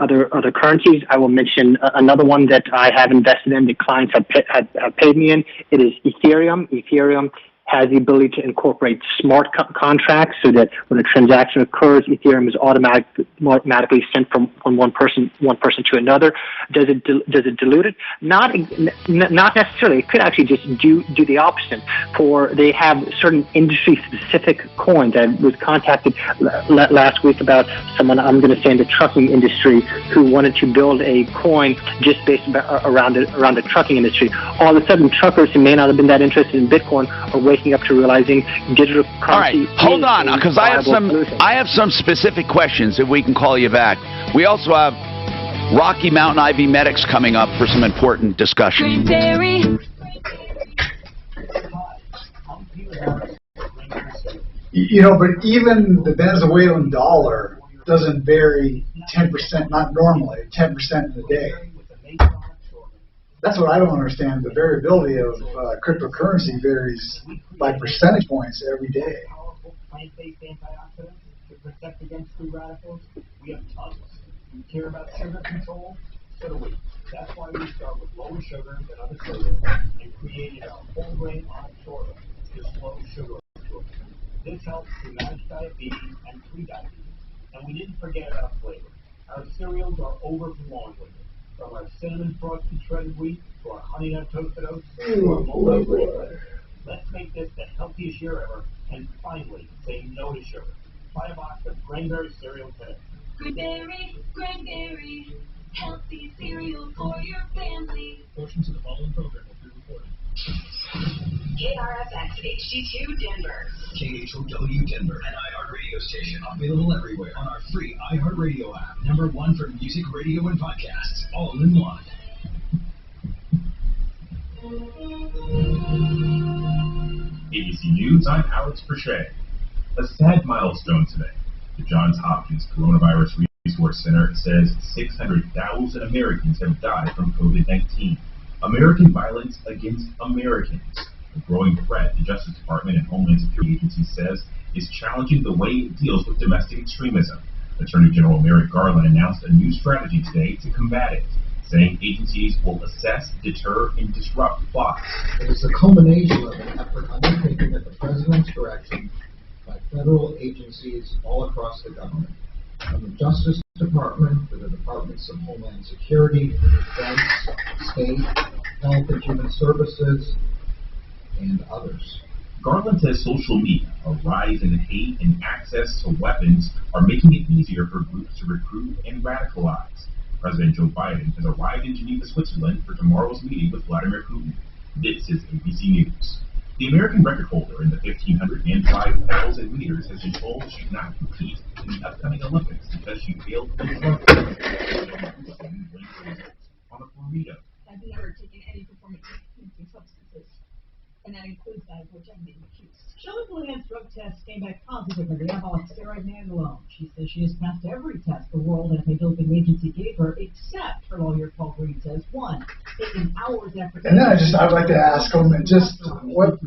other currencies. I will mention another one that I have invested in. The clients have paid me in. It is Ethereum. Ethereum has the ability to incorporate smart contracts so that when a transaction occurs, Ethereum is automatically sent from one person to another. Does it dilute it? Not necessarily. It could actually just do the opposite. They have certain industry specific coins. I was contacted last week about someone, I'm going to say in the trucking industry, who wanted to build a coin just based around the trucking industry. All of a sudden, truckers who may not have been that interested in Bitcoin are waking up to realizing digital currency. All right, hold on, because I have some specific questions. If we can call you back, we also have Rocky Mountain IV Medics coming up for some important discussion. You know, but even the Venezuelan dollar doesn't vary 10%, not normally, 10% in a day. That's what I don't understand. The variability of cryptocurrency varies by percentage points every day. Plant-based antioxidants to protect against free radicals. We have tons. We care about sugar control, so do we. That's why we start with lower sugar than other sodas and created our whole grain on sorghum, this low sugar sorghum. This helps to manage diabetes and pre-diabetes. And we didn't forget about flavor. Our cereals are overflowing with it. From our cinnamon frosted shredded wheat to our honey nut toasted oats to our multi-grain bread. Let's make this the healthiest year ever and finally say no to sugar. Buy a box of Grainberry cereal today. Grainberry, healthy cereal for your family. Portions of the following program will be recorded. KRFX HD2 Denver. KHOW Denver, an iHeart radio station, available everywhere on our free iHeartRadio app. #1 for music, radio, and podcasts, all in one. ABC News, I'm Alex Brachet. A sad milestone today. The Johns Hopkins Coronavirus Resource Center says 600,000 Americans have died from COVID-19. American violence against Americans. A growing threat, the Justice Department and Homeland Security Agency says, is challenging the way it deals with domestic extremism. Attorney General Merrick Garland announced a new strategy today to combat it, saying agencies will assess, deter, and disrupt plots. It is the culmination of an effort undertaken at the President's direction by federal agencies all across the government, from the Justice Department to the Departments of Homeland Security, Defense, State, Health and Human Services, and others. Garland says social media, a rise in hate and access to weapons are making it easier for groups to recruit and radicalize. President Joe Biden has arrived in Geneva, Switzerland for tomorrow's meeting with Vladimir Putin. This is ABC News. The American record holder in the 1,500 and 5,000 meters has been told she cannot compete in the upcoming Olympics because she failed the drug test on a burrito. I've never taken any performance-enhancing substances, and that includes that of which I'm being accused. Shelley's enhanced drug test came back positive for the anabolic steroid nandrolone. She says she has passed every test the World Anti-Doping Agency gave her, except, her lawyer Paul Green says, one, taken hours after. And then I'd like to ask them, and just what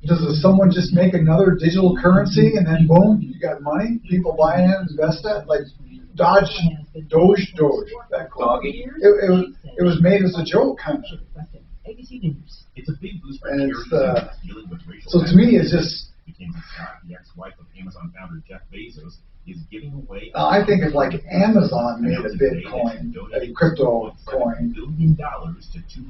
does someone just make another digital currency and then boom, you got money, people buy in, invest that, like Doge. That doggy. It was made as a joke, kind of. ABC News. It's a big boost for And charities dealing with racial so to me, it's just. Mackenzie Scott, the ex-wife of Amazon founder Jeff Bezos, is giving away. I think if like Amazon made a Bitcoin, a crypto coin, $1 billion to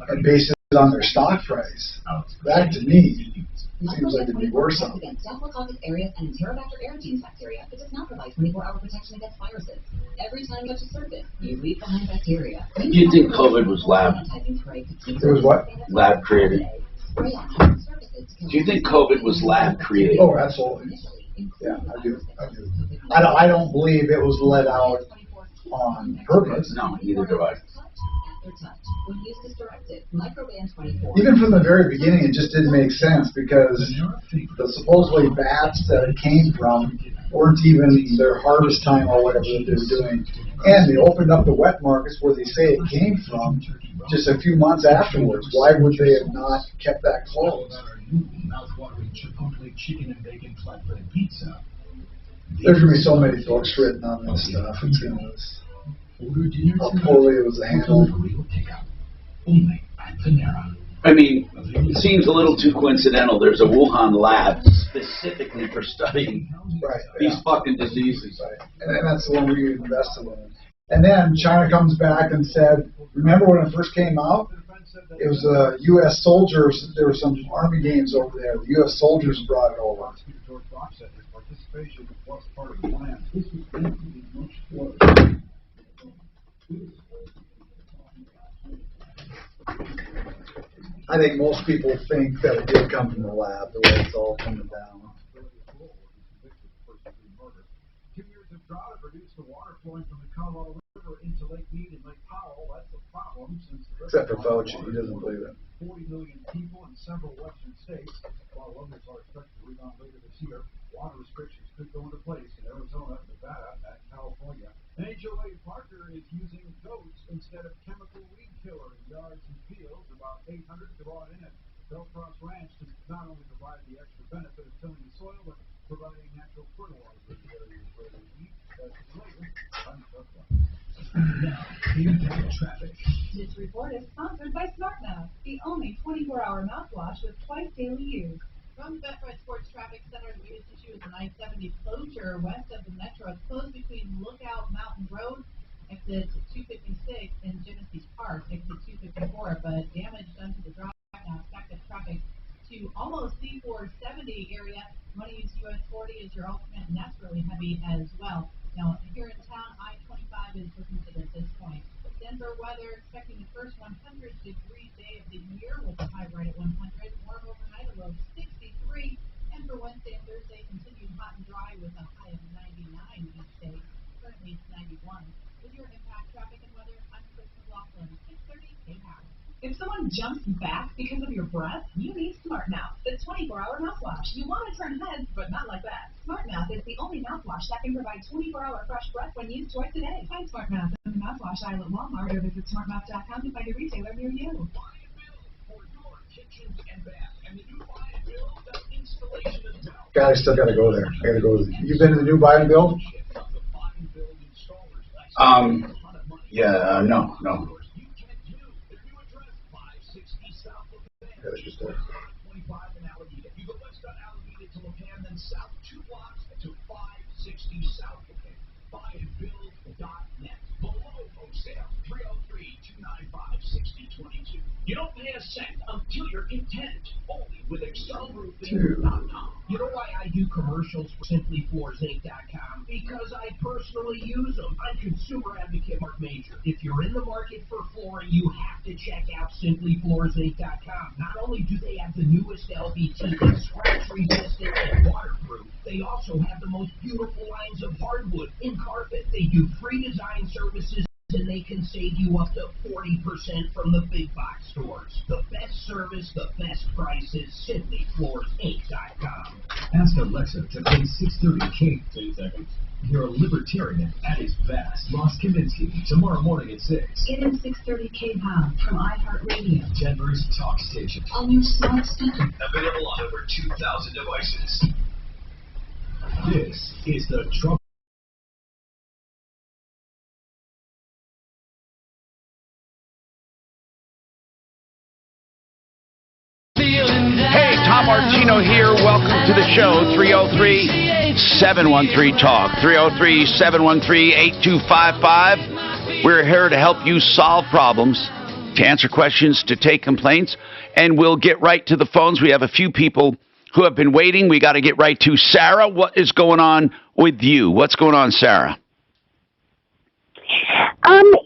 and based it on their stock price, that to me seems like it'd be worse off. Against Staphylococcus aureus and Enterobacter aerogenes bacteria, but does not provide 24-hour protection against viruses. Every time you touch a surface, you leave behind bacteria. Do you think COVID was lab? It was what? Lab created. Do you think COVID was lab created? Oh, absolutely. Yeah, I do. I don't believe it was let out on purpose. No, neither do I. Even from the very beginning, it just didn't make sense because the supposedly bats that it came from weren't even their harvest time or whatever that they were doing. And they opened up the wet markets where they say it came from just a few months afterwards. Why would they have not kept that closed? Mouth-watering Chipotle chicken and bacon flatbread pizza. There's going to be so many books written on this stuff. It's going to how poorly it was handled. I mean, it seems a little too coincidental. There's a Wuhan lab specifically for studying these fucking diseases. Right. And that's the one we invested in. And then China comes back and said, remember when it first came out? It was U.S. soldiers. There were some Army games over there. The U.S. soldiers brought it over. I think most people think that it did come from the lab, the way it's all coming down. 2 years of drought have reduced the water flowing from the Colorado River into Lake Mead and Lake Powell. That's a problem since the Except for Fauci, he doesn't believe it. 40 million people in several western states, while others are expected to rebound later this year. Water restrictions could go into place in Arizona, Nevada, and California. And HOA Parker is using goats instead of chemical weed killer in yards and fields. About 800 brought in at Bellcross Ranch to not only provide the extra benefit of tilling the soil, but providing natural fertilizer in the areas where they eat. That's later. I'm Now, impact traffic. This report is sponsored by SmartMouth, the only 24-hour mouthwash with twice daily use. From Betfred Sports Traffic Center, the biggest issue is the 970 closure west of the metro. It's closed between Lookout Mountain Road, exit 256, and Genesee Park, exit 254. But damage done to the drive now. Stacked up traffic to almost C470 area. Want to use US 40 as your alternate, and that's really heavy as well. Now, here in town, I-25 is looking good at this point. Denver weather, expecting the first 100-degree day of the year with a high right at 100. Warm overnight, a low 63. And for Wednesday and Thursday, continued hot and dry with a high of 99 each day. Currently, it's 91. With your impact traffic and weather, I'm Chris McLaughlin, 630 KHOW. If someone jumps back because of your breath, you need SmartMouth, the 24-hour mouthwash. You want to turn heads, but not like that. SmartMouth is the only mouthwash that can provide 24-hour fresh breath when used twice a day. Find SmartMouth in the mouthwash aisle at Walmart or visit smartmouth.com to find a retailer near you. Buy and build for your kitchens and bath. And the new buy and build, the installation of Dell. God, I still got to go there. I got to go. You've been to the new buy and build? Yeah, no. That's just it. 25 in Alameda. You go west on Alameda to Locan, then south 2 blocks to 560 South Locan. Buyandbuild.net. Below wholesale, 303-295-6022. You don't pay a cent until you're content. Only with excelroofing.com. You know why I do commercials for simplyfloorsinc.com? Because I personally use them. I'm consumer advocate Mark Major. If you're in the market for flooring, you have to check out simplyfloorsinc.com. Not only do they have the newest LVT, scratch resistant and waterproof, they also have the most beautiful lines of hardwood in carpet. They do free design services, and they can save you up to 40% from the big box stores. The best service, the best prices, simplyfloorsinc.com. Ask Alexa to play 630K. 10 seconds. You're a libertarian at its best. Ross Kaminsky, tomorrow morning at 6. Get in 630 KPOW from iHeartRadio. Denver's talk station. On your smart speaker. Available on over 2,000 devices. This is the Trouble. Hey, Tom Martino here. Welcome to the show. 303-713-TALK. 303-713-8255. We're here to help you solve problems, to answer questions, to take complaints, and we'll get right to the phones. We have a few people who have been waiting. We got to get right to Sarah. What is going on with you? What's going on, Sarah?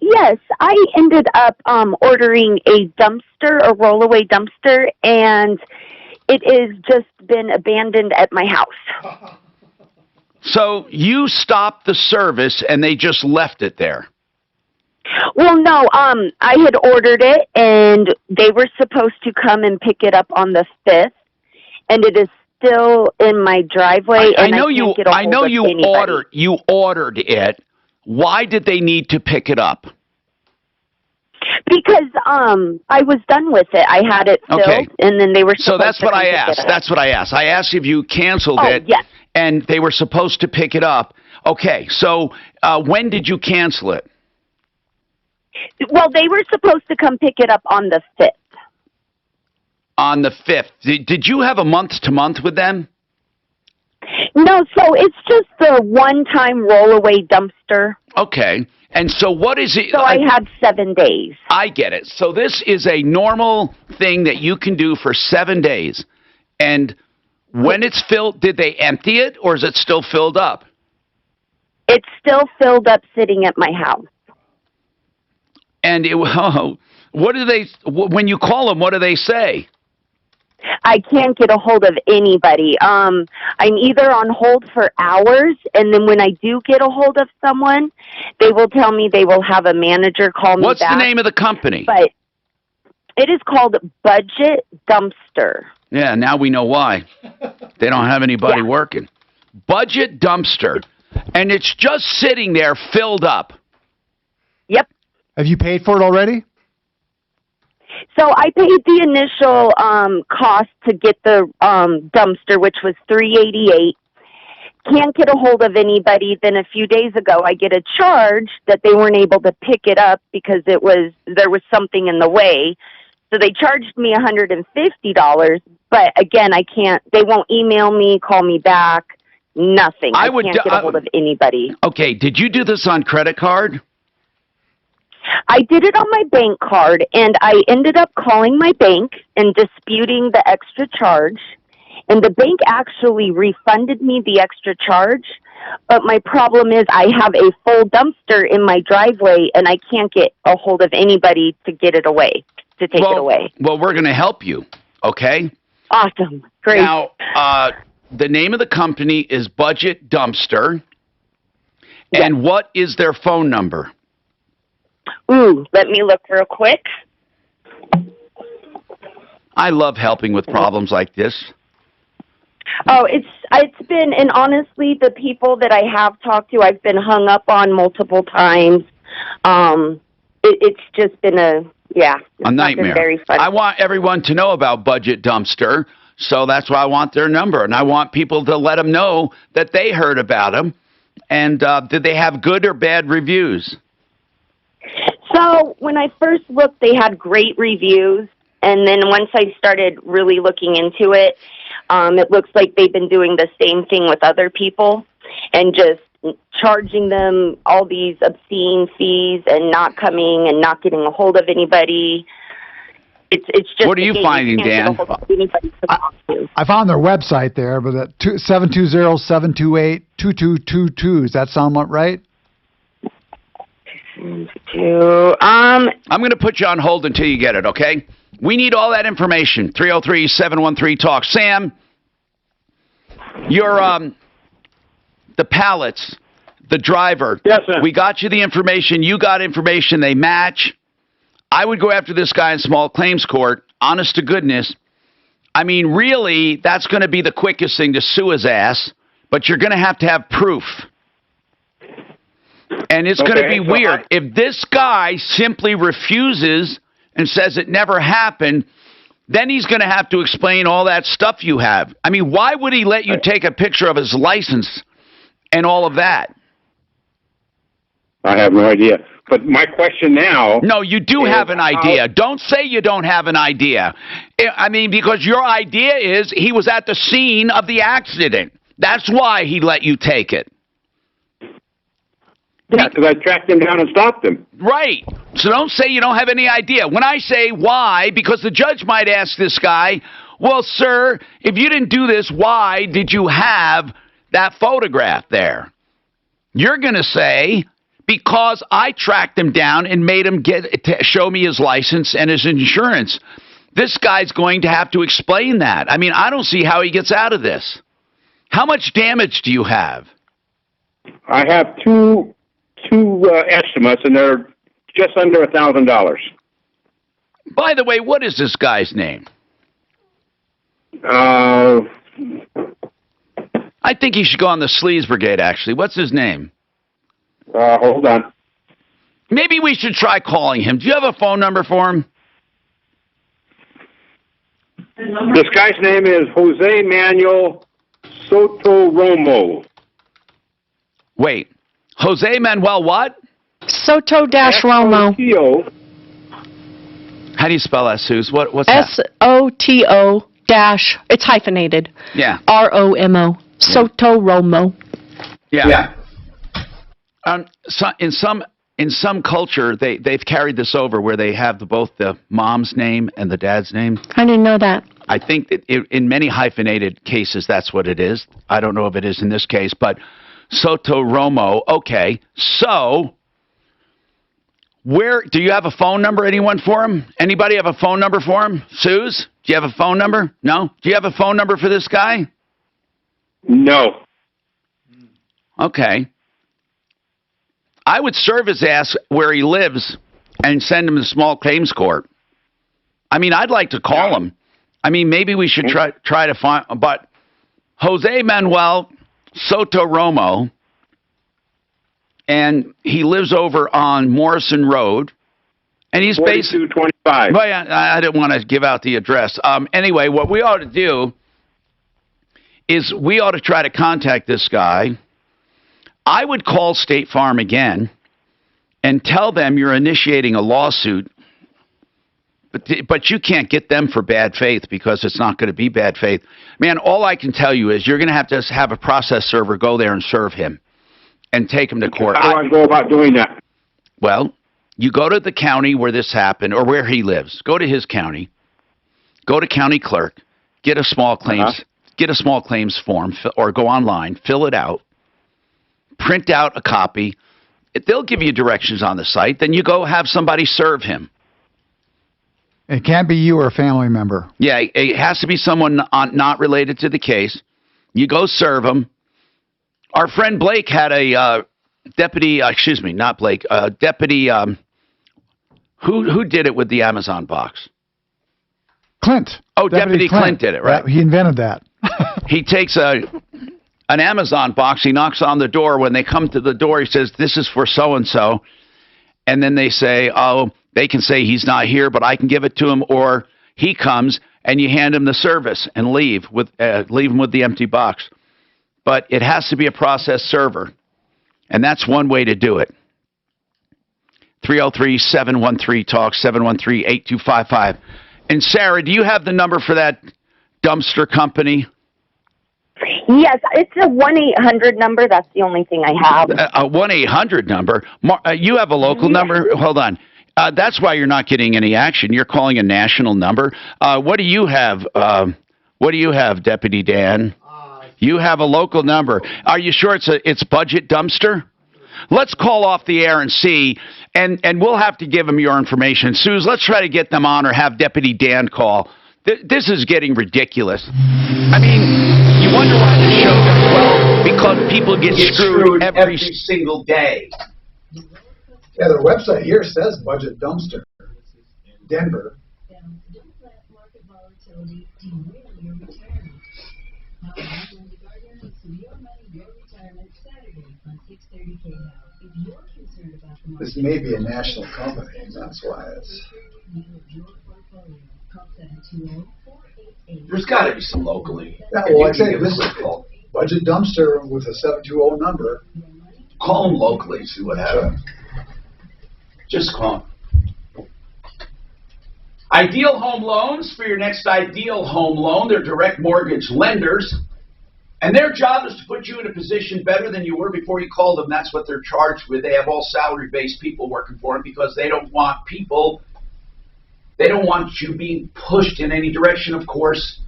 Yes, I ended up ordering a dumpster, a rollaway dumpster, and it has just been abandoned at my house. So you stopped the service and they just left it there? Well, no, I had ordered it, and they were supposed to come and pick it up on the 5th, and it is still in my driveway. I know you ordered it. Why did they need to pick it up? Because I was done with it. I had it filled, and then they were supposed So that's to what I come pick asked. it up. That's what I asked. I asked if you canceled it. Yes. and they were supposed to pick it up. Okay, so when did you cancel it? Well, they were supposed to come pick it up on the 5th. On the 5th. Did you have a month-to-month with them? No, so it's just the one-time roll-away dumpster. Okay. And so what is it? So I had 7 days. I get it. So this is a normal thing that you can do for 7 days. And when it's filled, did they empty it, or is it still filled up? It's still filled up sitting at my house. And what do they, when you call them, what do they say? I can't get a hold of anybody. I'm either on hold for hours, and then when I do get a hold of someone, they will tell me they will have a manager call me back. What's the name of the company? But it is called Budget Dumpster. Yeah, now we know why. They don't have anybody working. Budget Dumpster. And it's just sitting there filled up. Yep. Have you paid for it already? So I paid the initial cost to get the dumpster, which was $388. Can't get a hold of anybody. Then a few days ago, I get a charge that they weren't able to pick it up because there was something in the way. So they charged me $150. But again, I can't. They won't email me, call me back, nothing. I can't get a hold of anybody. Okay, did you do this on credit card? I did it on my bank card, and I ended up calling my bank and disputing the extra charge. And the bank actually refunded me the extra charge. But my problem is I have a full dumpster in my driveway, and I can't get a hold of anybody to get it away, to take it away. Well, we're going to help you, okay? Awesome. Great. Now, the name of the company is Budget Dumpster. Yes. And what is their phone number? Ooh, let me look real quick. I love helping with problems like this. Oh, it's been, and honestly, the people that I have talked to, I've been hung up on multiple times. It's just been a nightmare. Very fun. I want everyone to know about Budget Dumpster, so that's why I want their number, and I want people to let them know that they heard about them. And did they have good or bad reviews? So when I first looked, they had great reviews, and then once I started really looking into it, it looks like they've been doing the same thing with other people and just charging them all these obscene fees and not coming and not getting a hold of anybody. It's just. What are you finding, Dan? I found their website there, but at 720-728-2222. Does that sound right? I'm going to put you on hold until you get it, okay? We need all that information. 303-713-TALK. Sam, you're the pallets, the driver. Yes, sir. We got you the information. You got information. They match. I would go after this guy in small claims court, honest to goodness. I mean, really, that's going to be the quickest thing to sue his ass, but you're going to have proof. And it's going to be weird. If this guy simply refuses and says it never happened, then he's going to have to explain all that stuff you have. I mean, why would he let you take a picture of his license and all of that? I have no idea. But my question now... No, you do have an idea. Don't say you don't have an idea. I mean, because your idea is he was at the scene of the accident. That's why he let you take it. Yeah, because I tracked him down and stopped him. Right. So don't say you don't have any idea. When I say why, because the judge might ask this guy, well, sir, if you didn't do this, why did you have that photograph there? You're going to say, because I tracked him down and made him show me his license and his insurance. This guy's going to have to explain that. I mean, I don't see how he gets out of this. How much damage do you have? I have two estimates, and they're just under $1,000. By the way, what is this guy's name? I think he should go on the Sleaze Brigade, actually. What's his name? Hold on. Maybe we should try calling him. Do you have a phone number for him? This guy's name is Jose Manuel Soto Romo. Wait, Jose Manuel what? Soto-Romo. How do you spell that, Suze? What's that? SOTO dash, it's hyphenated. Yeah. ROMO. Soto-Romo. Yeah. So in some culture, they've carried this over where they have both the mom's name and the dad's name. I didn't know that. I think that in many hyphenated cases, that's what it is. I don't know if it is in this case, but Soto Romo. Okay, so where do you have a phone number? Anyone for him? Anybody have a phone number for him? Suze, do you have a phone number? No. Do you have a phone number for this guy? No. Okay. I would serve his ass where he lives and send him to small claims court. I mean, I'd like to call him. I mean, maybe we should try to find, but Jose Manuel Soto Romo, and he lives over on Morrison Road, and he's based 4225. Well, yeah, I didn't want to give out the address. Anyway, what we ought to do is we ought to try to contact this guy. I would call State Farm again and tell them you're initiating a lawsuit, but you can't get them for bad faith because it's not going to be bad faith. Man, all I can tell you is you're going to have a process server go there and serve him and take him to court. How do I go about doing that? Well, you go to the county where this happened or where he lives. Go to his county. Go to county clerk. Get a small claims form or go online, fill it out. Print out a copy. They'll give you directions on the site. Then you go have somebody serve him. It can't be you or a family member. Yeah, it has to be someone not related to the case. You go serve him. Our friend Blake had a deputy, not Blake, deputy, who did it with the Amazon box? Clint. Oh, Deputy Clint did it, right? Yeah, he invented that. He takes an Amazon box. He knocks on the door. When they come to the door, he says, "This is for so-and-so." And then they say, "Oh, they can say he's not here, but I can give it to him." Or he comes and you hand him the service and leave him with the empty box. But it has to be a process server. And that's one way to do it. 303-713-TALK, 713-8255. And Sarah, do you have the number for that dumpster company? Yes, it's a 1-800 number. That's the only thing I have. A 1-800 number? You have a local number? Hold on. That's why you're not getting any action. You're calling a national number. What do you have? Deputy Dan? You have a local number. Are you sure it's budget dumpster? Let's call off the air and see, and we'll have to give them your information. Suze, let's try to get them on or have Deputy Dan call. This is getting ridiculous. I mean, you wonder why the show does well, because people get screwed every single day. Yeah, their website here says budget dumpster. Denver. This may be a national company, and that's why it's... There's got to be some locally. Yeah, well, like I say, this is budget dumpster with a 720 number. Call them locally, see what happens. Just call them. Ideal Home Loans, for your next ideal home loan. They're direct mortgage lenders. And their job is to put you in a position better than you were before you called them. That's what they're charged with. They have all salary-based people working for them because they don't want people, they don't want you being pushed in any direction, of course.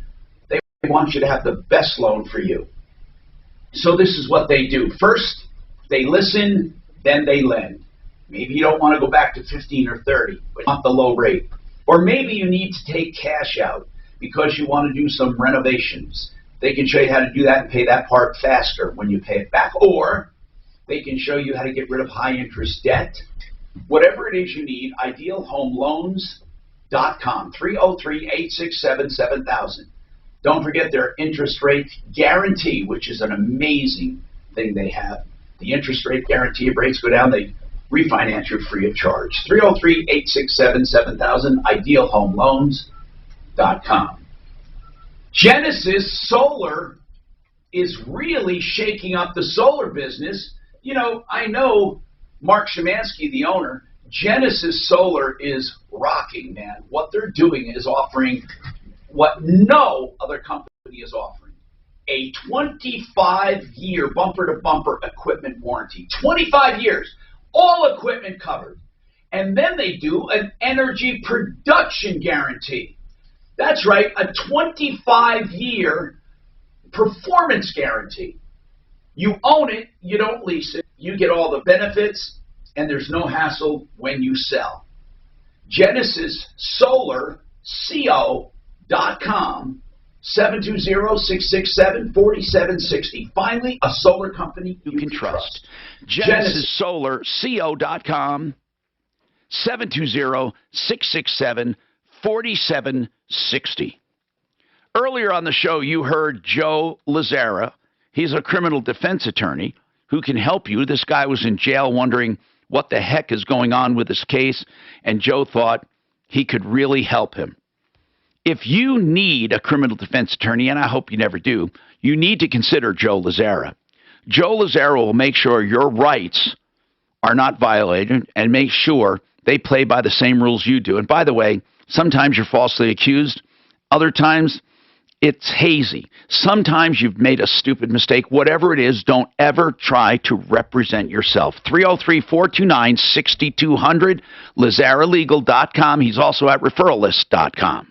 They want you to have the best loan for you. So this is what they do. First, they listen, then they lend. Maybe you don't want to go back to 15 or 30, but you want the low rate. Or maybe you need to take cash out because you want to do some renovations. They can show you how to do that and pay that part faster when you pay it back. Or they can show you how to get rid of high-interest debt. Whatever it is you need, idealhomeloans.com, 303-867-7000. Don't forget their interest rate guarantee, which is an amazing thing they have. The interest rate guarantee, if rates go down, they refinance you free of charge. 303-867-7000, idealhomeloans.com. Genesis Solar is really shaking up the solar business. You know, I know Mark Szymanski, the owner, Genesis Solar is rocking, man. What they're doing is offering what no other company is offering. A 25-year bumper-to-bumper equipment warranty. 25 years. All equipment covered. And then they do an energy production guarantee. That's right, a 25-year performance guarantee. You own it, you don't lease it. You get all the benefits, and there's no hassle when you sell. GenesisSolarCO.com, 720-667-4760. Finally, a solar company you can trust. GenesisSolarCO.com, 720-667-4760. Earlier on the show, you heard Joe Lazzara. He's a criminal defense attorney who can help you. This guy was in jail wondering what the heck is going on with this case, and Joe thought he could really help him. If you need a criminal defense attorney, and I hope you never do, you need to consider Joe Lazzara. Joe Lazzara will make sure your rights are not violated and make sure they play by the same rules you do. And by the way, sometimes you're falsely accused. Other times, it's hazy. Sometimes you've made a stupid mistake. Whatever it is, don't ever try to represent yourself. 303-429-6200, LazzaraLegal.com. He's also at referralist.com.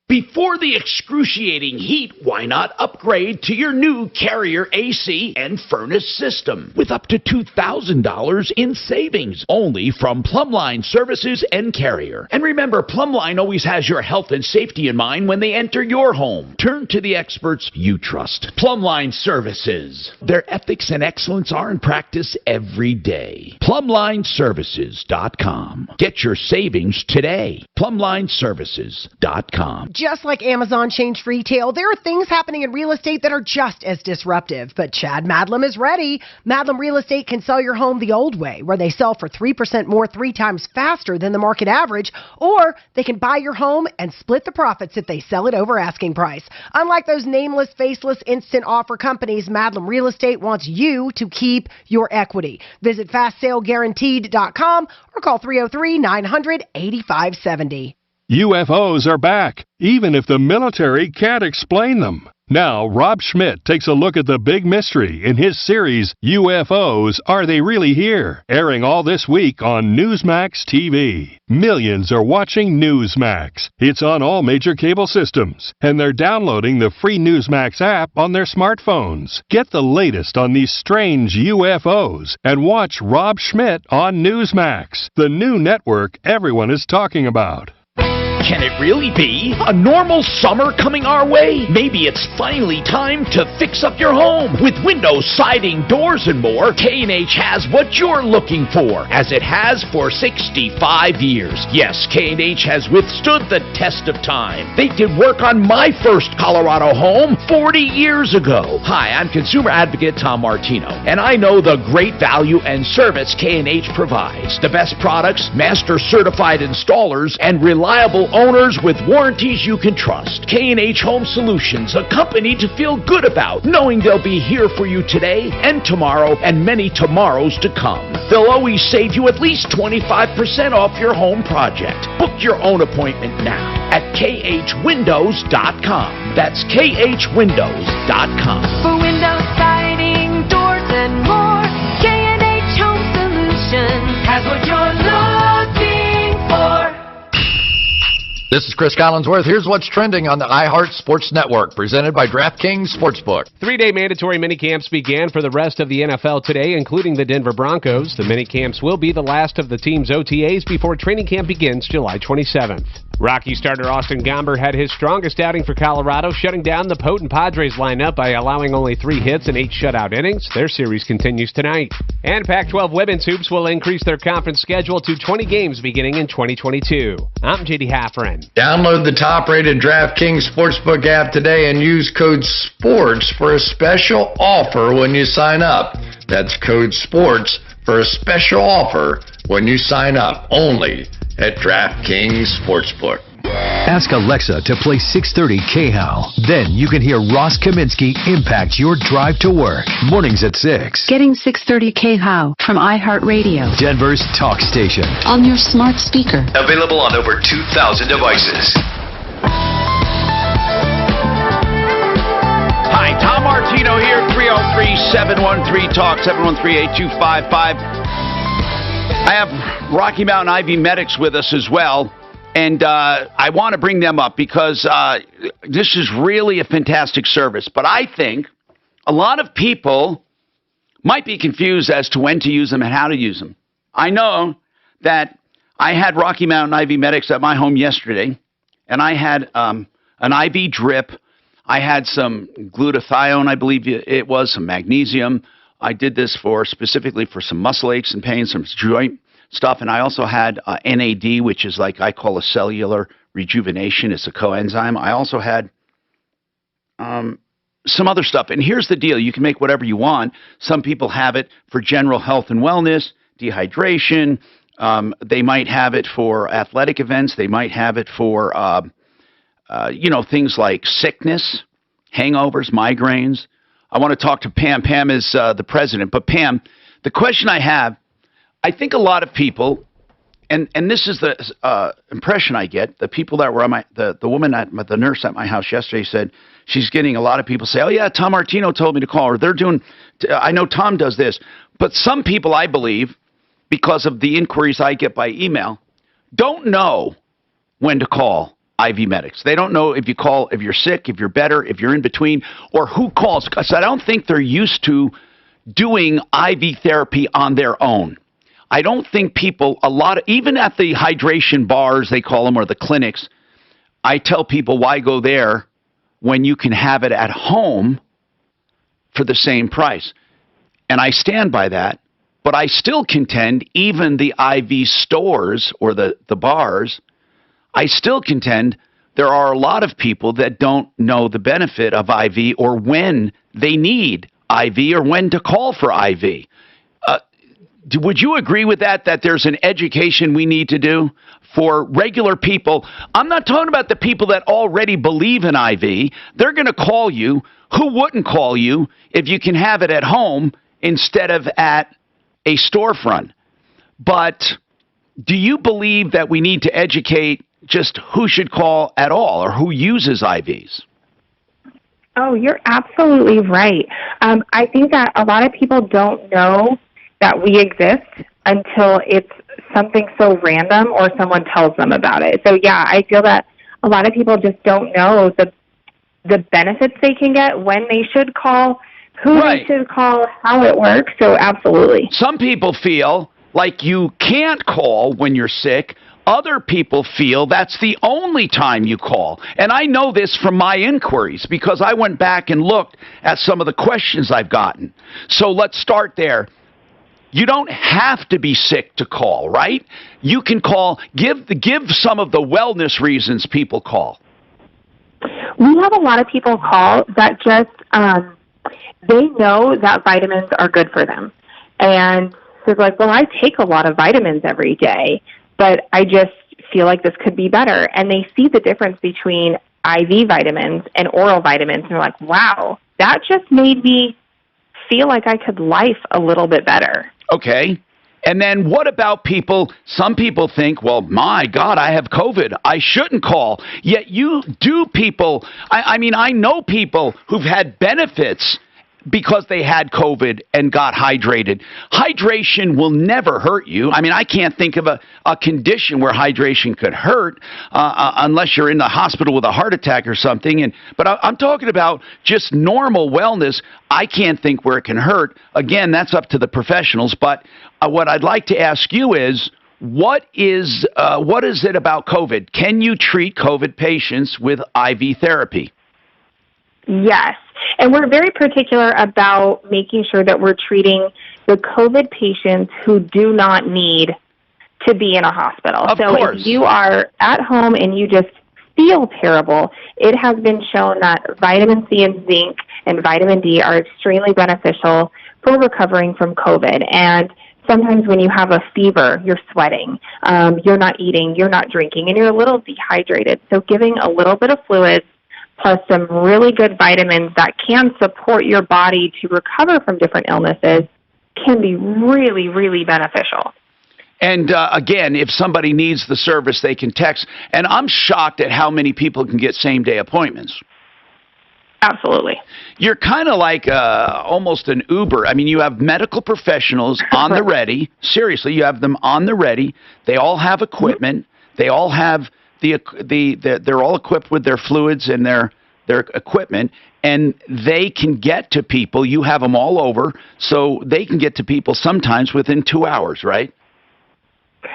Before the excruciating heat, why not upgrade to your new Carrier AC and furnace system with up to $2,000 in savings, only from Plumline Services and Carrier. And remember, Plumline always has your health and safety in mind when they enter your home. Turn to the experts you trust. Plumline Services. Their ethics and excellence are in practice every day. PlumlineServices.com. Get your savings today. PlumlineServices.com. Just like Amazon changed retail, there are things happening in real estate that are just as disruptive. But Chad Madlam is ready. Madlam Real Estate can sell your home the old way, where they sell for 3% more 3 times faster than the market average, or they can buy your home and split the profits if they sell it over asking price. Unlike those nameless, faceless, instant offer companies, Madlam Real Estate wants you to keep your equity. Visit FastSaleGuaranteed.com or call 303-900-8570. UFOs are back, even if the military can't explain them. Now, Rob Schmidt takes a look at the big mystery in his series, UFOs, Are They Really Here? Airing all this week on Newsmax TV. Millions are watching Newsmax. It's on all major cable systems, and they're downloading the free Newsmax app on their smartphones. Get the latest on these strange UFOs and watch Rob Schmidt on Newsmax, the new network everyone is talking about. Can it really be? A normal summer coming our way? Maybe it's finally time to fix up your home. With windows, siding, doors, and more, K&H has what you're looking for, as it has for 65 years. Yes, K&H has withstood the test of time. They did work on my first Colorado home 40 years ago. Hi, I'm consumer advocate Tom Martino, and I know the great value and service K&H provides. The best products, master certified installers, and reliable owners with warranties you can trust. K&H Home Solutions, a company to feel good about, knowing they'll be here for you today and tomorrow and many tomorrows to come. They'll always save you at least 25% off your home project. Book your own appointment now at khwindows.com. That's khwindows.com. For windows, siding, doors, and more, K&H Home Solutions has what you're looking for. This is Chris Collinsworth. Here's what's trending on the iHeart Sports Network, presented by DraftKings Sportsbook. 3-day mandatory minicamps began for the rest of the NFL today, including the Denver Broncos. The minicamps will be the last of the team's OTAs before training camp begins July 27th. Rocky starter Austin Gomber had his strongest outing for Colorado, shutting down the potent Padres lineup by allowing only 3 hits and 8 shutout innings. Their series continues tonight. And Pac-12 women's hoops will increase their conference schedule to 20 games beginning in 2022. I'm J.D. Haffren. Download the top-rated DraftKings Sportsbook app today and use code SPORTS for a special offer when you sign up. That's code SPORTS for a special offer when you sign up, only at DraftKings Sportsbook. Ask Alexa to play 630 KHOW. Then you can hear Ross Kaminsky impact your drive to work. Mornings at 6. Getting 630 KHOW from iHeartRadio. Denver's talk station. On your smart speaker. Available on over 2,000 devices. Hi, Tom Martino here, 303-713-TALK, 713-8255. I have Rocky Mountain IV Medics with us as well, and I want to bring them up because this is really a fantastic service. But I think a lot of people might be confused as to when to use them and how to use them. I know that I had Rocky Mountain IV Medics at my home yesterday, and I had an IV drip. I had some glutathione, I believe it was, some magnesium. I did this specifically for some muscle aches and pains, some joint stuff. And I also had NAD, which is like I call a cellular rejuvenation. It's a coenzyme. I also had some other stuff. And here's the deal. You can make whatever you want. Some people have it for general health and wellness, dehydration. They might have it for athletic events. They might have it for things like sickness, hangovers, migraines. I want to talk to Pam. Pam is the president. But Pam, the question I have, I think a lot of people, and this is the impression I get, the people that were on the woman the nurse at my house yesterday said she's getting a lot of people say, oh yeah, Tom Martino told me to call, or I know Tom does this. But some people, I believe, because of the inquiries I get by email, don't know when to call IV Medics. They don't know if you call, if you're sick, if you're better, if you're in between, or who calls. Because I don't think they're used to doing IV therapy on their own. I don't think people, even at the hydration bars, they call them, or the clinics, I tell people, why go there when you can have it at home for the same price? And I stand by that. But I still contend even the IV stores or the bars, I still contend there are a lot of people that don't know the benefit of IV or when they need IV or when to call for IV. Would you agree with that there's an education we need to do for regular people? I'm not talking about the people that already believe in IV. They're going to call you. Who wouldn't call you if you can have it at home instead of at a storefront? But do you believe that we need to educate just who should call at all or who uses IVs? Oh, you're absolutely right. I think that a lot of people don't know that we exist until it's something so random or someone tells them about it. So yeah, I feel that a lot of people just don't know the benefits they can get, when they should call, who they should call, how it works. So absolutely. Some people feel like you can't call when you're sick. Other people feel that's the only time you call. And I know this from my inquiries because I went back and looked at some of the questions I've gotten. So let's start there. You don't have to be sick to call, right? You can call. Give some of the wellness reasons people call. We have a lot of people call that just they know that vitamins are good for them. And so they're like, well, I take a lot of vitamins every day, but I just feel like this could be better. And they see the difference between IV vitamins and oral vitamins, and they're like, wow, that just made me feel like I could life a little bit better. Okay. And then what about people? Some people think, well, my God, I have COVID. I shouldn't call. Yet you do people. I mean, I know people who've had benefits because they had COVID and got hydrated. Hydration will never hurt you. I mean, I can't think of a condition where hydration could hurt unless you're in the hospital with a heart attack or something. But I'm talking about just normal wellness. I can't think where it can hurt. Again, that's up to the professionals. But what I'd like to ask you is, what is it about COVID? Can you treat COVID patients with IV therapy? Yes. And we're very particular about making sure that we're treating the COVID patients who do not need to be in a hospital. Of course. If you are at home and you just feel terrible, it has been shown that vitamin C and zinc and vitamin D are extremely beneficial for recovering from COVID. And sometimes when you have a fever, you're sweating, you're not eating, you're not drinking, and you're a little dehydrated. So giving a little bit of fluids plus some really good vitamins that can support your body to recover from different illnesses can be really, really beneficial. And again, if somebody needs the service, they can text. And I'm shocked at how many people can get same-day appointments. Absolutely. You're kind of like almost an Uber. I mean, you have medical professionals on the ready. Seriously, you have them on the ready. They all have equipment. They all have they're all equipped with their fluids and their equipment, and they can get to people. You have them all over, so they can get to people sometimes within 2 hours, right?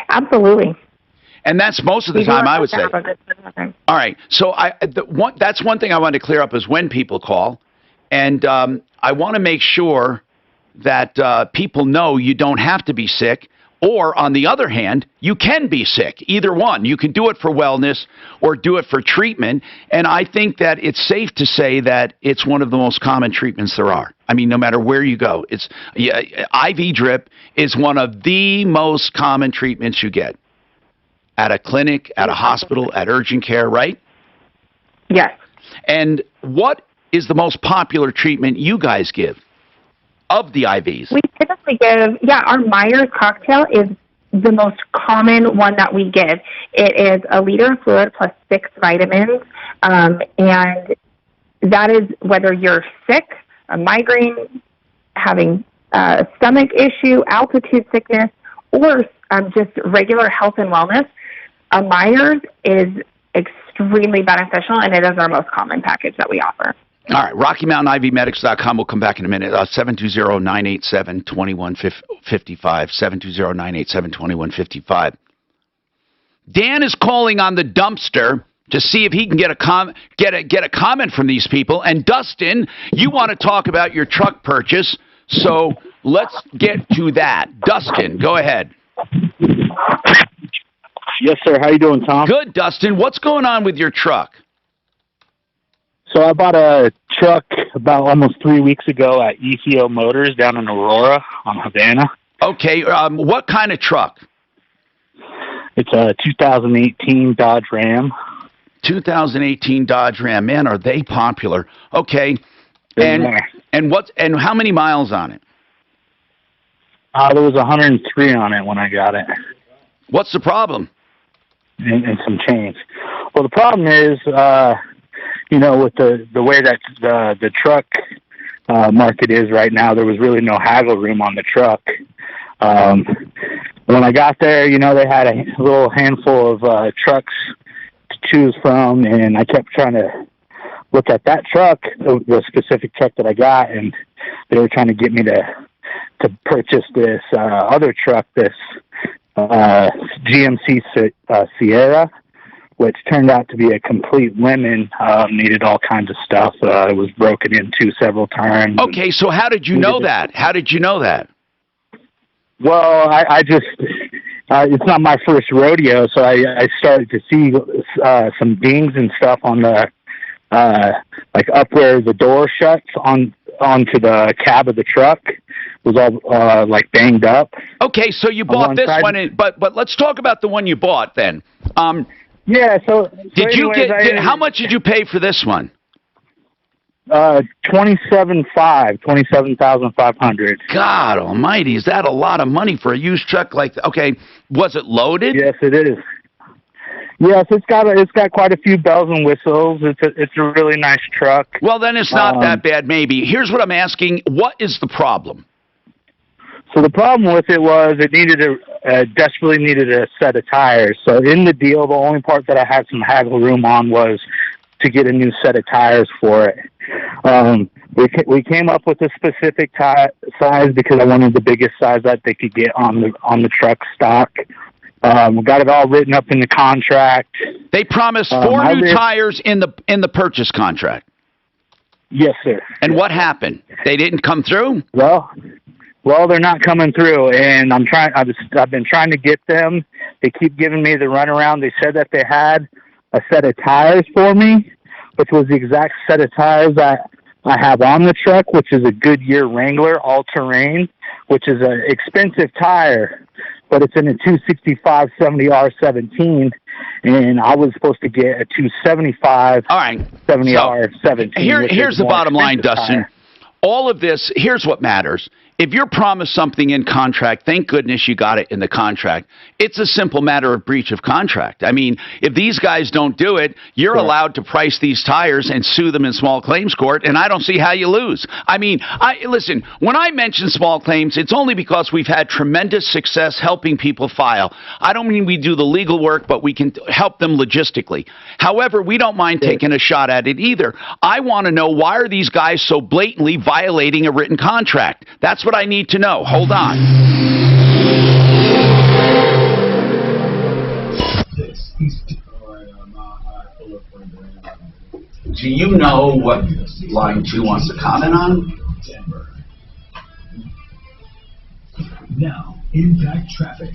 Absolutely. And that's most of the time, I would say. All right. So that's one thing I wanted to clear up is when people call. And I want to make sure that people know you don't have to be sick. Or, on the other hand, you can be sick. Either one. You can do it for wellness or do it for treatment. And I think that it's safe to say that it's one of the most common treatments there are. I mean, no matter where you go. IV drip is one of the most common treatments you get. At a clinic, at a hospital, at urgent care, right? Yes. And what is the most popular treatment you guys give of the IVs? We typically give, our Myers cocktail is the most common one that we give. It is a liter of fluid plus 6 vitamins, and that is whether you're sick, a migraine, having a stomach issue, altitude sickness, or just regular health and wellness. A Myers is extremely beneficial, and it is our most common package that we offer. All right, RockyMountainIVMedics.com. We'll come back in a minute. 720-987-2155. 720-987-2155. Dan is calling on the dumpster to see if he can get a comment from these people. And Dustin, you want to talk about your truck purchase, so let's get to that. Dustin, go ahead. Yes, sir. How you doing, Tom? Good, Dustin. What's going on with your truck? So I bought a truck about almost 3 weeks ago at ECO Motors down in Aurora on Havana. Okay. What kind of truck? It's a 2018 Dodge Ram. 2018 Dodge Ram. Man, are they popular. Okay. And how many miles on it? There was 103 on it when I got it. What's the problem? And some change. Well, the problem is, with the way that the truck market is right now, there was really no haggle room on the truck. When I got there, they had a little handful of trucks to choose from, and I kept trying to look at that truck, the specific truck that I got, and they were trying to get me to purchase this other truck, this GMC Sierra, which turned out to be a complete lemon, needed all kinds of stuff. It was broken into several times. Okay, so how did you know that? How did you know that? Well, I just, it's not my first rodeo, so I started to see some dings and stuff on the, like up where the door shuts onto the cab of the truck. Was all like banged up. Okay, so you bought this one, but let's talk about the one you bought then. Yeah. So did you get? How much did you pay for this one? $27,500. God Almighty, is that a lot of money for a used truck like that? Okay, was it loaded? Yes, it is. Yes, it's got quite a few bells and whistles. It's a really nice truck. Well, then it's not that bad. Maybe. Here's what I'm asking: what is the problem? So the problem with it was it desperately needed a set of tires. So in the deal, the only part that I had some haggle room on was to get a new set of tires for it. We came up with a specific size because I wanted the biggest size that they could get on the truck stock. We got it all written up in the contract. They promised 4 new tires in the purchase contract. Yes, sir. And what happened? They didn't come through? Well, they're not coming through, and I've been trying to get them. They keep giving me the runaround. They said that they had a set of tires for me, which was the exact set of tires that I have on the truck, which is a Goodyear Wrangler all-terrain which is an expensive tire, but it's in a 265/70 R17, and I was supposed to get a 275 70 R17. Here's the bottom line, Dustin. Tire. All of this, here's what matters. If you're promised something in contract, thank goodness you got it in the contract. It's a simple matter of breach of contract. I mean, if these guys don't do it, you're allowed to price these tires and sue them in small claims court, and I don't see how you lose. I mean, listen, when I mention small claims, it's only because we've had tremendous success helping people file. I don't mean we do the legal work, but we can help them logistically. However, we don't mind taking a shot at it either. I want to know, why are these guys so blatantly violating a written contract? That's what I need to know. Hold on. Do you know what line 2 wants to comment on? Now, impact traffic.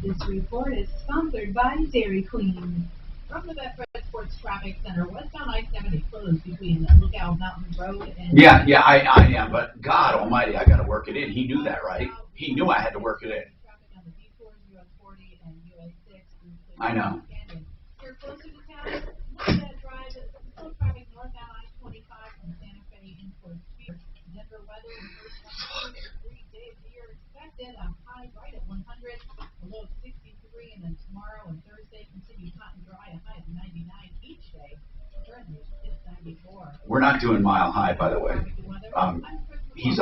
This report is sponsored by Dairy Queen. From the Betfred Sports Traffic Center, westbound I-70 closed between Lookout Mountain Road and... Yeah, I am, but God almighty, I got to work it in. He knew that, right? He knew I had to work it in. I know. You're closer to town, look at that drive. Slow traffic northbound I-25 from Santa Fe in towards Spears. Denver weather, the first 103 days a year expected. A high right at 100, a low of 63, and then tomorrow and Thursday continue hot and dry, a high of 99 each day. Currently, it's 94. We're not doing Mile High, by the way. He's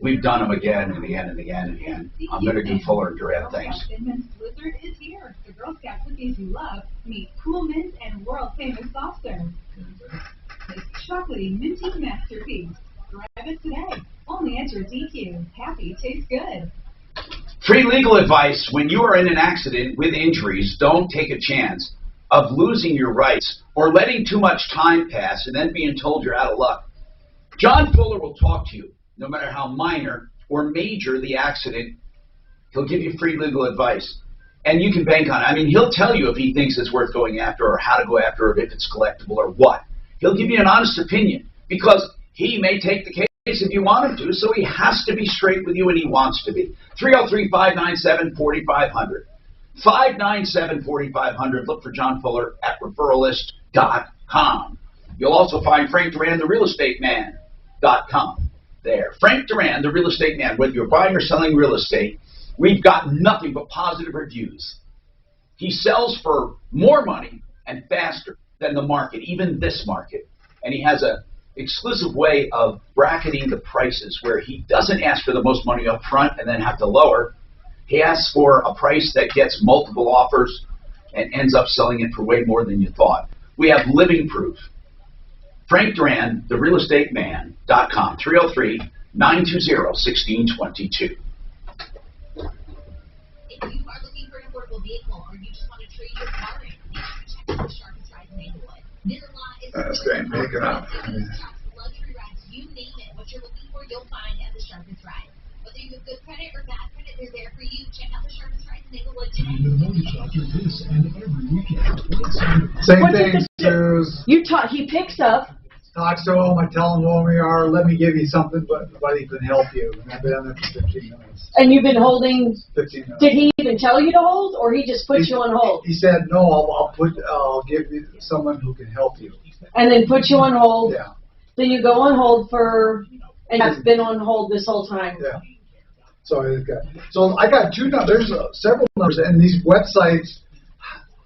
we've done them again and again and again and again. I'm going to do Fuller and Durant things. Blizzard is here. The Girl Scout cookies you love meet cool mint and world famous soft serve. This chocolatey minty masterpiece. Grab it today. Only at your DQ. Happy tastes good. Free legal advice: when you are in an accident with injuries, don't take a chance of losing your rights or letting too much time pass and then being told you're out of luck. John Fuller will talk to you, no matter how minor or major the accident. He'll give you free legal advice, and you can bank on it. I mean, he'll tell you if he thinks it's worth going after or how to go after it, if it's collectible or what. He'll give you an honest opinion because he may take the case if you want him to, so he has to be straight with you, and he wants to be. 303-597-4500. 597-4500. Look for John Fuller at referralist.com. You'll also find Frank Duran, the real estate man.com. There. Frank Duran, the real estate man. Whether you're buying or selling real estate, we've got nothing but positive reviews. He sells for more money and faster than the market, even this market. And he has an exclusive way of bracketing the prices where he doesn't ask for the most money up front and then have to lower. He asks for a price that gets multiple offers and ends up selling it for way more than you thought. We have living proof. Frank Duran, therealestateman.com, 303-920-1622. If you are looking for an affordable vehicle or you just want to trade your car in, check out the Sharpest Ride in Maplewood. That's great. Make it up. Luxury rides, you name it. What you're looking for, you'll find at the Sharpest Ride. Whether you have good credit or bad credit, they're there for you. Check out the Sharpest Ride in Maplewood today. The money shop do this and every weekend. Same thing, Suze. He picks up. Talk to him, I tell him who we are, let me give you something, but nobody can help you. And I've been on there for 15 minutes. And you've been holding. 15 minutes. Did he even tell you to hold, or he just put you on hold? He said, no, I'll give you someone who can help you. And then put you on hold. Yeah. Then you go on hold and you've been on hold this whole time. Yeah. So I got two numbers. There's several numbers, and these websites,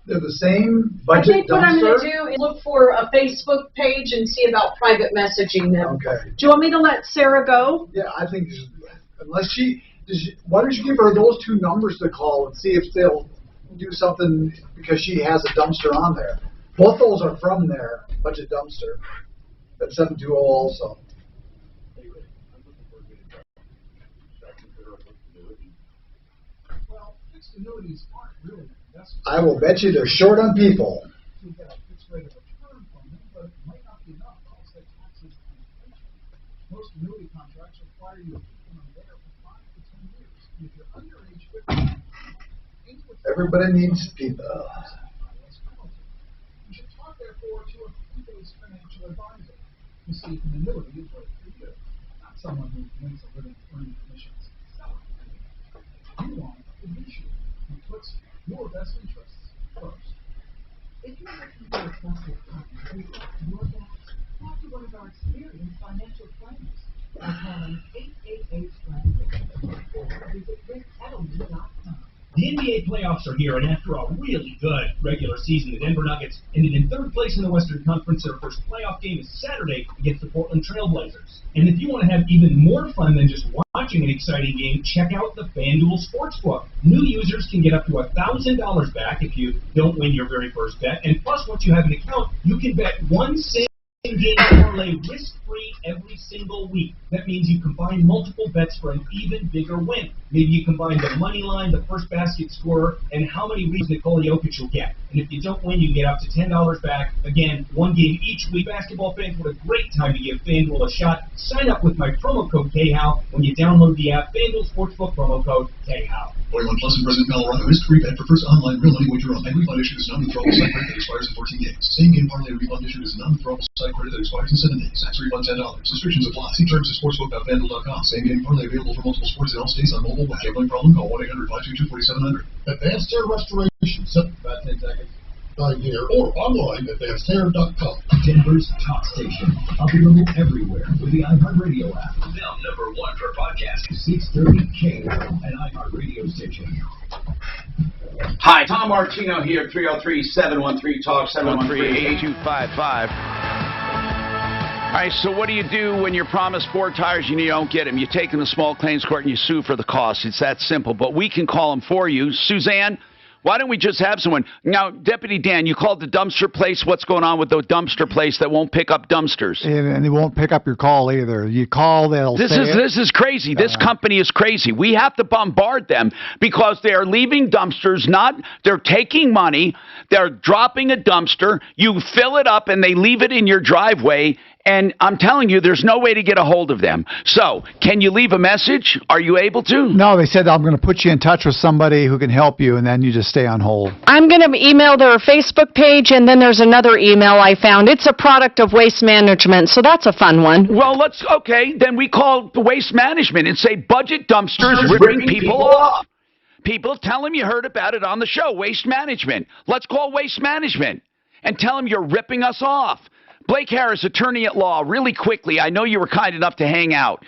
they're the same budget. I think what I'm going to do is look for a Facebook page and see about private messaging them. Okay. Do you want me to let Sarah go? Yeah, I think unless why don't you give her those two numbers to call and see if they'll do something, because she has a dumpster on there. Both those are from there, budget dumpster. That's 720 also. Well, fixed annuities aren't really an investment. I will bet you they're short on people. You get a fixed rate of return from them, but it might not be enough to offset taxes and inflation. Most annuity contracts require you to keep them there for 5 to 10 years. And if you're under age 50, Everybody needs people. you should talk, therefore, to a fee-based financial advisor to see if an annuity is right for you, not someone who makes a living earning commissions. You want to be sure who puts your best interests first. If you're looking for a trusted partner who got your back, talk to one of our experienced financial planners by calling 888-FRIEND or visit rickedelman.com. The NBA playoffs are here, and after a really good regular season, the Denver Nuggets ended in third place in the Western Conference. Their first playoff game is Saturday against the Portland Trail Blazers. And if you want to have even more fun than just watching an exciting game, check out the FanDuel Sportsbook. New users can get up to $1,000 back if you don't win your very first bet. And plus, once you have an account, you can bet one same-game parlay risk-free every single week. That means you combine multiple bets for an even bigger win. Maybe you combine the money line, the first basket scorer, and how many reads Nikola Jokic will get. And if you don't win, you get up to $10 back. Again, one game each week. Basketball fans, what a great time to give FanDuel a shot. Sign up with my promo code KHOW when you download the app. FanDuel Sportsbook promo code KHOW. 41 plus in President Colorado. Risk-free bet for first online real money wager on. And refund issued is non-withdrawable site credit that expires in 14 days. Same game parlay refund issued is non-withdrawable site credit that expires in 7 days. Tax refund $10. Restrictions apply. See terms at sportsbook.fanduel.com. Same game parlay available for multiple sports in all states on mobile web. Gambling problem? Call 1-800-522-4700. Advanced Hair Restoration. About 10 seconds. Right here or online at advancedhair.com. Denver's top station. Available everywhere with the iHeartRadio app. Now #1 for podcast. 630 KHOW, an iHeartRadio station. Hi, Tom Martino here, 303-713-TALK, 713-8255. All right, so what do you do when you're promised 4 tires and you don't get them? You take them to small claims court and you sue for the cost. It's that simple, but we can call them for you. Suzanne, why don't we just have someone? Now, Deputy Dan, you called the dumpster place. What's going on with the dumpster place that won't pick up dumpsters? And they won't pick up your call either. You call, they'll This is crazy. This company is crazy. We have to bombard them because they are leaving dumpsters. They're taking money. They're dropping a dumpster. You fill it up and they leave it in your driveway. And I'm telling you, there's no way to get a hold of them. So, can you leave a message? Are you able to? No, they said I'm going to put you in touch with somebody who can help you, and then you just stay on hold. I'm going to email their Facebook page, and then there's another email I found. It's a product of Waste Management, so that's a fun one. Well, then we call the Waste Management and say budget dumpsters ripping people off. People, tell them you heard about it on the show, Waste Management. Let's call Waste Management and tell them you're ripping us off. Blake Harris, attorney at law, really quickly, I know you were kind enough to hang out.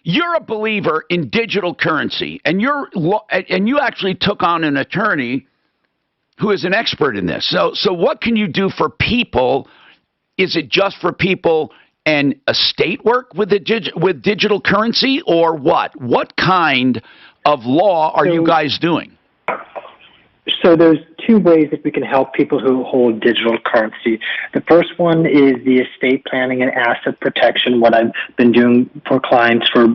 You're a believer in digital currency, and you actually took on an attorney who is an expert in this. So what can you do for people? Is it just for people and estate work with digital currency, or what? What kind of law are you guys doing? So there's 2 ways that we can help people who hold digital currency. The first one is the estate planning and asset protection, what I've been doing for clients for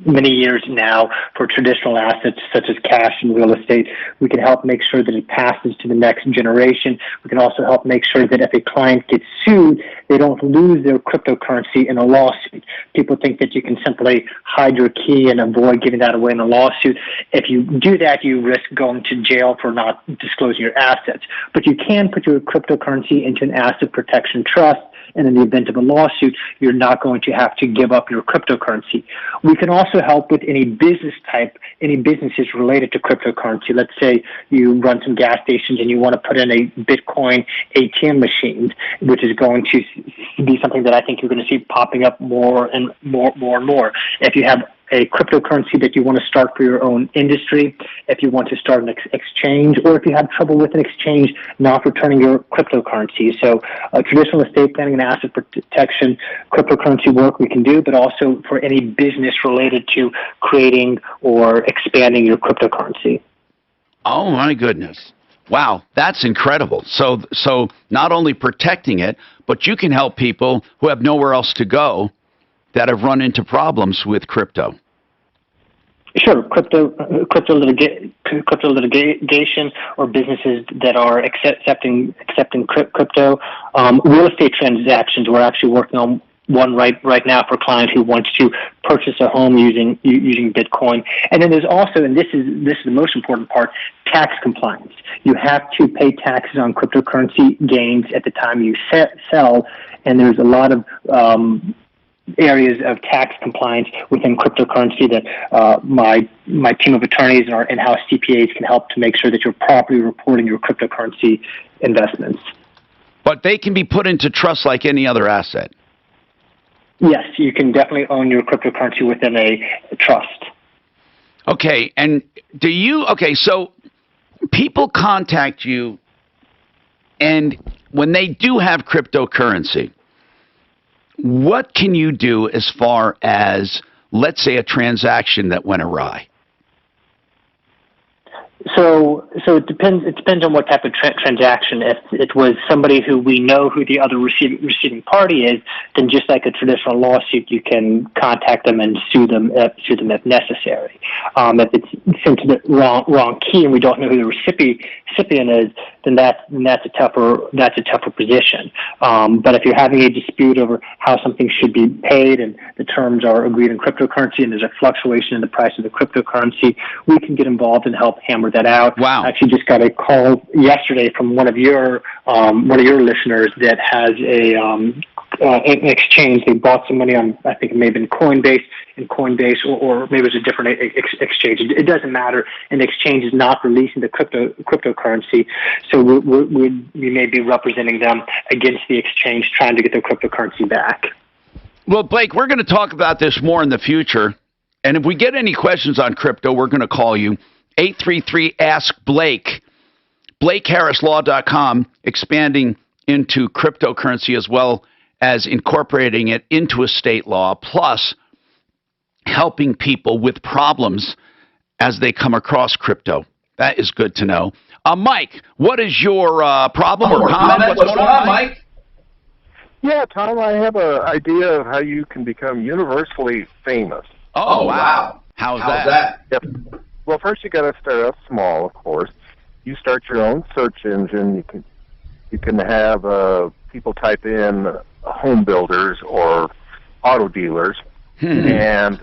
many years now for traditional assets such as cash and real estate. We can help make sure that it passes to the next generation. We can also help make sure that if a client gets sued, they don't lose their cryptocurrency in a lawsuit. People think that you can simply hide your key and avoid giving that away in a lawsuit. If you do that, you risk going to jail for not disclosing your assets. But you can put your cryptocurrency into an asset protection trust, and in the event of a lawsuit, you're not going to have to give up your cryptocurrency. We can also help with any businesses related to cryptocurrency. Let's say you run some gas stations and you want to put in a Bitcoin ATM machine, which is going to be something that I think you're going to see popping up more and more. If you have a cryptocurrency that you want to start for your own industry, if you want to start an exchange, or if you have trouble with an exchange not returning your cryptocurrency. So traditional estate planning and asset protection, cryptocurrency work we can do, but also for any business related to creating or expanding your cryptocurrency. Oh, my goodness. Wow, that's incredible. So not only protecting it, but you can help people who have nowhere else to go that have run into problems with crypto. Sure, crypto litigation, or businesses that are accepting crypto. Real estate transactions. We're actually working on one right now for a client who wants to purchase a home using Bitcoin. And then there's also, and this is the most important part, tax compliance. You have to pay taxes on cryptocurrency gains at the time you sell, and there's a lot of areas of tax compliance within cryptocurrency that my team of attorneys and our in-house CPAs can help to make sure that you're properly reporting your cryptocurrency investments. But they can be put into trust like any other asset. Yes, you can definitely own your cryptocurrency within a trust. Okay, and so people contact you, and when they do have cryptocurrency, what can you do as far as, let's say, a transaction that went awry? So it depends. It depends on what type of transaction. If it was somebody who we know who the other receiving party is, then just like a traditional lawsuit, you can contact them and sue them if necessary. If it's sent to the wrong key and we don't know who the recipient is, then that's a tougher position. But if you're having a dispute over how something should be paid and the terms are agreed in cryptocurrency and there's a fluctuation in the price of the cryptocurrency, we can get involved and help hammer that out. Wow! I actually just got a call yesterday from one of your listeners that has an exchange. They bought some money on, I think it may have been Coinbase, or maybe it was a different exchange. It doesn't matter. An exchange is not releasing the cryptocurrency, so we may be representing them against the exchange, trying to get their cryptocurrency back. Well, Blake, we're going to talk about this more in the future, and if we get any questions on crypto, we're going to call you. 833-ASK-BLAKE, BlakeHarrisLaw.com, expanding into cryptocurrency as well as incorporating it into a state law, plus helping people with problems as they come across crypto. That is good to know. Mike, what is your problem or comment? What's going on, Mike? Yeah, Tom, I have an idea of how you can become universally famous. Oh, wow. How's that? Yep. Well, first you got to start off small, of course. You start your own search engine. You can have people type in home builders or auto dealers, and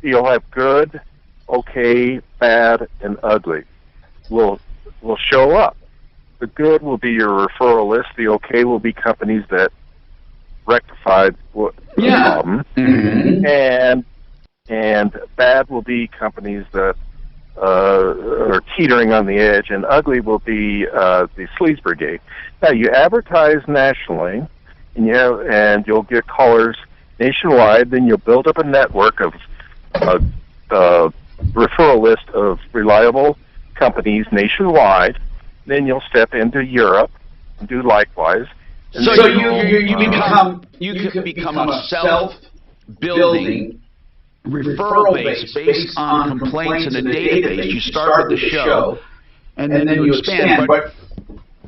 you'll have good, okay, bad, and ugly will show up. The good will be your referral list. The okay will be companies that rectified the problem, and bad will be companies that are teetering on the edge, and ugly will be the sleaze brigade. Now you advertise nationally, and you'll get callers nationwide. Then you'll build up a network of referral list of reliable companies nationwide. Then you'll step into Europe and do likewise. And so you can become a self-building referral base based on complaints in a database. You start with the show, and then you expand. But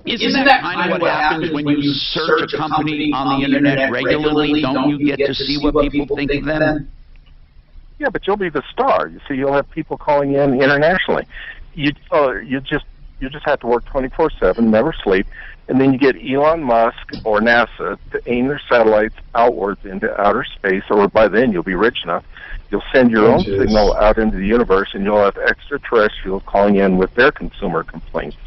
isn't that kind of what happens when you search a company on the internet regularly? Don't you get to see what people think of them? Yeah, but you'll be the star. You see, you'll have people calling in internationally. You just have to work 24/7, never sleep, and then you get Elon Musk or NASA to aim their satellites outwards into outer space, or by then you'll be rich enough. You'll send your own signal out into the universe, and you'll have extraterrestrials calling in with their consumer complaints.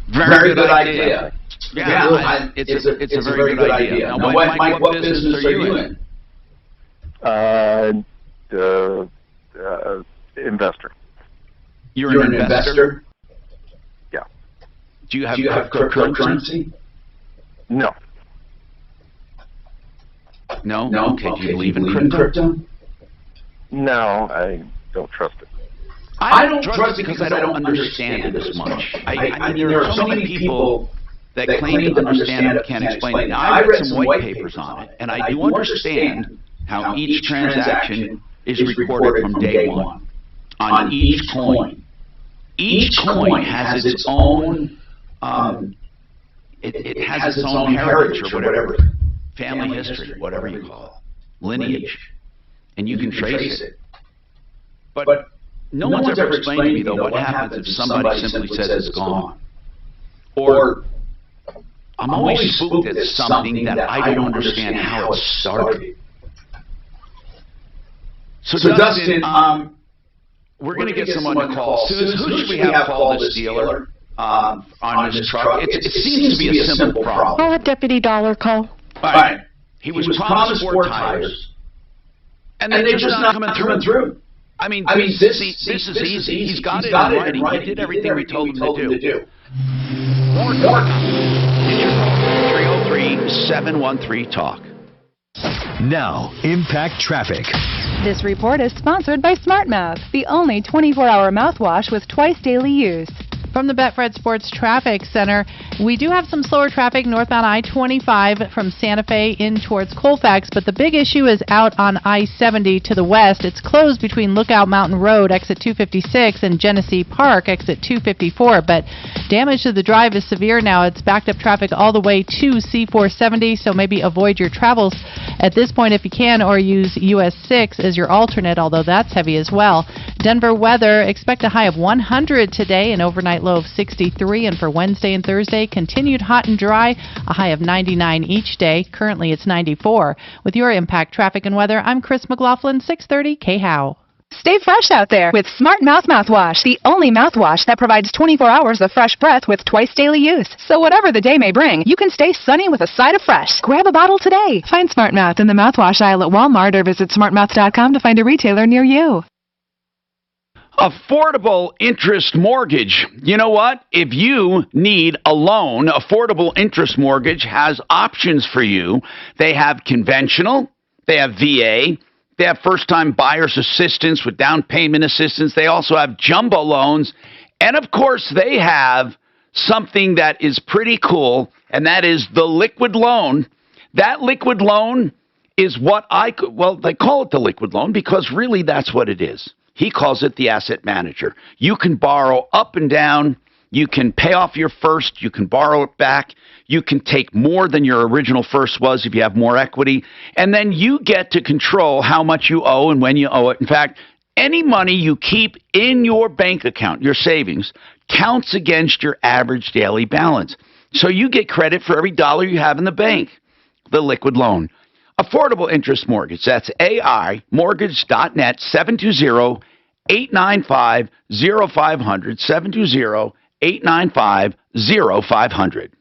Very good idea. Yeah, it's a very good idea. Now, Mike, what business are you in? Investor. You're an investor? Yeah. Do you have cryptocurrency? No. No? Okay. Do you believe in crypto? No, I don't trust it. I don't trust it because I don't understand it as much. I mean, there are so many people that claim to understand it but can't explain it. Now, I read some white papers on it, and I do understand how each transaction is recorded from day one on each coin. Each coin has its own it has its own heritage or whatever, family history, whatever you call it, lineage, and you can trace it. But no one's ever explained to me, though, what happens if somebody simply says it's gone. Or I'm always spooked at something that I don't understand how it started. So Dustin, we're going to get someone to call. Susan, who should we have call this dealer on this truck? It seems to be a simple problem. I'll have Deputy Dollar call. All right. He was promised 4 tires. And they're just not coming through. I mean, this is easy. He's got it in writing. He did everything we told him to do. More talk. 303-713-TALK. Now, Impact Traffic. This report is sponsored by SmartMouth, the only 24-hour mouthwash with twice daily use. From the Betfred Sports Traffic Center, we do have some slower traffic northbound I-25 from Santa Fe in towards Colfax, but the big issue is out on I-70 to the west. It's closed between Lookout Mountain Road, exit 256, and Genesee Park, exit 254, but damage to the drive is severe now. It's backed up traffic all the way to C-470, so maybe avoid your travels at this point if you can, or use US 6 as your alternate, although that's heavy as well. Denver weather, expect a high of 100 today, an overnight low of 63, and for Wednesday and Thursday, continued hot and dry, a high of 99 each day. Currently, it's 94. With your Impact Traffic and Weather, I'm Chris McLaughlin, 630 KHOW. Stay fresh out there with SmartMouth Mouthwash, the only mouthwash that provides 24 hours of fresh breath with twice daily use. So whatever the day may bring, you can stay sunny with a side of fresh. Grab a bottle today. Find SmartMouth in the mouthwash aisle at Walmart or visit smartmouth.com to find a retailer near you. Affordable interest mortgage. You know what? If you need a loan, Affordable Interest Mortgage has options for you. They have conventional, they have VA, they have first-time buyer's assistance with down payment assistance. They also have jumbo loans. And, of course, they have something that is pretty cool, and that is the liquid loan. That liquid loan is what they call it the liquid loan because really that's what it is. He calls it the asset manager. You can borrow up and down. You can pay off your first. You can borrow it back. You can take more than your original first was if you have more equity. And then you get to control how much you owe and when you owe it. In fact, any money you keep in your bank account, your savings, counts against your average daily balance. So you get credit for every dollar you have in the bank. The liquid loan. Affordable Interest Mortgage. That's AImortgage.net, 720-895-0500, 720-895-0500.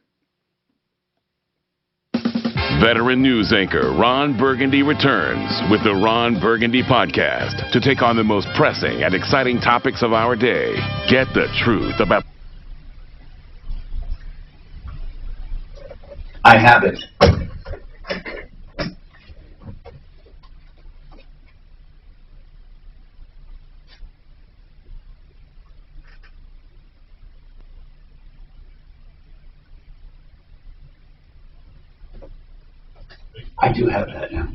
Veteran news anchor Ron Burgundy returns with the Ron Burgundy Podcast to take on the most pressing and exciting topics of our day. Get the truth about... I have it. I do have that now.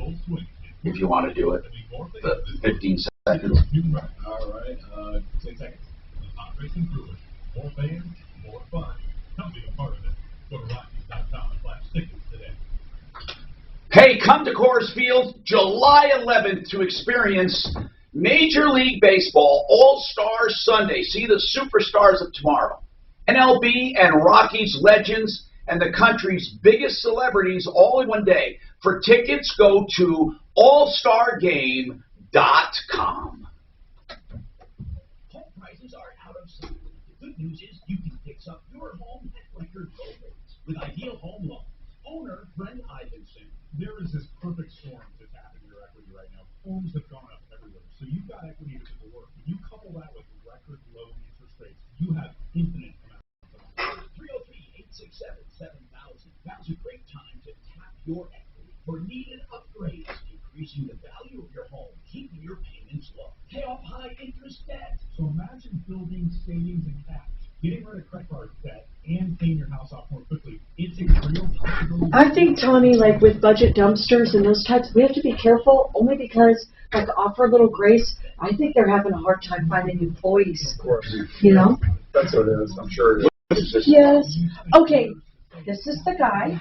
If you want to do it, the 15 seconds. All right, 10 seconds. Hot racing cruiser. More fans, more fun. Come be a part of it. Go to Rockies.com/tickets today. Hey, come to Coors Field July 11th to experience Major League Baseball All-Star Sunday. See the superstars of tomorrow. MLB and Rockies legends and the country's biggest celebrities all in one day. For tickets, go to allstargame.com. Home prices are out of sight. The good news is you can fix up your home at record low rates with Ideal Home Loans. Owner Brent Ivinson. There is this perfect storm to tap into your equity right now. Homes have gone up everywhere, so you've got equity to put to work. When you couple that with record low interest rates, you have infinite amounts of money. 303-867-7000. Now's a great time to tap your equity for needed upgrades, increasing the value of your home, keeping your payments low. Pay off high interest debt. So imagine building savings and cash, getting rid of credit card debt, and paying your house off more quickly. It's a real possibility. I think, Tony, like with budget dumpsters and those types, we have to be careful only because, like, offer a little grace. I think they're having a hard time finding employees. Of course. You know? That's what it is. I'm sure it is. Yes. Okay. This is the guy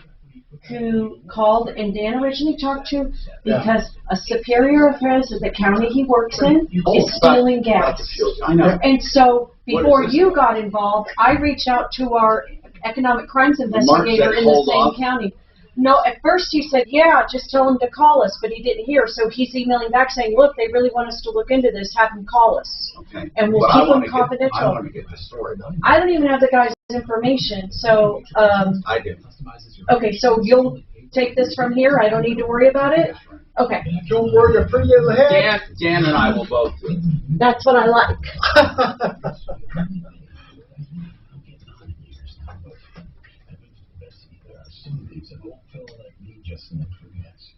who called and Dan originally talked to because a superior of his at the county he works in is stealing gas. I know. And so before you got involved, I reached out to our economic crimes investigator in the same county. No, at first he said, yeah, just tell him to call us, but he didn't hear. So he's emailing back saying, look, they really want us to look into this. Have him call us. Okay. And we'll keep him confidential. I want to get this story done. I don't even have the guy's information. So, I do. okay, so you'll take this from here? I don't need to worry about it? Okay. Don't worry your pretty little head. Dan and I will both do it. That's what I like.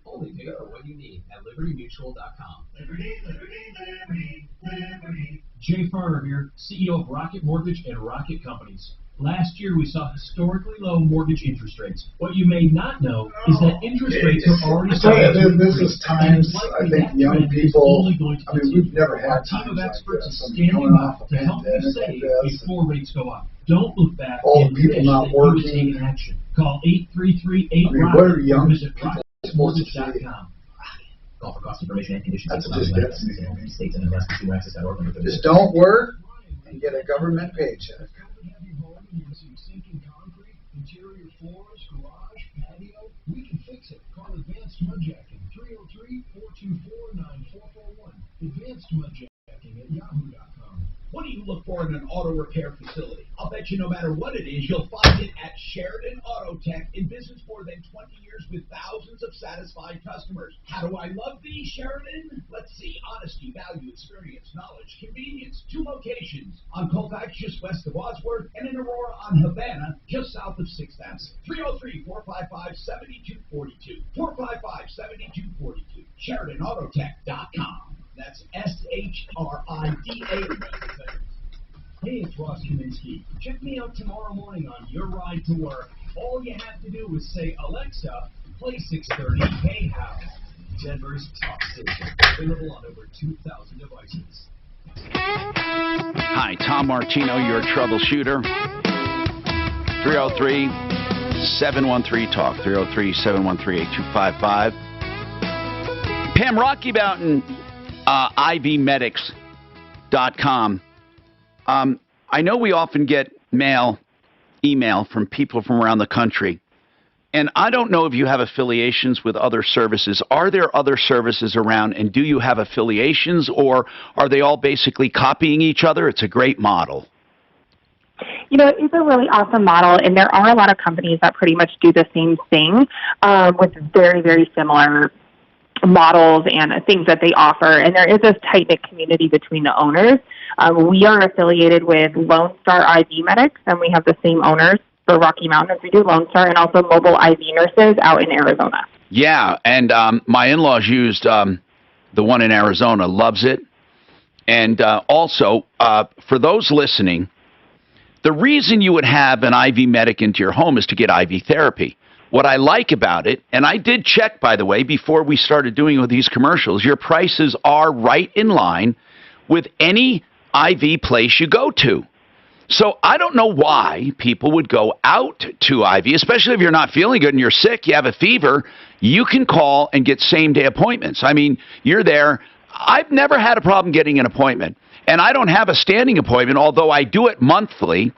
Only pick up what you need at libertymutual.com. Liberty. Jay Farner here, CEO of Rocket Mortgage and Rocket Companies. Last year, we saw historically low mortgage interest rates. What you may not know is that interest rates are already starting. This is times, I think, young people, I mean, we've never had team of times like experts this. is I mean, standing coming off by a to help you pandemic save like this, before rates go up. Don't look back all and the people wish not that you would working. take action. Call 833-8 I mean, what are young visit people supposed to see? rocketmortgage.com. Call for cost information and conditions. That's what just gets me. States and investments. Just don't work and get a government paycheck. Interior floors, garage, patio, we can fix it. Call Advanced Mud Jacking, 303-424-9441. Advanced Mud Jacking at yahoo.com. What do you look for in an auto repair facility? I'll bet you no matter what it is, you'll find it at Sheridan Auto Tech, in business more than 20 years with thousands of satisfied customers. How do I love thee, Sheridan? Let's see. Honesty, value, experience, knowledge, convenience. 2 locations. On Colfax, just west of Wadsworth, and in Aurora on Havana, just south of 6th Avenue. 303-455-7242. 455-7242. SheridanAutoTech.com. That's SHRIDA. Hey, it's Ross Kaminsky. Check me out tomorrow morning on your ride to work. All you have to do is say, Alexa, play 630 K-House. Denver's top station. Available on over 2,000 devices. Hi, Tom Martino, your troubleshooter. 303-713-TALK. 303-713-8255. Pam, Rocky Mountain, IVmedics.com. I know we often get email from people from around the country, and I don't know if you have affiliations with other services. Are there other services around, and do you have affiliations, or are they all basically copying each other? It's a great model. You know, it's a really awesome model, and there are a lot of companies that pretty much do the same thing with very, very similar models and things that they offer, and there is a tight-knit community between the owners. We are affiliated with Lone Star IV Medics, and we have the same owners for Rocky Mountain as we do Lone Star, and also Mobile IV Nurses out in Arizona. Yeah, and my in-laws used the one in Arizona, loves it. And also, for those listening, the reason you would have an IV medic into your home is to get IV therapy. What I like about it, and I did check, by the way, before we started doing with these commercials, your prices are right in line with any IV place you go to. So I don't know why people would go out to IV, especially if you're not feeling good and you're sick, you have a fever, you can call and get same-day appointments. I mean, you're there. I've never had a problem getting an appointment, and I don't have a standing appointment, although I do it monthly,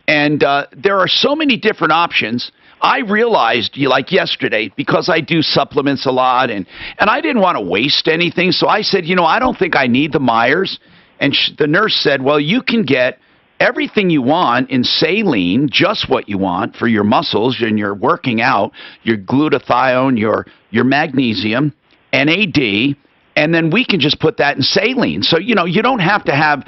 and there are so many different options. I realized, like yesterday, because I do supplements a lot, and I didn't want to waste anything, so I said, I don't think I need the Myers. And the nurse said, well, you can get everything you want in saline, just what you want for your muscles and your working out, your glutathione, your magnesium, NAD, and then we can just put that in saline. So, you don't have to have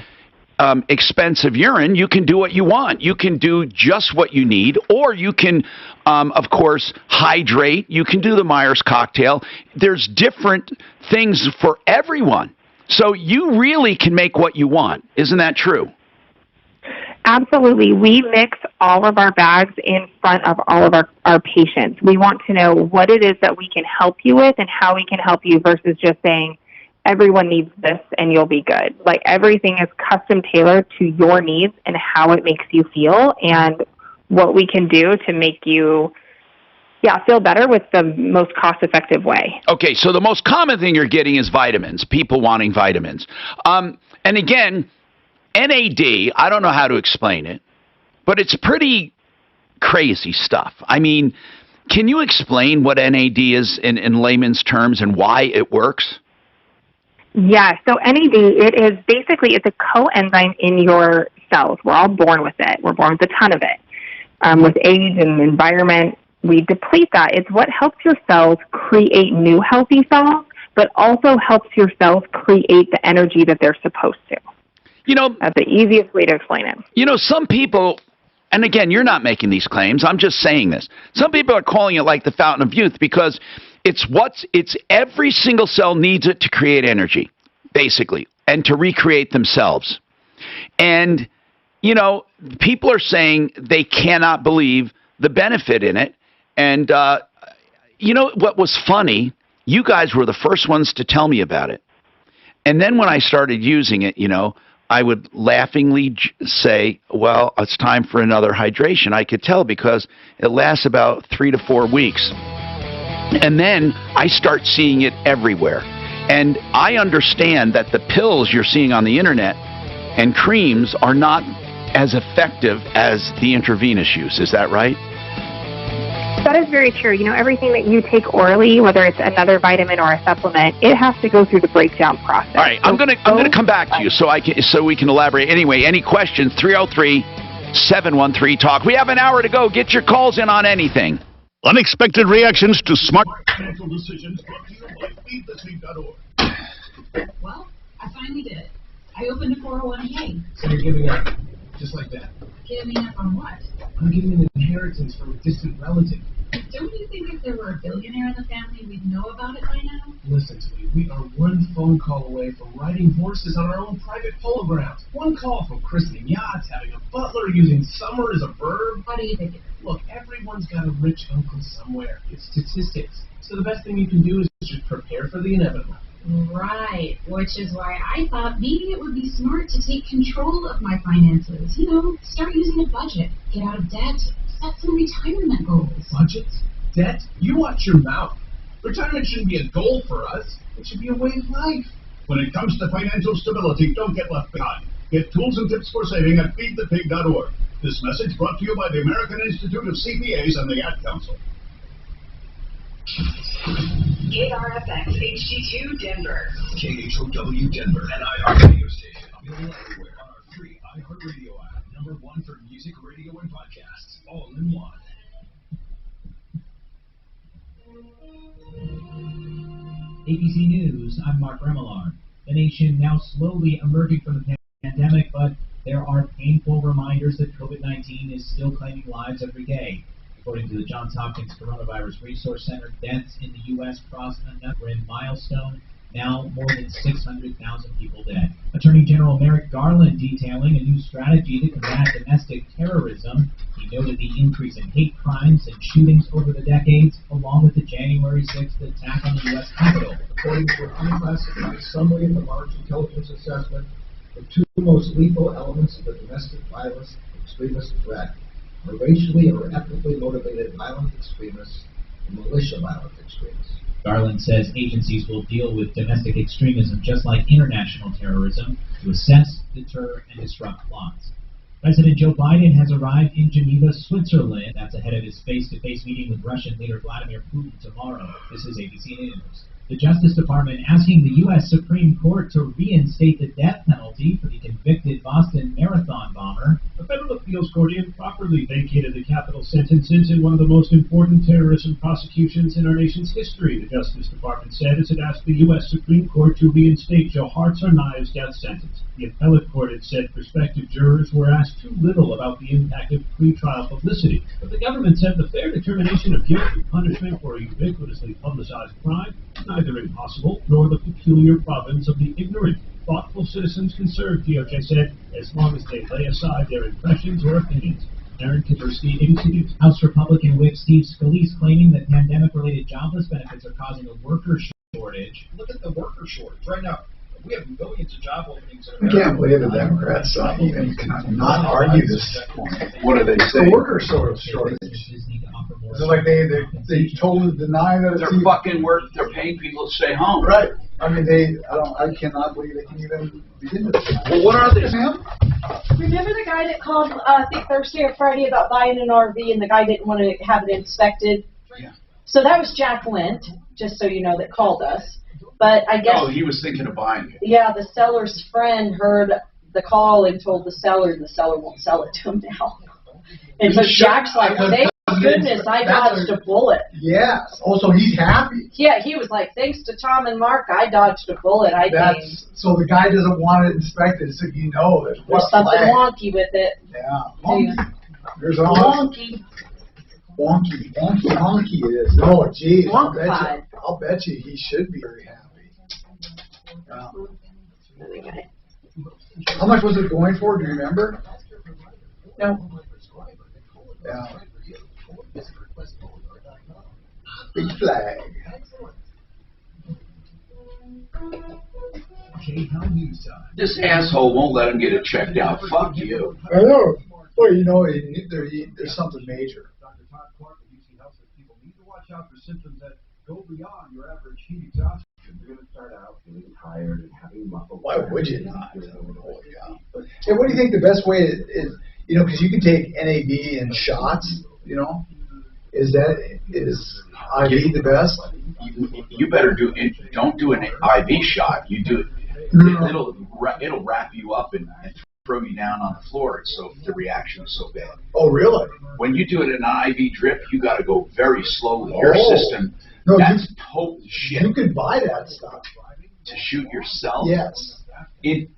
expensive urine. You can do what you want. You can do just what you need, or you can, of course, hydrate. You can do the Myers cocktail. There's different things for everyone. So you really can make what you want. Isn't that true? Absolutely. We mix all of our bags in front of all of our patients. We want to know what it is that we can help you with and how we can help you versus just saying, everyone needs this and you'll be good. Like, everything is custom tailored to your needs and how it makes you feel and what we can do to make you feel better with the most cost-effective way. Okay, so the most common thing you're getting is vitamins, people wanting vitamins. And again, NAD, I don't know how to explain it, but it's pretty crazy stuff. I mean, can you explain what NAD is in layman's terms and why it works? Yeah, so NAD, it's a coenzyme in your cells. We're all born with it. We're born with a ton of it. With age and environment, we deplete that. It's what helps your cells create new healthy cells, but also helps your cells create the energy that they're supposed to. You know, that's the easiest way to explain it. You know, some people, and again, you're not making these claims, I'm just saying this. Some people are calling it like the fountain of youth because it's every single cell needs it to create energy, basically, and to recreate themselves. And, you know, people are saying they cannot believe the benefit in it. And, you know, what was funny, you guys were the first ones to tell me about it. And then when I started using it, you know, I would laughingly say, well, it's time for another hydration. I could tell because it lasts about 3 to 4 weeks. And then I start seeing it everywhere. And I understand that the pills you're seeing on the internet and creams are not as effective as the intravenous use. Is that right? That is very true. You know, everything that you take orally, whether it's another vitamin or a supplement, it has to go through the breakdown process. All right, I'm gonna come back to you so we can elaborate. Anyway, any questions? 303-713-TALK. We have an hour to go. Get your calls in on anything. Unexpected reactions to smart financial decisions brought to you by feedthesweet.org. Well, I finally did it. I opened a 401k. So you're giving up, just like that. Giving up on what? I'm giving an inheritance from a distant relative. Don't you think if there were a billionaire in the family, we'd know about it by now? Listen to me. We are one phone call away from riding horses on our own private polo grounds. One call from christening yachts, having a butler, using summer as a verb. How do you think it? Look, everyone's got a rich uncle somewhere. It's statistics. So the best thing you can do is just prepare for the inevitable. Right, which is why I thought maybe it would be smart to take control of my finances. You know, start using a budget, get out of debt, set some retirement goals. Budget? Debt? You watch your mouth. Retirement shouldn't be a goal for us. It should be a way of life. When it comes to financial stability, don't get left behind. Get tools and tips for saving at feedthepig.org. This message brought to you by the American Institute of CPAs and the Ad Council. KRFX HD2 Denver. KHOW Denver, an iHeartRadio station. Available everywhere on our free iHeartRadio app. #1 for music, radio, and podcasts. All in one. ABC News, I'm Mark Remillard. The nation now slowly emerging from the pandemic, but there are painful reminders that COVID-19 is still claiming lives every day. According to the Johns Hopkins Coronavirus Resource Center, deaths in the U.S. crossed another milestone, now more than 600,000 people dead. Attorney General Merrick Garland detailing a new strategy to combat domestic terrorism. He noted the increase in hate crimes and shootings over the decades, along with the January 6th attack on the U.S. Capitol. According to an unclassified summary of the March Intelligence Assessment, the two most lethal elements of the domestic violence extremist threat are racially or ethnically motivated violent extremists and militia violent extremists. Garland says agencies will deal with domestic extremism just like international terrorism to assess, deter, and disrupt plots. President Joe Biden has arrived in Geneva, Switzerland. That's ahead of his face-to-face meeting with Russian leader Vladimir Putin tomorrow. This is ABC News. The Justice Department asking the U.S. Supreme Court to reinstate the death penalty for the convicted Boston Marathon bomber. A federal appeals court improperly vacated the capital sentences in one of the most important terrorism prosecutions in our nation's history, the Justice Department said as it asked the U.S. Supreme Court to reinstate Joe Hartzarnaev's death sentence. The appellate court had said prospective jurors were asked too little about the impact of pretrial publicity, but the government said the fair determination of guilt and punishment for a ubiquitously publicized crime neither impossible nor the peculiar province of the ignorant. Thoughtful citizens can serve, DOJ said, as long as they lay aside their impressions or opinions. Aaron Kaversky, ABC News. House Republican Whip Steve Scalise claiming that pandemic-related jobless benefits are causing a worker shortage. Look at the worker shortage right now. We have millions of job openings in I America. can't believe the Democrats even cannot argue this point. What do they say? The worker shortage. It's like they totally deny that they're fucking they're paying people to stay home. Right. I mean, I cannot believe they can even begin to. Well, what are they? Remember the guy that called, I think Thursday or Friday, about buying an RV and the guy didn't want to have it inspected? Yeah. So that was Jack Lint, just so you know, that called us. But I guess... Oh, he was thinking of buying it. Yeah, the seller's friend heard the call and told the seller won't sell it to him now. And so Jack's like, well, they goodness, I dodged a bullet. Yes. Oh, so he's happy. Yeah, he was like, thanks to Tom and Mark, I dodged a bullet. So the guy doesn't want it inspected, so you know there's something wonky with it. Yeah. There's a wonky. Wonky it is. Oh, geez. I'll bet you he should be very happy. Yeah. How much was it going for? Do you remember? No. Yeah. Big flag. This asshole won't let him get it checked out. Fuck you. I know. Well, you know, there's something major. Dr. Todd Clark at UC Health says people need to watch out for symptoms that go beyond your average heat exhaustion. You're going to start out feeling tired and having muscle. Why would you not? Holy cow. Hey, what do you think the best way is? You know, because you can take NAD in shots. You know, is IV the best? You better don't do an IV shot. You do it. It'll wrap you up and throw you down on the floor. So the reaction is so bad. Oh, really? When you do it in an IV drip, you got to go very slowly. Your system. No, that's total shit. You can buy that stuff to shoot yourself. Yes. You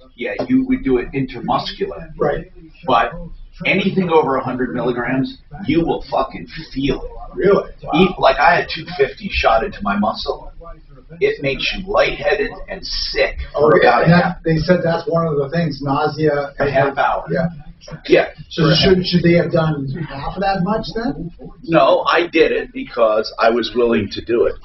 would do it intermuscular. Right. But anything over 100 milligrams, you will fucking feel it. Really? Wow. Like I had 250 shot into my muscle. It makes you lightheaded and sick for about a half. They said that's one of the things, nausea. A half hour. Yeah. Yeah. So should they have done half of that much then? No, I did it because I was willing to do it.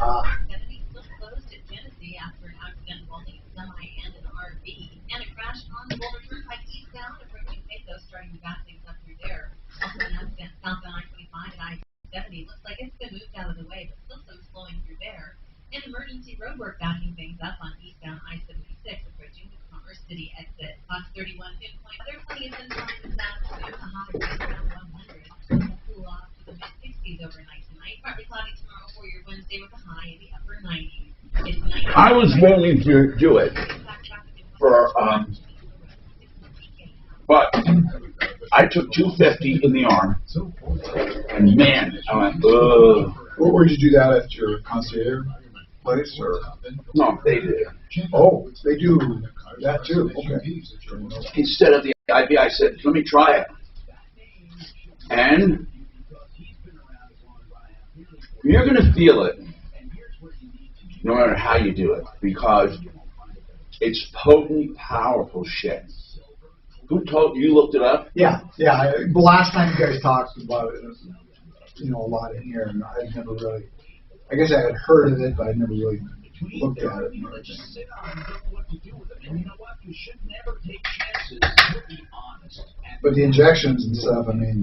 Looks like it's been moved out of the way, but still some slowing through there. And emergency roadwork backing things up on eastbound I-76 approaching the Commerce City exit. Fox 31 pinpoint. There's plenty of sunshine this afternoon. A hot around 100. Will cool off to the mid-60s overnight tonight. Partly cloudy tomorrow for your Wednesday with a high in the upper 90s. It's 90. I was willing to do it but I took 250 in the arm, and man, I went, ugh. Where'd you do that at your concierge place, or? No, they did. Oh, they do that too. Okay. Instead of the IV, I said, let me try it. And you're going to feel it, no matter how you do it, because it's potent, powerful shit. Who told you? Looked it up? Yeah. The last time you guys talked about it, a lot in here, and I'd never really. I guess I had heard of it, but I never really looked at it. But the injections and stuff, I mean.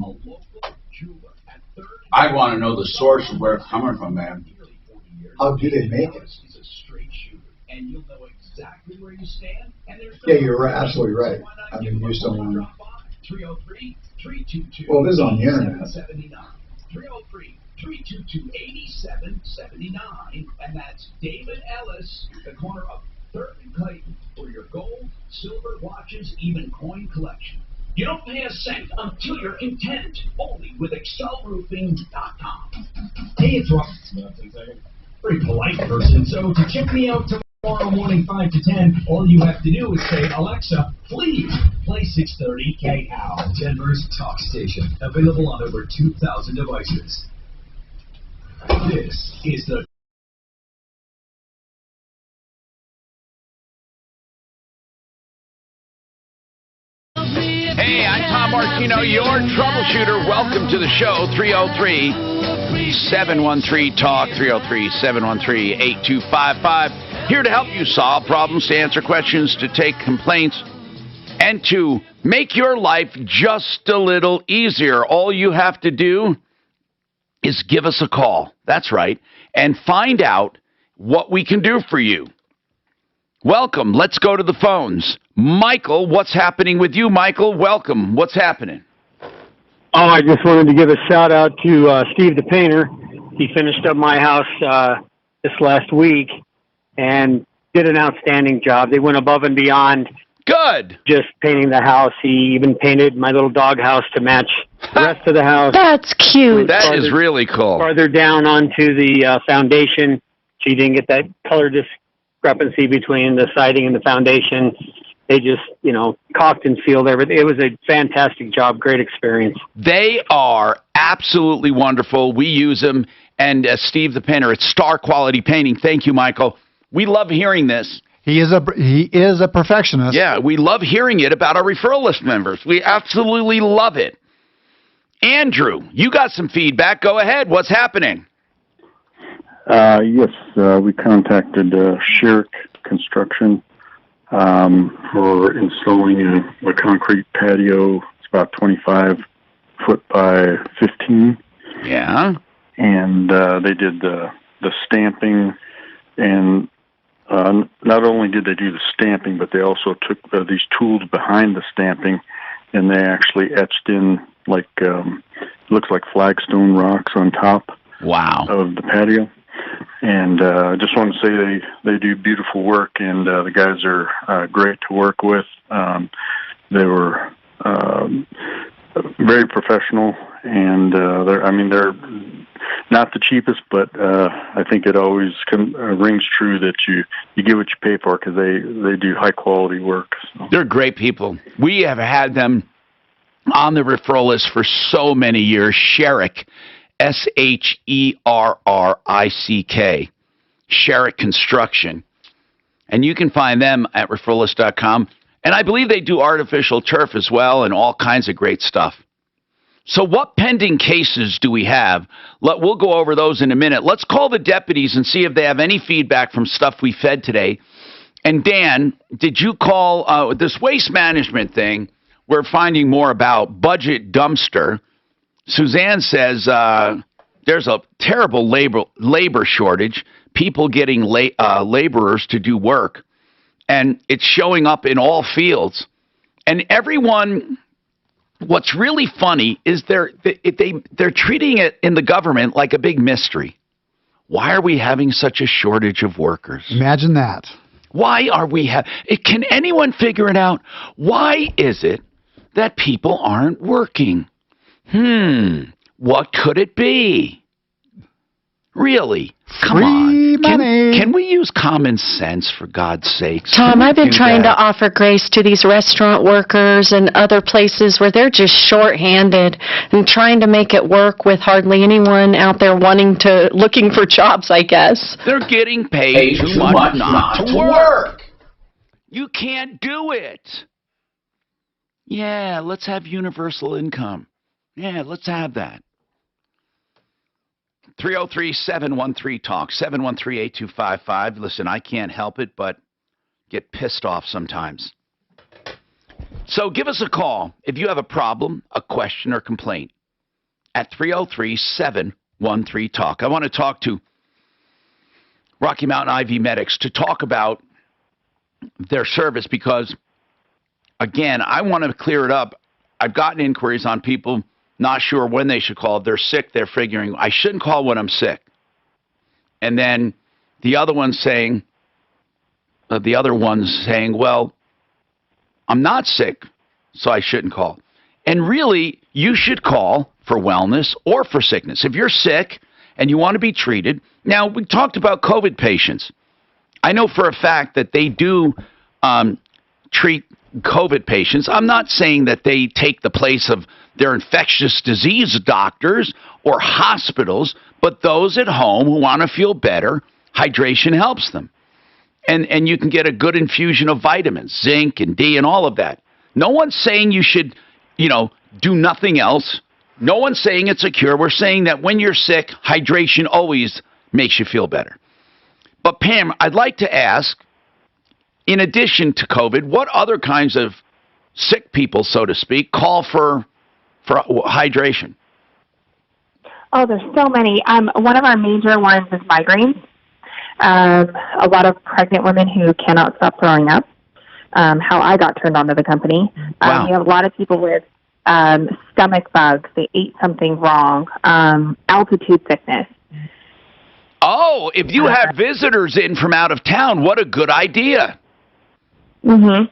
I want to know the source of where it's coming from, man. How do they make it? And you'll know exactly where you stand. Yeah, you're absolutely right. I mean, you just don't want to. 303-322. Well, it is on the internet. 303-322-8779. And that's David Ellis, the corner of 3rd and Clayton, for your gold, silver, watches, even coin collection. You don't pay a cent until you're intent. Only with excelroofing.com. Hey, it's Rob. Very polite person. So to check me out tomorrow morning 5 to 10, all you have to do is say, Alexa, please play 630 KHOW. Denver's talk station. Available on over 2,000 devices. This is the Hey, I'm Tom Martino, your troubleshooter. Welcome to the show, 303-713-TALK, 303-713-8255. Here to help you solve problems, to answer questions, to take complaints, and to make your life just a little easier. All you have to do is give us a call. That's right. And find out what we can do for you. Welcome. Let's go to the phones. Michael, what's happening with you, Michael? Welcome. What's happening? Oh, I just wanted to give a shout out to Steve the painter. He finished up my house this last week and did an outstanding job. They went above and beyond Good. Just painting the house. He even painted my little dog house to match the rest of the house. That's cute. That is really cool. Farther down onto the foundation, so you didn't get that color discrepancy between the siding and the foundation. They just, caulked and sealed everything. It was a fantastic job. Great experience. They are absolutely wonderful. We use them. And Steve the Painter, it's star quality painting. Thank you, Michael. We love hearing this. He is a perfectionist. Yeah, we love hearing it about our referral list members. We absolutely love it. Andrew, you got some feedback. Go ahead. What's happening? Yes, we contacted Sherrick Construction for installing a concrete patio. It's about 25 foot by 15. Yeah. And they did the stamping, and not only did they do the stamping, but they also took these tools behind the stamping, and they actually etched in looks like flagstone rocks on top. Wow. Of the patio. And I just want to say they do beautiful work, and the guys are great to work with. They were very professional, and they're not the cheapest, but I think it always rings true that you get what you pay for, because they do high quality work. So. They're great people. We have had them on the referral list for so many years. Sherrick, Sherrick, Sherrick Construction. And you can find them at referrallist.com. And I believe they do artificial turf as well and all kinds of great stuff. So what pending cases do we have? We'll go over those in a minute. Let's call the deputies and see if they have any feedback from stuff we fed today. And Dan, did you call this waste management thing? We're finding more about budget dumpster. Suzanne says there's a terrible labor shortage, people getting laborers to do work, and it's showing up in all fields. And everyone, what's really funny is they're treating it in the government like a big mystery. Why are we having such a shortage of workers? Imagine that. Why are we can anyone figure it out? Why is it that people aren't working? What could it be? Really? Come on. Money. Can we use common sense, for God's sakes? Tom, I've been trying to offer grace to these restaurant workers and other places where they're just short-handed and trying to make it work with hardly anyone out there looking for jobs, I guess. They're getting paid too much not to work. You can't do it. Yeah, let's have universal income. Yeah, let's have that. 303-713-TALK, 713-8255. Listen, I can't help it but get pissed off sometimes. So give us a call if you have a problem, a question, or complaint at 303-713-TALK. I want to talk to Rocky Mountain IV Medics to talk about their service because, again, I want to clear it up. I've gotten inquiries on people not sure when they should call. If they're sick, they're figuring, I shouldn't call when I'm sick. And then the other one's saying, well, I'm not sick, so I shouldn't call. And really, you should call for wellness or for sickness. If you're sick and you want to be treated. Now, we talked about COVID patients. I know for a fact that they do treat COVID patients. I'm not saying that they take the place of their infectious disease doctors or hospitals, but those at home who want to feel better, hydration helps them. And you can get a good infusion of vitamins, zinc and D and all of that. No one's saying you should, do nothing else. No one's saying it's a cure. We're saying that when you're sick, hydration always makes you feel better. But Pam, I'd like to ask, in addition to COVID, what other kinds of sick people, so to speak, call for hydration? Oh, there's so many. One of our major ones is migraines. A lot of pregnant women who cannot stop throwing up. How I got turned on to the company. Wow. We have a lot of people with stomach bugs. They ate something wrong. Altitude sickness. Oh, if you have visitors in from out of town, what a good idea. Mm-hmm.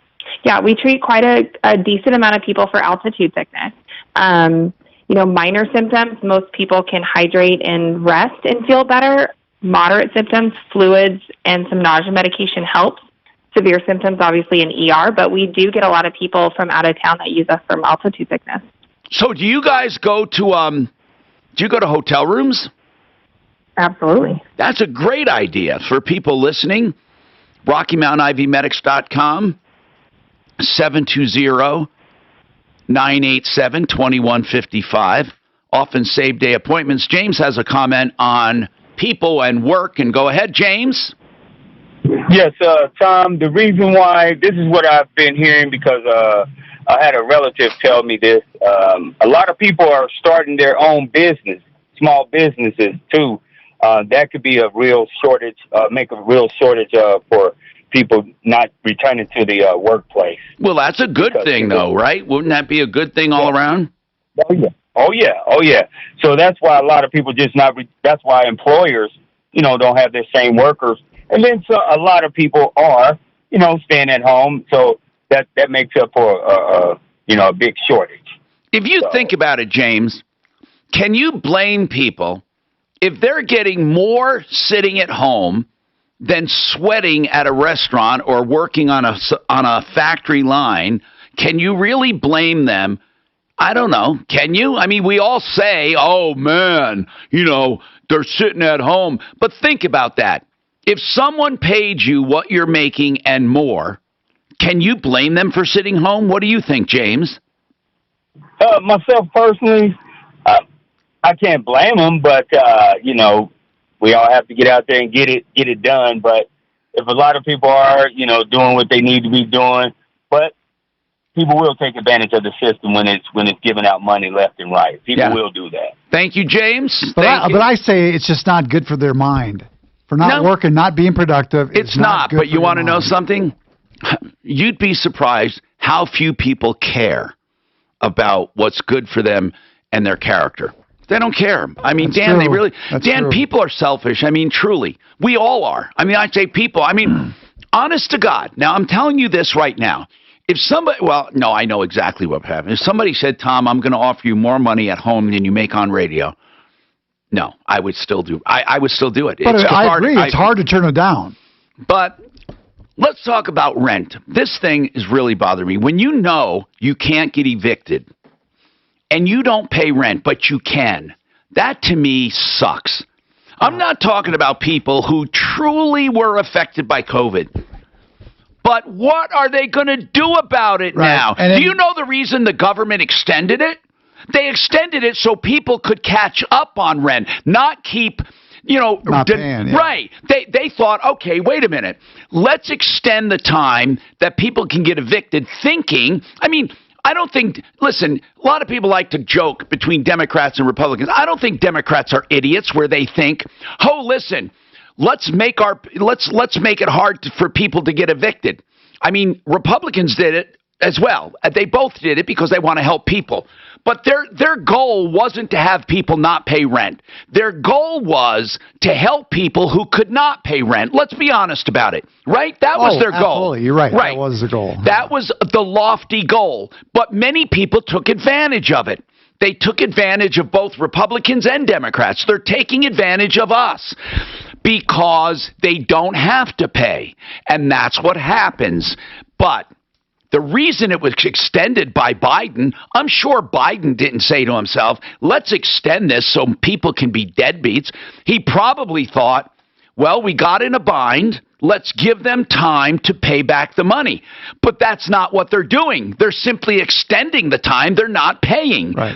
Yeah, we treat quite a decent amount of people for altitude sickness. Minor symptoms, most people can hydrate and rest and feel better. Moderate symptoms, fluids, and some nausea medication helps. Severe symptoms, obviously, in ER, but we do get a lot of people from out of town that use us for altitude sickness. So do you guys go to hotel rooms? Absolutely. That's a great idea for people listening. RockyMountainIVMedics.com, 720-987-2155. Often same-day appointments. James has a comment on people and work. And go ahead, James. Yes, Tom, the reason why, this is what I've been hearing because I had a relative tell me this. A lot of people are starting their own business, small businesses, too. That could be a real shortage, make a real shortage for people not returning to the workplace. Well, that's a good thing, though, right? Wouldn't that be a good thing all around? Oh, yeah. So that's why a lot of people that's why employers, don't have their same workers. And then a lot of people are, staying at home. So that makes up for, a big shortage. If you think about it, James, can you blame people if they're getting more sitting at home than sweating at a restaurant or working on a factory line? Can you really blame them? I don't know. Can you? I mean, we all say, oh, man, they're sitting at home. But think about that. If someone paid you what you're making and more, can you blame them for sitting home? What do you think, James? Myself personally, I can't blame them, but, we all have to get out there and get it done. But if a lot of people are, doing what they need to be doing, but people will take advantage of the system when it's giving out money left and right. People will do that. Thank you, James. But I say it's just not good for their mind. For not working, not being productive. It's not, but you want to know something? You'd be surprised how few people care about what's good for them and their character. They don't care. I mean, Dan, people are selfish. I mean, truly. We all are. I mean, I say people. I mean, honest to God. Now, I'm telling you this right now. If somebody, I know exactly what happened. If somebody said, Tom, I'm going to offer you more money at home than you make on radio, no, I would still do. I would still do it. But I agree. It's hard to turn it down. But let's talk about rent. This thing is really bothering me. When you know you can't get evicted and you don't pay rent, but you can, that to me sucks. I'm not talking about people who truly were affected by COVID. But what are they going to do about it now? Do you know the reason the government extended it? They extended it so people could catch up on rent, not keep, not paying, yeah. Right. They thought, okay, wait a minute. Let's extend the time that people can get evicted, thinking, I don't think, listen, a lot of people like to joke between Democrats and Republicans. I don't think Democrats are idiots where they think, oh, listen, let's make it hard for people to get evicted. I mean, Republicans did it as well. They both did it because they want to help people. But their goal wasn't to have people not pay rent. Their goal was to help people who could not pay rent. Let's be honest about it, right? That was their goal. Absolutely. You're right. That was the goal. That was the lofty goal. But many people took advantage of it. They took advantage of both Republicans and Democrats. They're taking advantage of us because they don't have to pay. And that's what happens. But the reason it was extended by Biden, I'm sure Biden didn't say to himself, let's extend this so people can be deadbeats. He probably thought, well, we got in a bind. Let's give them time to pay back the money. But that's not what they're doing. They're simply extending the time. They're not paying. Right.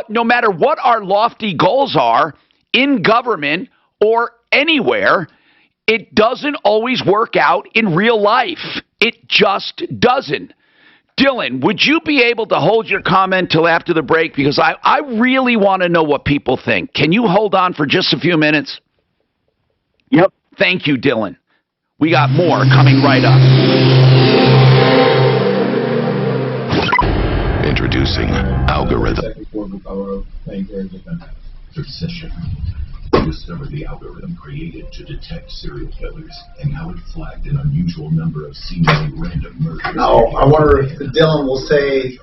No matter what our lofty goals are in government or anywhere, it doesn't always work out in real life. It just doesn't. Dylan, would you be able to hold your comment till after the break? Because I really want to know what people think. Can you hold on for just a few minutes? Yep. Thank you, Dylan. We got more coming right up. Introducing Algorithm. Precision. Discover the algorithm created to detect serial killers and how it flagged an unusual number of seemingly random murders. Now, I wonder if Dylan will say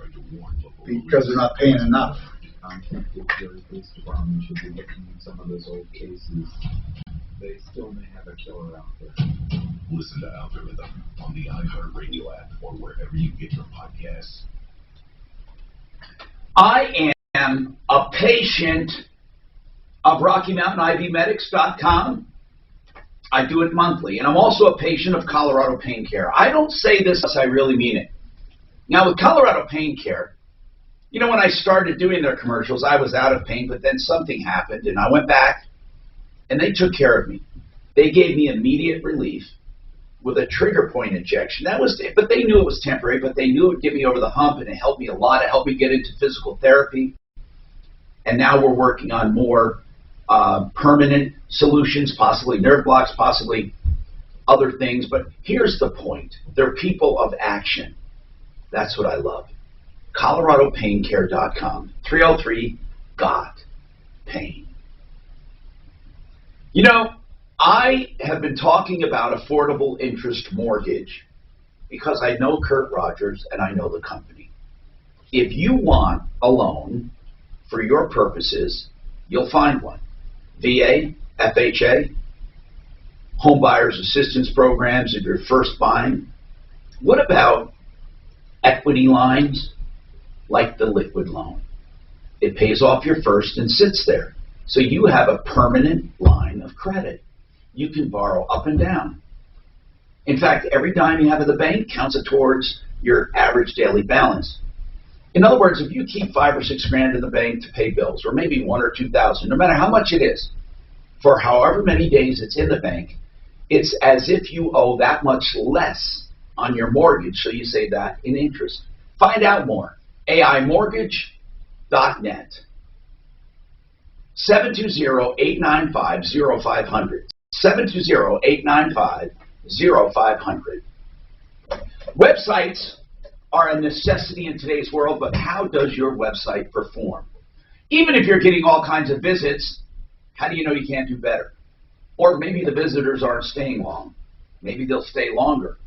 because they're not paying enough. Police department should be looking at some of those old cases. They still may have a killer out there. Listen to Algorithm on the iHeartRadio app or wherever you get your podcasts. I am a patient of RockyMountainIVMedics.com. I do it monthly. And I'm also a patient of Colorado Pain Care. I don't say this unless I really mean it. Now, with Colorado Pain Care, you know, when I started doing their commercials, I was out of pain, but then something happened, and I went back, and they took care of me. They gave me immediate relief with a trigger point injection. That was, but they knew it was temporary, but they knew it would get me over the hump, and it helped me a lot. It helped me get into physical therapy. And now we're working on more permanent solutions, possibly nerve blocks, possibly other things. But here's the point. They're people of action. That's what I love. ColoradoPainCare.com. 303-GOT-PAIN. You know, I have been talking about affordable interest mortgage because I know Kurt Rogers and I know the company. If you want a loan for your purposes, you'll find one. VA, FHA, home buyers assistance programs if you're first buying. What about equity lines like the liquid loan? It pays off your first and sits there. So you have a permanent line of credit. You can borrow up and down. In fact, every dime you have at the bank counts it towards your average daily balance. In other words, if you keep $5 or $6 grand in the bank to pay bills, or maybe $1,000 or $2,000, no matter how much it is, for however many days it's in the bank, it's as if you owe that much less on your mortgage, so you save that in interest. Find out more. AIMortgage.net. 720-895-0500. 720-895-0500. Websites are a necessity in today's world, but how does your website perform? Even if you're getting all kinds of visits, how do you know you can't do better? Or maybe the visitors aren't staying long. Maybe they'll stay longer.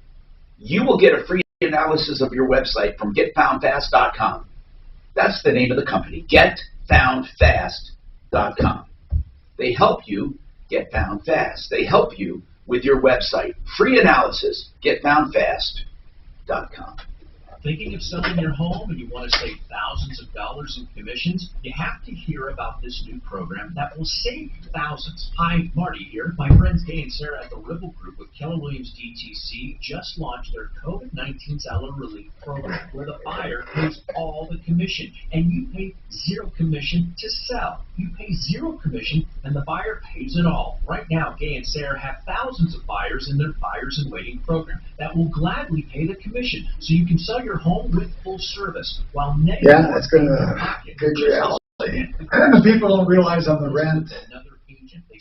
You will get a free analysis of your website from GetFoundFast.com. That's the name of the company, GetFoundFast.com. They help you get found fast. They help you with your website. Free analysis, GetFoundFast.com. Thinking of selling your home and you want to save thousands of dollars in commissions? You have to hear about this new program that will save you thousands. Hi, Marty here. My friends Gay and Sarah at the Ripple Group with Keller Williams DTC just launched their COVID-19 seller relief program where the buyer pays all the commission and you pay zero commission to sell. You pay zero commission and the buyer pays it all. Right now, Gay and Sarah have thousands of buyers in their Buyers in Waiting program that will gladly pay the commission so you can sell your home with full service while that's going to good reality. People don't realize on the rent,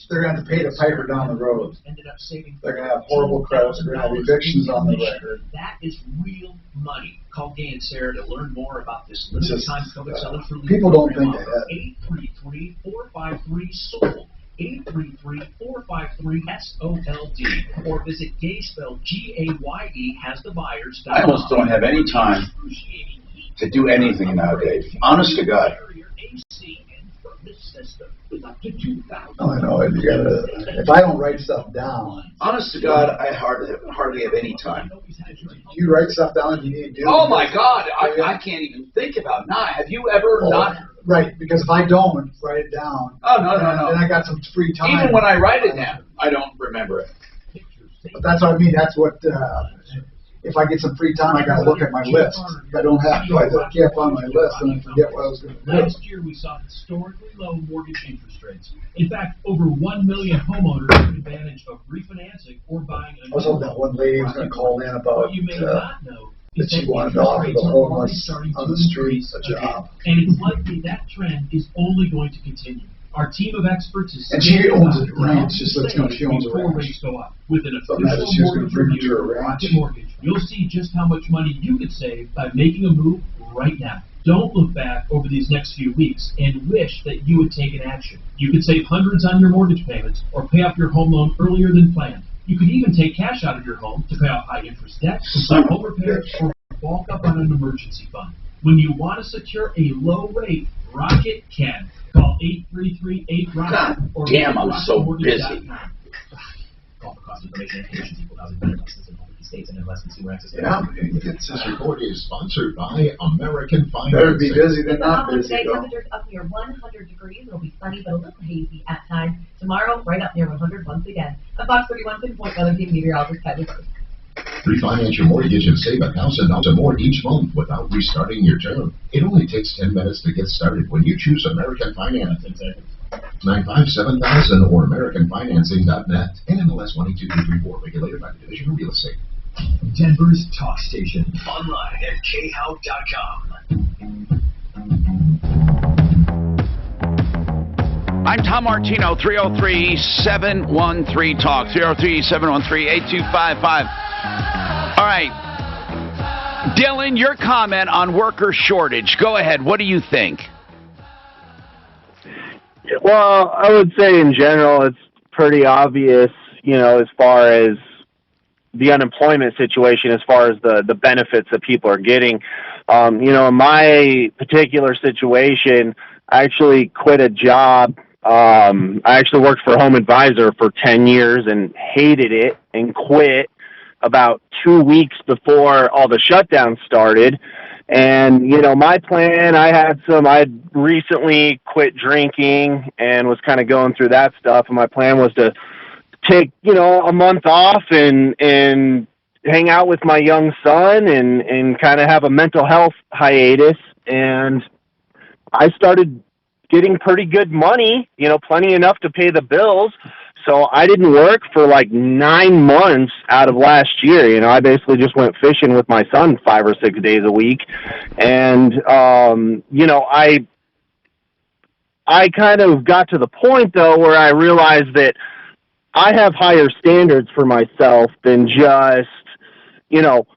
they're going to have to pay the piper down the road. They're going to have horrible credits. They're going to have evictions on the record. That is real money. Call Gay and Sarah to learn more about this limited time COVID sellers relief. People don't think that. 833-453-SOLD. 833-453-SOLD. Or visit Gayspell, G-A-Y-E, has the buyers. I almost don't have any time to do anything nowadays. Honest to God. I know. You gotta, if I don't write stuff down. Honest to God, I hardly have any time. You write stuff down if you need to do. Oh my God, I can't even think about not. Have you ever not? Right, because if I don't write it down, no. Then I got some free time. Even when I write it down, I don't remember it. But that's what I mean. That's what. If I get some free time, I got to look at my list. If I don't have to, I can't find my list and I forget what I was going to do. Last year, we saw historically low mortgage interest rates. In fact, over 1 million homeowners took advantage of refinancing or buying a new home. I was hoping that one lady was going to call in about what you may not know that she wanted to offer the homeless on the streets a job. And it's likely that trend is only going to continue. Our team of experts is and she owns a ranch. Just let you know, she owns a ranch. Rates go up. With an official mortgage review of Rocket Mortgage, you'll see just how much money you could save by making a move right now. Don't look back over these next few weeks and wish that you had taken action. You could save hundreds on your mortgage payments or pay off your home loan earlier than planned. You could even take cash out of your home to pay off high-interest debt, complete home repairs, or bulk up on an emergency fund. When you want to secure a low rate, Rocket can. Call 833-8-ROCKET or damn, I'm so busy. Call for cost information and conditions equal housing benefits in all 50 states and unless consumer access. Yeah, this report is sponsored by American Finance. Better be busy than not busy, Today, though. temperatures up near 100 degrees. It'll be sunny but a little hazy at times. Tomorrow, right up near 100 once again. On Fox 31 Pinpoint Weather Team meteorologist Kylie Burke. Refinance your mortgage and save $1,000 more each month without restarting your term. It only takes 10 minutes to get started when you choose American Finance. 957,000 or AmericanFinancing.net. NMLS 18234, regulated by the Division of Real Estate. Denver's talk station. Online at khout.com. I'm Tom Martino, 303-713-TALK, 303-713-8255. All right. Dylan, your comment on worker shortage. Go ahead. What do you think? Well, I would say in general it's pretty obvious, as far as the unemployment situation, as far as the benefits that people are getting. In my particular situation, I actually quit a job. I actually worked for Home Advisor for 10 years and hated it and quit about 2 weeks before all the shutdown started. And, my plan, I'd recently quit drinking and was kind of going through that stuff. And my plan was to take, a month off and hang out with my young son and kind of have a mental health hiatus. And I started getting pretty good money, plenty enough to pay the bills. So I didn't work for like 9 months out of last year. I basically just went fishing with my son 5 or 6 days a week. And, I kind of got to the point, though, where I realized that I have higher standards for myself than just,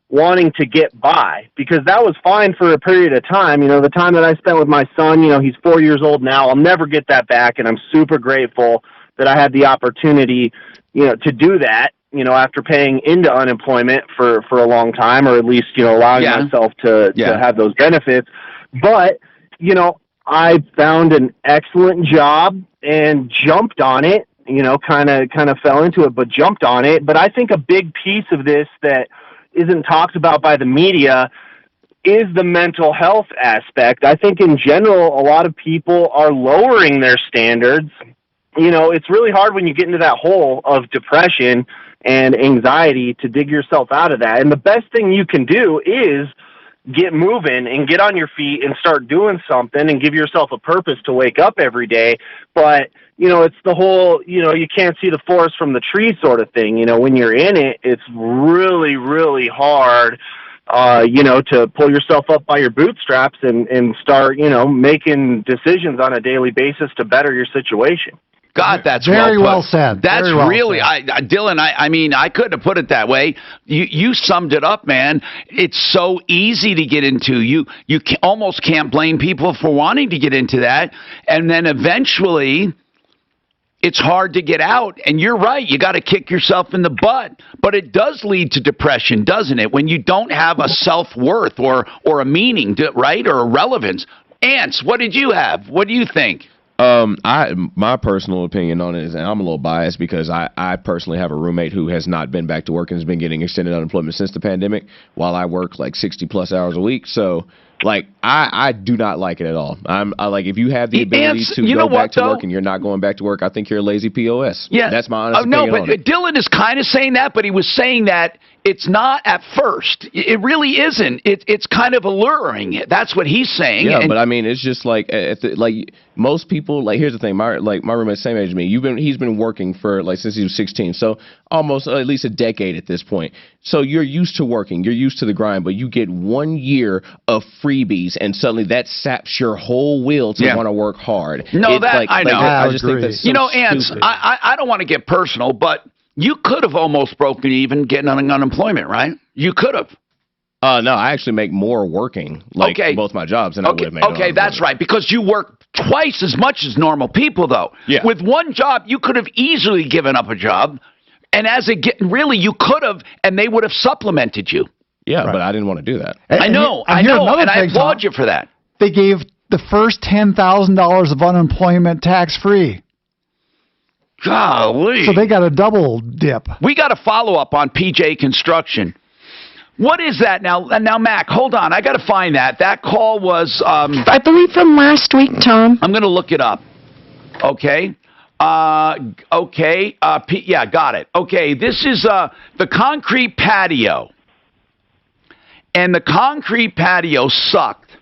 wanting to get by, because that was fine for a period of time. The time that I spent with my son, he's 4 years old now. I'll never get that back. And I'm super grateful that I had the opportunity, to do that, after paying into unemployment for a long time, or at least, allowing myself to have those benefits. But, I found an excellent job and jumped on it, kind of fell into it, but jumped on it. But I think a big piece of this that isn't talked about by the media is the mental health aspect. I think in general, a lot of people are lowering their standards. It's really hard when you get into that hole of depression and anxiety to dig yourself out of that. And the best thing you can do is get moving and get on your feet and start doing something and give yourself a purpose to wake up every day. But, it's the whole, you can't see the forest from the tree sort of thing. When you're in it, it's really, really hard, to pull yourself up by your bootstraps and start, making decisions on a daily basis to better your situation. God, that's very well well said. That's Very well really, said. Dylan. I mean, I couldn't have put it that way. You summed it up, man. It's so easy to get into. You almost can't blame people for wanting to get into that, and then eventually, it's hard to get out. And you're right. You got to kick yourself in the butt. But it does lead to depression, doesn't it? When you don't have a self-worth or a meaning, right, or a relevance. Ants, what did you have? What do you think? My personal opinion on it is, and I'm a little biased because I personally have a roommate who has not been back to work and has been getting extended unemployment since the pandemic, while I work like 60 plus hours a week. So like I do not like it at all. I like, if you have the ability to go back to work and you're not going back to work, I think you're a lazy POS. Yeah, that's my honest opinion. No, but Dylan is kind of saying that, but he was saying that it's not at first. It really isn't. It's kind of alluring. That's what he's saying. Yeah, but I mean, it's just like like most people. Like, here's the thing. My roommate's same age as me. He's been working for like since he was 16, so almost at least a decade at this point. So you're used to working. You're used to the grind, but you get 1 year of freebies, and suddenly that saps your whole will to want to work hard. No, I know. I just think that's so Ants, stupid. I don't want to get personal, but you could have almost broken even getting on unemployment, right? You could have. No, I actually make more working both my jobs than I would have made. Okay, that's right, because you work twice as much as normal people, though. Yeah. With one job, you could have easily given up a job, and really, you could have, and they would have supplemented you. Yeah, but I didn't want to do that. I know, and I applaud you for that. They gave the first $10,000 of unemployment tax-free. Golly. So they got a double dip. We got a follow-up on PJ Construction. What is that now? Now, Mac, hold on. I got to find that. That call was... I believe from last week, Tom. I'm going to look it up. Okay. Yeah, got it. Okay, this is the concrete patio. And the concrete patio sucked.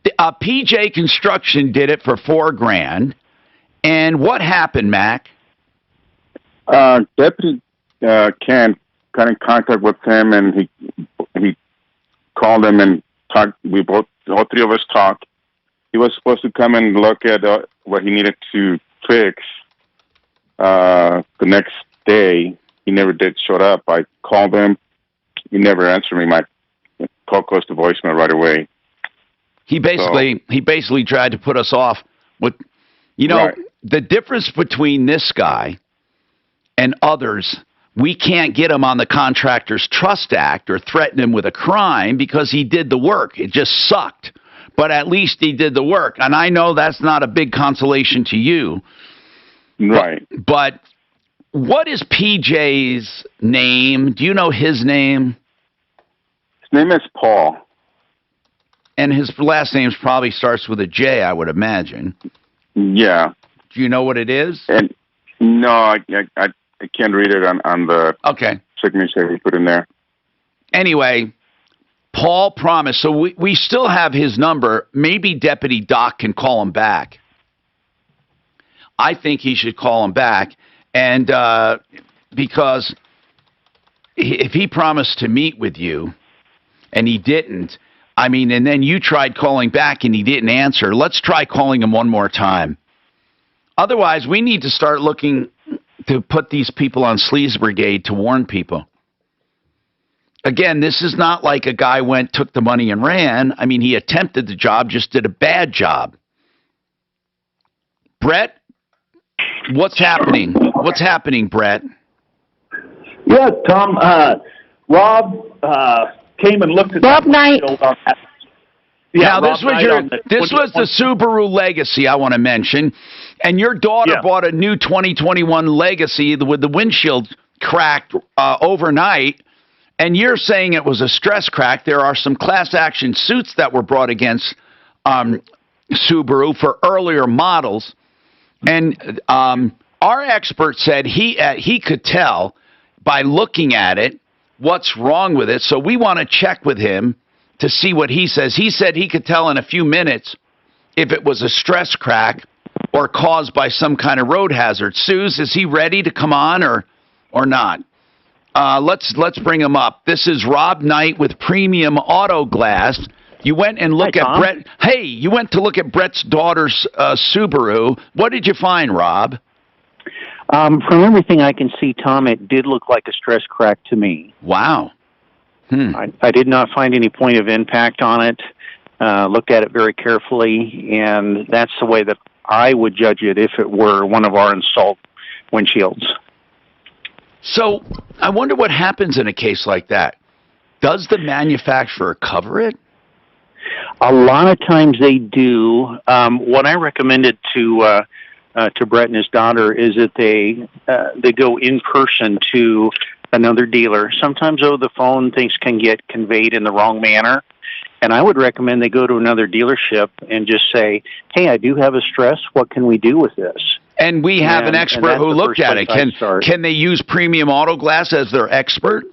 PJ Construction did it for $4,000. And what happened, Mac? Deputy Ken got in contact with him, and he called him and talked. All three of us talked. He was supposed to come and look at what he needed to fix the next day. He never did show up. I called him. He never answered me. My call goes to voicemail right away. He basically tried to put us off with, Right. The difference between this guy and others. We can't get him on the Contractors Trust Act or threaten him with a crime because he did the work. It just sucked. But at least he did the work. And I know that's not a big consolation to you. Right. But what is PJ's name? Do you know his name? His name is Paul. And his last name probably starts with a J, I would imagine. Yeah. Do you know what it is? And no, I can't read it on the signature he put in there. Anyway, Paul promised. So we still have his number. Maybe Deputy Doc can call him back. I think he should call him back. And because if he promised to meet with you and he didn't, and then you tried calling back and he didn't answer, let's try calling him one more time. Otherwise, we need to start looking to put these people on Sleaze Brigade to warn people. Again, this is not like a guy took the money and ran. He attempted the job, just did a bad job. Brett, what's happening? What's happening, Brett? Yeah, Tom, Rob came and looked at Rob Knight. Yeah, this was the Subaru Legacy I want to mention, and your daughter bought a new 2021 Legacy with the windshield cracked overnight, and you're saying it was a stress crack. There are some class action suits that were brought against Subaru for earlier models, and our expert said he could tell by looking at it what's wrong with it, so we want to check with him to see what he says. He said he could tell in a few minutes if it was a stress crack or caused by some kind of road hazard. Suze, is he ready to come on or not? Let's bring him up. This is Rob Knight with Premium Auto Glass. You went and looked at Brett. Hey, you went to look at Brett's daughter's Subaru. What did you find, Rob? From everything I can see, Tom, it did look like a stress crack to me. Wow. I did not find any point of impact on it. Looked at it very carefully, and that's the way that I would judge it if it were one of our installed windshields. So I wonder what happens in a case like that. Does the manufacturer cover it? A lot of times they do. What I recommended to Brett and his daughter is that they go in person to another dealer. Sometimes over the phone things can get conveyed in the wrong manner, and I would recommend they go to another dealership and just say, hey, I do have a stress, what can we do with this? And we have an expert who looked at it. Can they use Premium Auto Glass as their expert?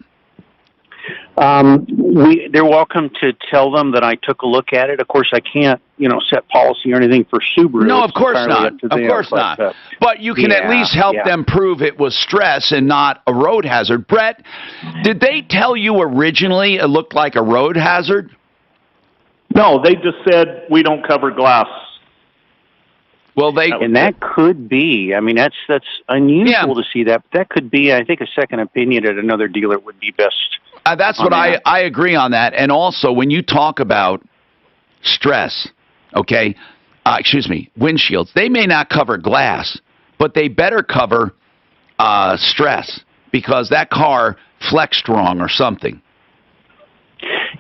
They're welcome to tell them that I took a look at it. Of course, I can't, set policy or anything for Subaru. No, of course not. Of course not. But you can at least help them prove it was stress and not a road hazard. Brett, did they tell you originally it looked like a road hazard? No, they just said we don't cover glass. Well, and that could be. That's unusual to see that. But that could be. I think a second opinion at another dealer would be best. That's what I agree on that. And also, when you talk about stress, okay, windshields, they may not cover glass, but they better cover stress because that car flexed wrong or something.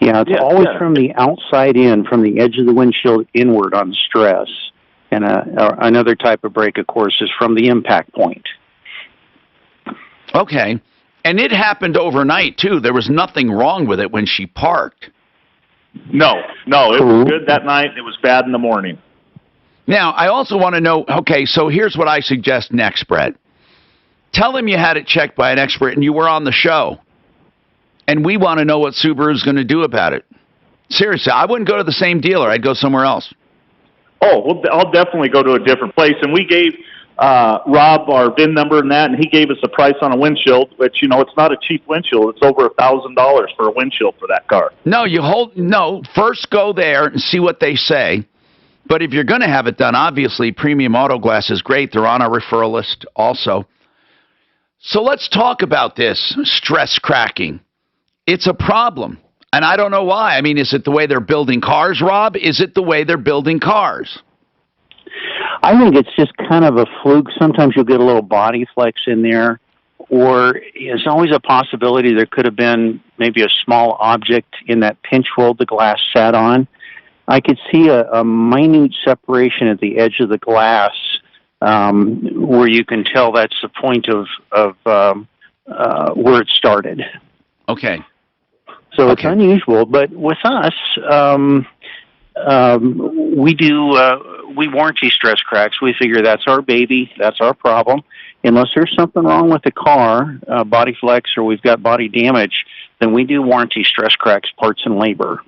Yeah, it's always from the outside in, from the edge of the windshield inward on stress. And another type of break, of course, is from the impact point. Okay. And it happened overnight, too. There was nothing wrong with it when she parked. No, it was good that night. It was bad in the morning. Now, I also want to know, okay, so here's what I suggest next, Brett. Tell him you had it checked by an expert and you were on the show. And we want to know what Subaru's going to do about it. Seriously, I wouldn't go to the same dealer. I'd go somewhere else. Oh, well, I'll definitely go to a different place. And we gave Rob our VIN number and that, and he gave us a price on a windshield, which, it's not a cheap windshield. It's over $1,000 for a windshield for that car. No, first go there and see what they say. But if you're going to have it done, obviously, Premium Auto Glass is great. They're on our referral list also. So let's talk about this stress cracking. It's a problem. And I don't know why. I mean, is it the way they're building cars, Rob? Is it the way they're building cars? I think it's just kind of a fluke. Sometimes you'll get a little body flex in there, or there's always a possibility there could have been maybe a small object in that pinch roll the glass sat on. I could see a minute separation at the edge of the glass where you can tell that's the point of where it started. Okay. So it's unusual, but with us, we warranty stress cracks. We figure that's our baby, that's our problem. Unless there's something wrong with the car, body flex, or we've got body damage, then we do warranty stress cracks, parts, and labor.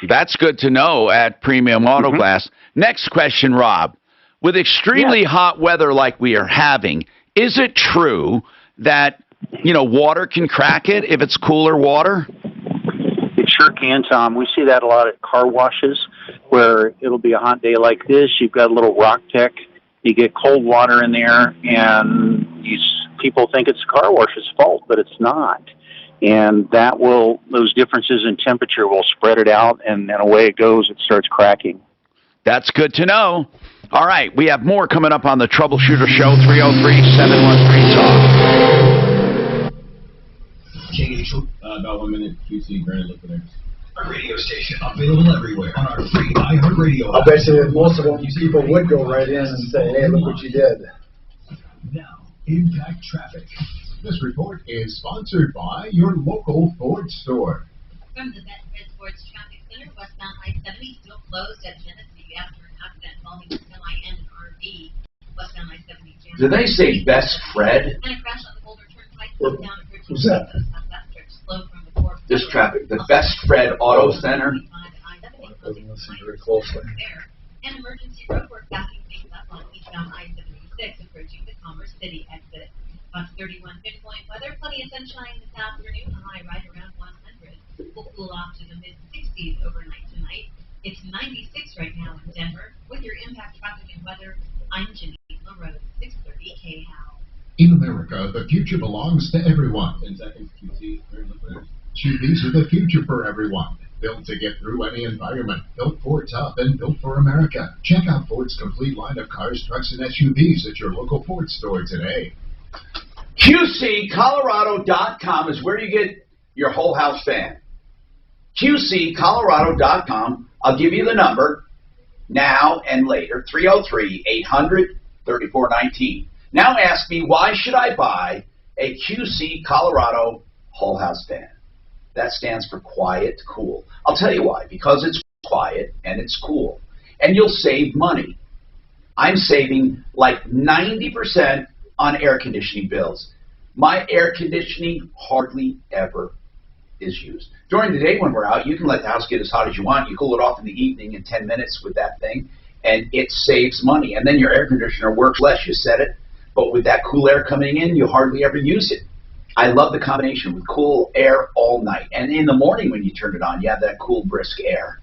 That's good to know at Premium Auto Glass. Next question, Rob. With extremely hot weather like we are having, is it true that, water can crack it if it's cooler water? It sure can, Tom. We see that a lot at car washes where it'll be a hot day like this. You've got a little rock tech. You get cold water in there, and people think it's the car wash's fault, but it's not. And those differences in temperature will spread it out, and away it goes. It starts cracking. That's good to know. All right, we have more coming up on the Troubleshooter Show, 303-713-TALK. About 1 minute, QC, Granite Liquidators. Our radio station, available everywhere on our free iHeartRadio app. I bet you most of them people would go right in and say, hey, look what you did. Now, Impact Traffic. This report is sponsored by your local Ford store. From the Bedford Sports Traffic Center, westbound I-70 still closed at Genesee after an accident involving a semi and an RV. Westbound I-70 jam. Do they say Best Fred? And a crash on the Boulder Turnpike down to Bridge. Who's that? This traffic, the Best Fred Auto Center. Doesn't listen very closely. And emergency roadwork backing things up on eastbound I-76 approaching the Commerce City exit. Fox 31 pinpoint weather, plenty of sunshine this afternoon, a high right around 100. We'll cool off to the mid-60s overnight tonight. It's 96 right now in Denver. With your Impact Traffic and weather, I'm Jenny LaRose, 630 KHOW. In America, the future belongs to everyone. 10 seconds, QC, Granite Liquidators. These are the future for everyone. Built to get through any environment. Built for tough and built for America. Check out Ford's complete line of cars, trucks, and SUVs at your local Ford store today. QCColorado.com is where you get your whole house fan. QCColorado.com. I'll give you the number now and later. 303-800-3419. Now ask me, why should I buy a QC Colorado whole house fan? That stands for quiet, cool. I'll tell you why. Because it's quiet and it's cool. And you'll save money. I'm saving like 90% on air conditioning bills. My air conditioning hardly ever is used. During the day when we're out, you can let the house get as hot as you want. You cool it off in the evening in 10 minutes with that thing, and it saves money. And then your air conditioner works less. You set it, but with that cool air coming in, you hardly ever use it. I love the combination with cool air all night. And in the morning when you turn it on, you have that cool, brisk air.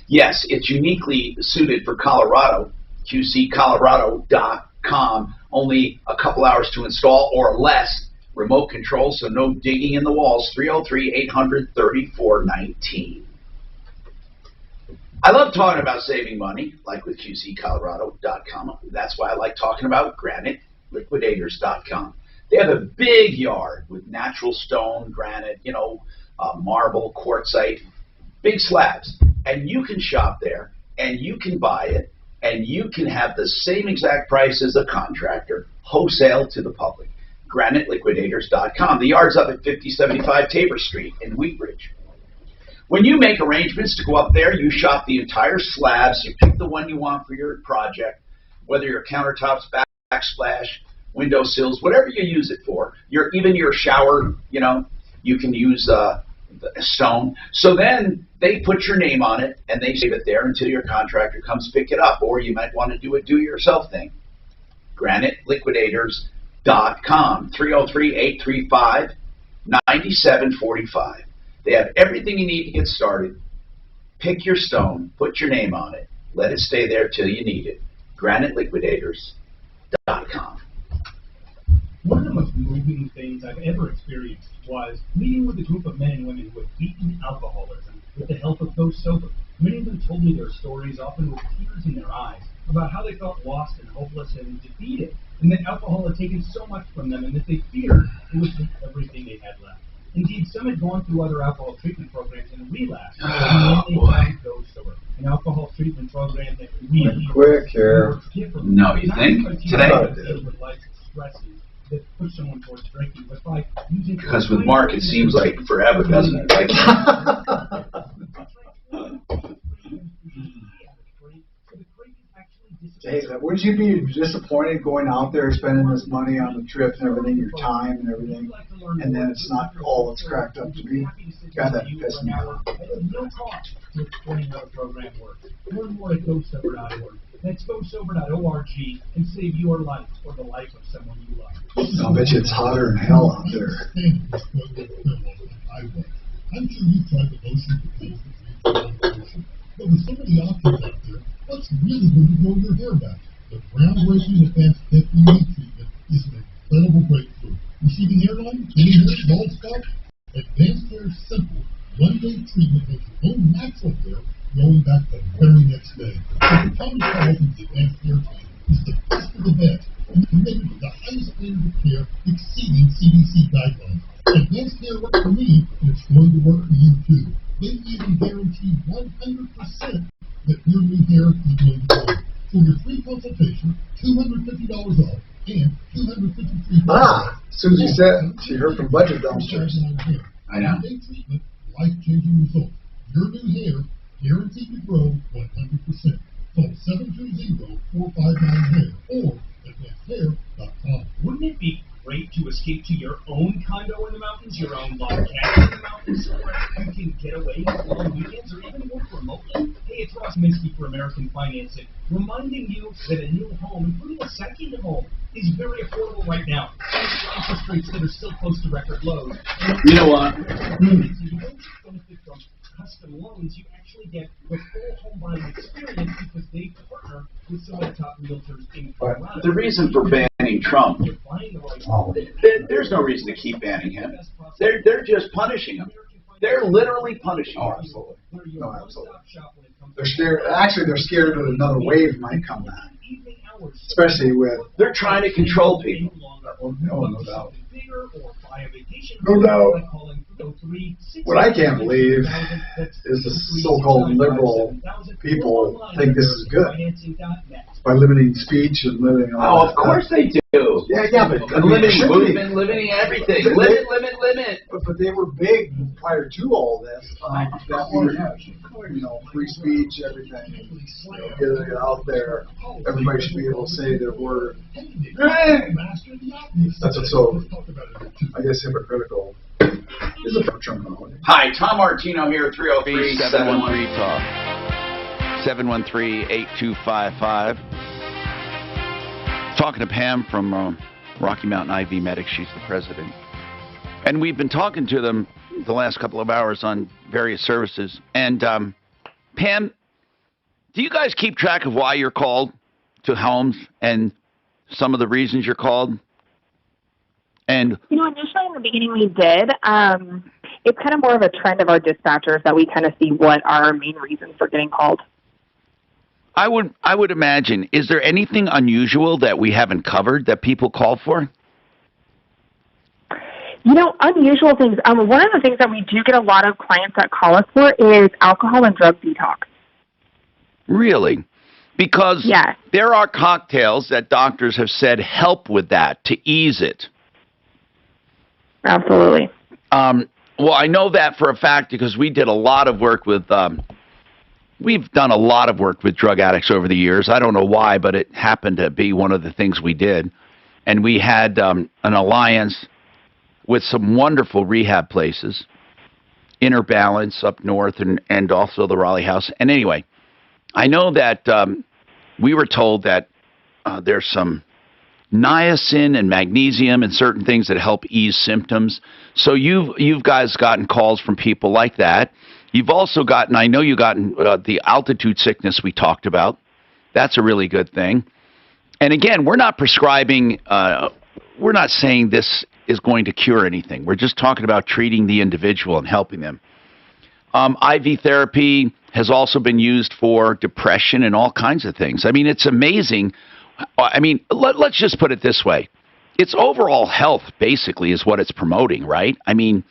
Yes, it's uniquely suited for Colorado. QCColorado.com. Only a couple hours to install or less. Remote control, so no digging in the walls. 303-800-3419. I love talking about saving money, like with QCColorado.com. That's why I like talking about GraniteLiquidators.com. They have a big yard with natural stone, granite, marble, quartzite, big slabs. And you can shop there, and you can buy it, and you can have the same exact price as a contractor, wholesale to the public. GraniteLiquidators.com. The yard's up at 5075 Tabor Street in Wheat Ridge. When you make arrangements to go up there, you shop the entire slabs. You pick the one you want for your project, whether your countertops, backsplash, windowsills, whatever you use it for. Even your shower, you can use stone. So then they put your name on it, and they save it there until your contractor comes pick it up. Or you might want to do a do-it-yourself thing. GraniteLiquidators.com, 303-835-9745. They have everything you need to get started. Pick your stone, put your name on it, let it stay there till you need it. GraniteLiquidators.com. One of the most moving things I've ever experienced was meeting with a group of men and women who had beaten alcoholism with the help of Go Sober. Many of them told me their stories, often with tears in their eyes, about how they felt lost and hopeless and defeated, and that alcohol had taken so much from them, and that they feared it would take everything they had left. Indeed, some had gone through other alcohol treatment programs and relapsed, and then they found Go Sober, an alcohol treatment program that really quick here. No, you think? Today? That push someone towards drinking, but by using Because with Mark, it seems like forever, doesn't it? Like, hey, would you be disappointed going out there, spending this money on the trip and everything, your time and everything, and then it's not all it's cracked up to be? God, that pissed me off. No cost to explain how the program works. Learn more at GoSober.org. That's GoSober.org and save your life or the life of someone you love. I'll bet you it's hotter than hell out there. I'm sure you've tried the lotion for days, but with so many options out there, what's really going to grow your hair back? The groundbreaking Advanced Hair treatment is an incredible breakthrough. Receding hairline, thinning hair, bald spot? Advanced Hair's simple, one-day treatment makes your own natural hair growing back the very next day. So the Tommy Carlton's Advanced Hair Plan is the best of the best, and committed to the highest standard of care exceeding CDC guidelines. Advanced Hair worked for me, and it's going to work for you too. They even guarantee 100% that your new hair is going to grow. For your free consultation, $250 off, and $253. Susie said she heard from Budget Dumpsters. I know. One-day treatment, life-changing results. Your new hair guaranteed to grow 100%. Call 720-459-HAIR or advancedhair.com. Wouldn't it be great to escape to your own condo in the mountains, your own log cabin in the mountains, where you can get away on long weekends or even work remotely? Hey, it's Ross Minsky for American Financing, reminding you that a new home, including a second home, is very affordable right now. Thanks to interest rates that are still close to record lows. You know what? You don't benefit from custom loans, you actually get the full home buying experience because they partner with some of the top realtors in Colorado. The reason for banning Trump, there's no reason to keep banning him. They're just punishing him. They're literally punishing him. Absolutely. No, absolutely. They're scared. Actually, they're scared that another wave might come back. Especially with... They're trying to control people. No doubt. No doubt. What I can't believe is the so-called liberal people think this is good by limiting speech and limiting all of course they do. Yeah, but limiting movement, limiting everything. Limit. But they were big prior to all this. That were, free speech, everything. Get it out there. Everybody should be able to say their word. That's what's so, I guess, hypocritical. Is a terminology. Hi, Tom Martino here, 303-713-TALK. 713-8255. Talking to Pam from Rocky Mountain IV Medics. She's the president. And we've been talking to them the last couple of hours on various services. And Pam, do you guys keep track of why you're called to homes and some of the reasons you're called? And initially in the beginning we did. It's kind of more of a trend of our dispatchers that we kind of see what are our main reasons for getting called. I would imagine. Is there anything unusual that we haven't covered that people call for? Unusual things. One of the things that we do get a lot of clients that call us for is alcohol and drug detox. Really? Because there are cocktails that doctors have said help with that, to ease it. Absolutely. Well, I know that for a fact because we did a lot of work with, we've done a lot of work with drug addicts over the years. I don't know why, but it happened to be one of the things we did. And we had an alliance with some wonderful rehab places, Inner Balance up north and also the Raleigh House. And anyway, I know that we were told that there's some niacin and magnesium and certain things that help ease symptoms. So you've guys gotten calls from people like that. You've also gotten, I know you've gotten the altitude sickness we talked about. That's a really good thing. And again, we're not prescribing, we're not saying this is going to cure anything. We're just talking about treating the individual and helping them. IV therapy has also been used for depression and all kinds of things. I mean, it's amazing. I mean, let's just put it this way. It's overall health, basically, is what it's promoting, right? I mean,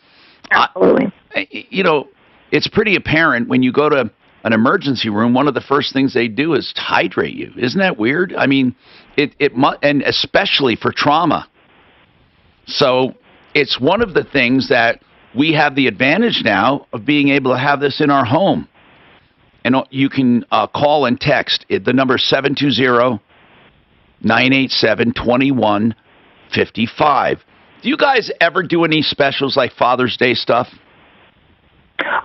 absolutely. It's pretty apparent when you go to an emergency room, one of the first things they do is hydrate you. Isn't that weird? I mean, and especially for trauma. So it's one of the things that we have the advantage now of being able to have this in our home. And you can call and text. The number is 720-987-2155. Do you guys ever do any specials like Father's Day stuff?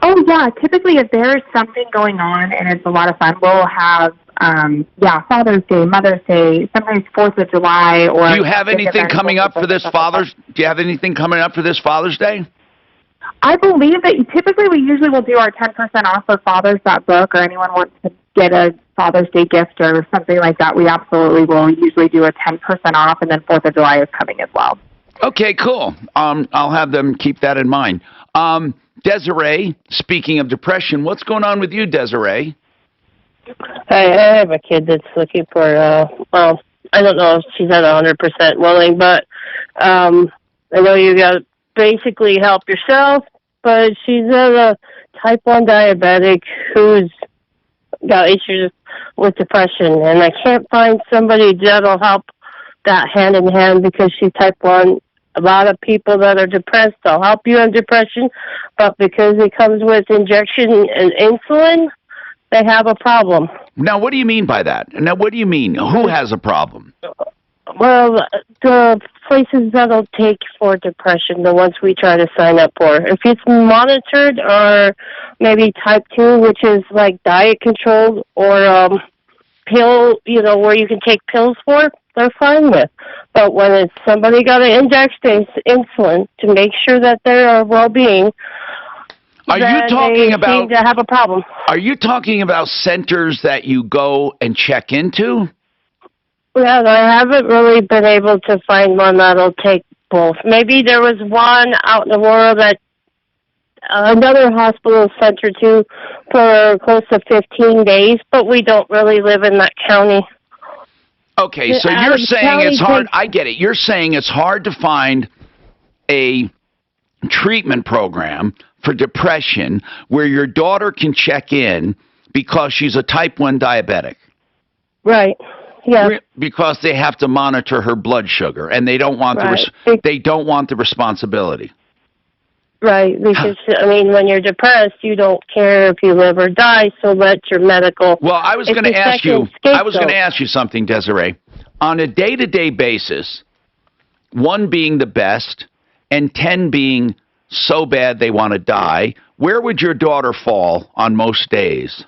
Oh, yeah. Typically, if there's something going on and it's a lot of fun, we'll have, Father's Day, Mother's Day, sometimes 4th of July. Or do you have anything coming up for this Father's? Do you have anything coming up for this Father's Day? I believe that typically we usually will do our 10% off of fathers.book, or anyone wants to get a Father's Day gift or something like that. We absolutely will usually do a 10% off, and then 4th of July is coming as well. Okay, cool. I'll have them keep that in mind. Desiree, speaking of depression, what's going on with you, Desiree? I have a kid that's looking for, I don't know if she's at 100% willing, but I know you got to basically help yourself, but she's a type 1 diabetic who's got issues with depression, and I can't find somebody that'll help that hand in hand because she's type 1. A lot of people that are depressed, they'll help you on depression, but because it comes with injection and insulin, they have a problem. Now, what do you mean by that? Now, what do you mean? Who has a problem? Well, the places that'll take for depression, the ones we try to sign up for. If it's monitored, or maybe type 2, which is like diet controlled, or pill, where you can take pills for, they're fine with. But when it's somebody got to inject insulin to make sure that their well-being, are you talking about, seem to have a problem. Are you talking about centers that you go and check into? Yeah, I haven't really been able to find one that'll take both. Maybe there was one out in the world that another hospital sent her to for close to 15 days, but we don't really live in that county. Okay, so you're saying it's hard. I get it. You're saying it's hard to find a treatment program for depression where your daughter can check in because she's a type 1 diabetic. Right. Yeah. Because they have to monitor her blood sugar, and they don't want they don't want the responsibility. Right, because, when you're depressed, you don't care if you live or die, so let your medical... Well, I was going to ask you something, Desiree. On a day-to-day basis, 1 being the best and 10 being so bad they want to die, where would your daughter fall on most days?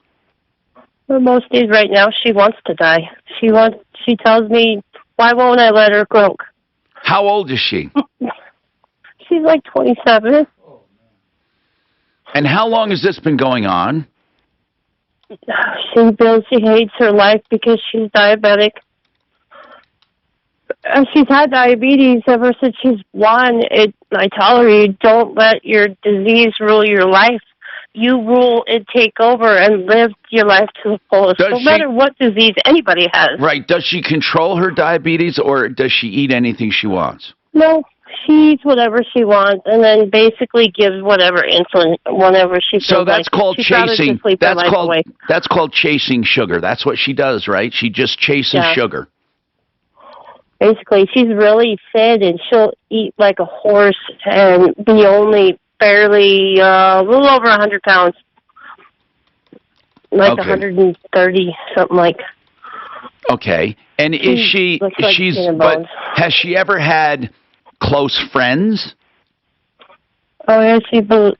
Well, most days right now, she wants to die. She tells me, why won't I let her croak? How old is she? She's like 27. And how long has this been going on? She hates her life because she's diabetic. She's had diabetes ever since she's 1. I tell her, you don't let your disease rule your life. You rule it, take over, and live your life to the fullest, no matter what disease anybody has. Right. Does she control her diabetes, or does she eat anything she wants? No, she eats whatever she wants, and then basically gives whatever insulin whenever she feels So that's like called it. She'd rather chasing. just sleep her life away. That's called chasing sugar. That's what she does, right? She just chases sugar. Basically, she's really thin, and she'll eat like a horse and be only barely a little over 100 pounds, like 130, something like. Okay, and is she? Looks like She's. skin and But bones. has she ever had close friends? Oh yeah, she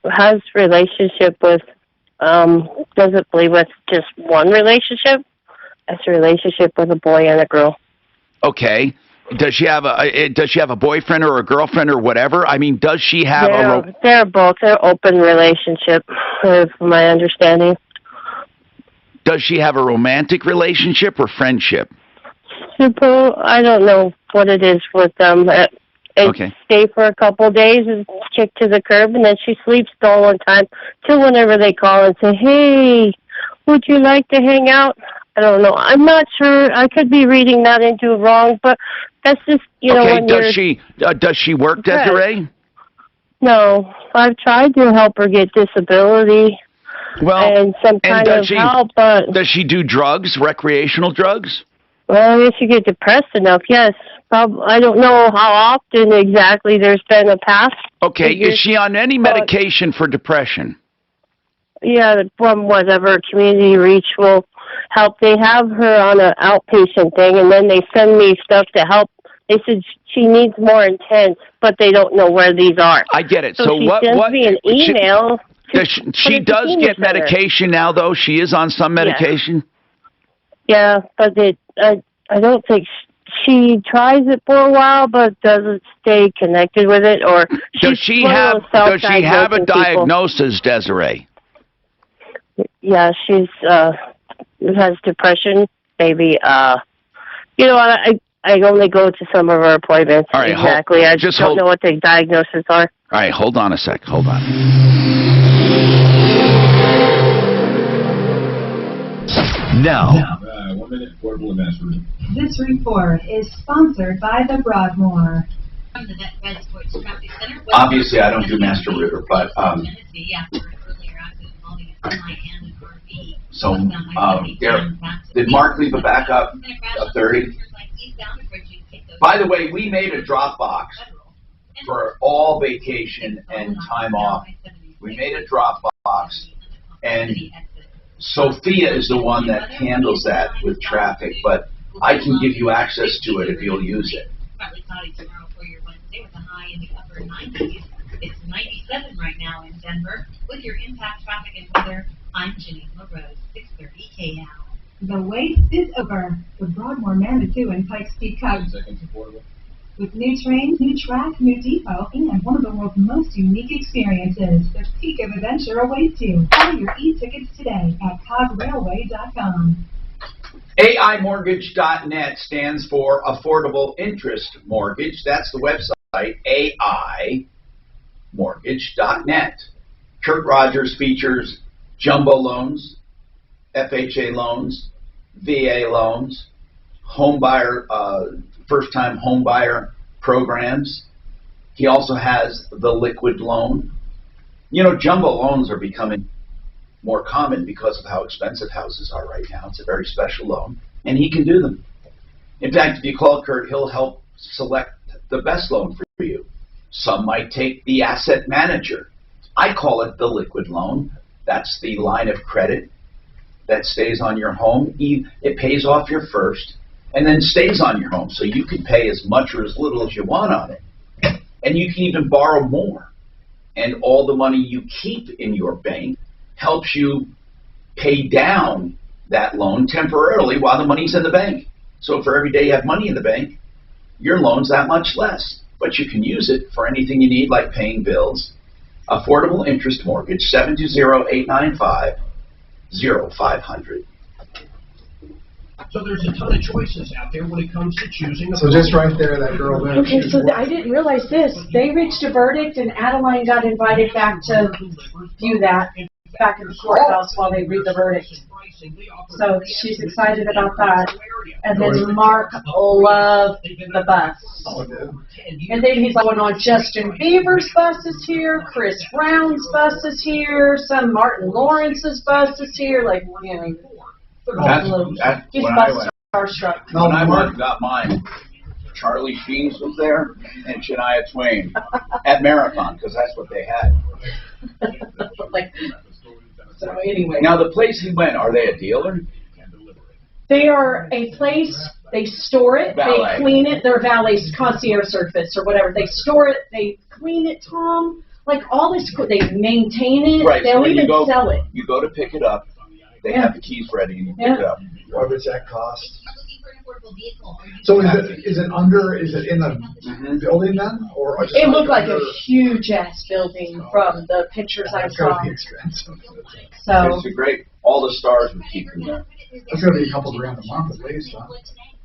has relationship with. Doesn't believe with just one relationship. It's a relationship with a boy and a girl. Okay. Does she have a boyfriend or a girlfriend or whatever? I mean, does she have They're both. They're open relationship, from my understanding. Does she have a romantic relationship or friendship? I don't know what it is with them. Stay for a couple of days and kick to the curb, and then she sleeps the whole time till whenever they call and say, "Hey, would you like to hang out?" I don't know. I'm not sure. I could be reading that into it wrong, but that's just when does she work, Desiree? No, I've tried to help her get disability. And some kind of help, but does she do drugs, recreational drugs? Well, if you get depressed enough, yes. I don't know how often exactly there's been a past. Okay, is she on any medication for depression? Yeah, from whatever Community Reach will help. They have her on an outpatient thing, and then they send me stuff to help. They said she needs more intense, but they don't know where these are. I get it. So So she what? sends What? me an email. She does get medication now, though. She is on some medication. Yeah, but I don't think she tries it for a while, but doesn't stay connected with it. Or Does she have a diagnosis, Desiree? Yeah, she's has depression. Maybe you know what? I only go to some of her appointments. All right, exactly. I just don't know what the diagnoses are. All right, hold on a sec. Hold on. Now. 1 minute portable investment. This report is sponsored by the Broadmoor. From the Vet Sports Traffic Center. Obviously, I don't do Master Router, but so did Mark leave a backup of 30? By the way, we made a Dropbox for all vacation and time off. We made a Dropbox, and Sophia is the one that handles that with traffic, but I can give you access to it if you'll use it. Partly cloudy tomorrow for your Wednesday with a high in the upper 90s. It's 97 right now in Denver. With your impact traffic and weather, I'm Janine LaRose, 630 KL. The wait is over. The Broadmoor Manitou and Pikes Peak Hub. With new train, new track, new depot, and one of the world's most unique experiences, the peak of adventure awaits you. Buy your e-tickets today at cograilway.com. AImortgage.net stands for Affordable Interest Mortgage. That's the website, AImortgage.net. Kurt Rogers features jumbo loans, FHA loans, VA loans, first-time home buyer programs. He also has the liquid loan. You know, jumbo loans are becoming more common because of how expensive houses are right now. It's a very special loan, and he can do them. In fact, if you call Kurt, he'll help select the best loan for you. Some might take the asset manager. I call it the liquid loan. That's the line of credit that stays on your home. It pays off your first and then stays on your home, so you can pay as much or as little as you want on it. And you can even borrow more. And all the money you keep in your bank helps you pay down that loan temporarily while the money's in the bank. So for every day you have money in the bank, your loan's that much less. But you can use it for anything you need, like paying bills. Affordable Interest Mortgage, 720-895-0500. So there's a ton of choices out there when it comes to choosing. So just right there, that girl there. Okay, so I didn't realize this. They reached a verdict, and Adeline got invited back to view that back in the courthouse while they read the verdict. So she's excited about that. And then Mark loved the bus. And then he's going on Justin Bieber's bus is here, Chris Brown's bus is here, some Martin Lawrence's bus is here. Like, you know, he's bus starstruck. When I got mine, Charlie Sheen's was there and Shania Twain at Marathon because that's what they had. Like, so anyway. Now the place he went, are they a dealer? They are a place, they store it, Valet. they clean it, they're valet's concierge service or whatever. They store it, they clean it, Tom. Like all this, they maintain it, Right. they'll So even sell it. You go to pick it up, they have the keys ready and you pick it up. What does that cost? So is it in the building then? Or just It looked like a huge ass building from the pictures I It's saw. gotta be expensive. So It's a great, all the stars would keep in there. That's gonna be a couple grand a month at least, huh?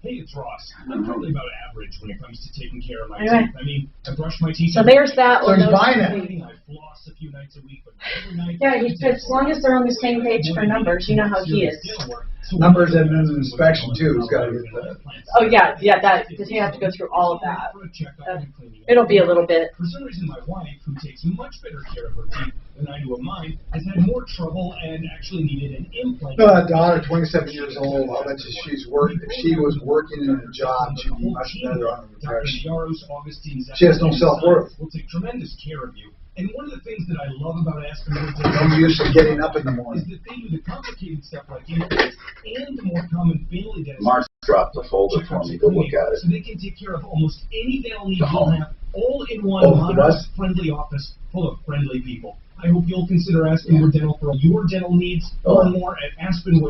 Hey, it's Ross. I'm probably about average when it comes to taking care of my Anyway. teeth. I mean, I brush my teeth. So there's that So one. he's those buying two. it. I floss a few nights a week, but every night. Yeah, as long as they're on the same page for numbers, you know how he is. Numbers and then an inspection too, it's gotta get that. Oh yeah, that because you have to go through all of that. It'll be a little bit. For some reason, my wife, who takes much better care of her teeth than I do of mine, has had more trouble and actually needed an implant. No, that daughter, 27 years old, I'll bet you she's working, if she was working in a job, she'd be much better on her protection. She has no self-worth. Will take tremendous care of you. And one of the things that I love about Aspen Wood No use of getting up in the is morning. that they do the complicated stuff like implants and the more common family dentistry. Mark dropped the folder for me, go look at it. So they can take care of almost any dental need you'll have, all in one Oh, modern, what? friendly office full of friendly people. I hope you'll consider Aspenwood Dental for your dental needs. Learn more at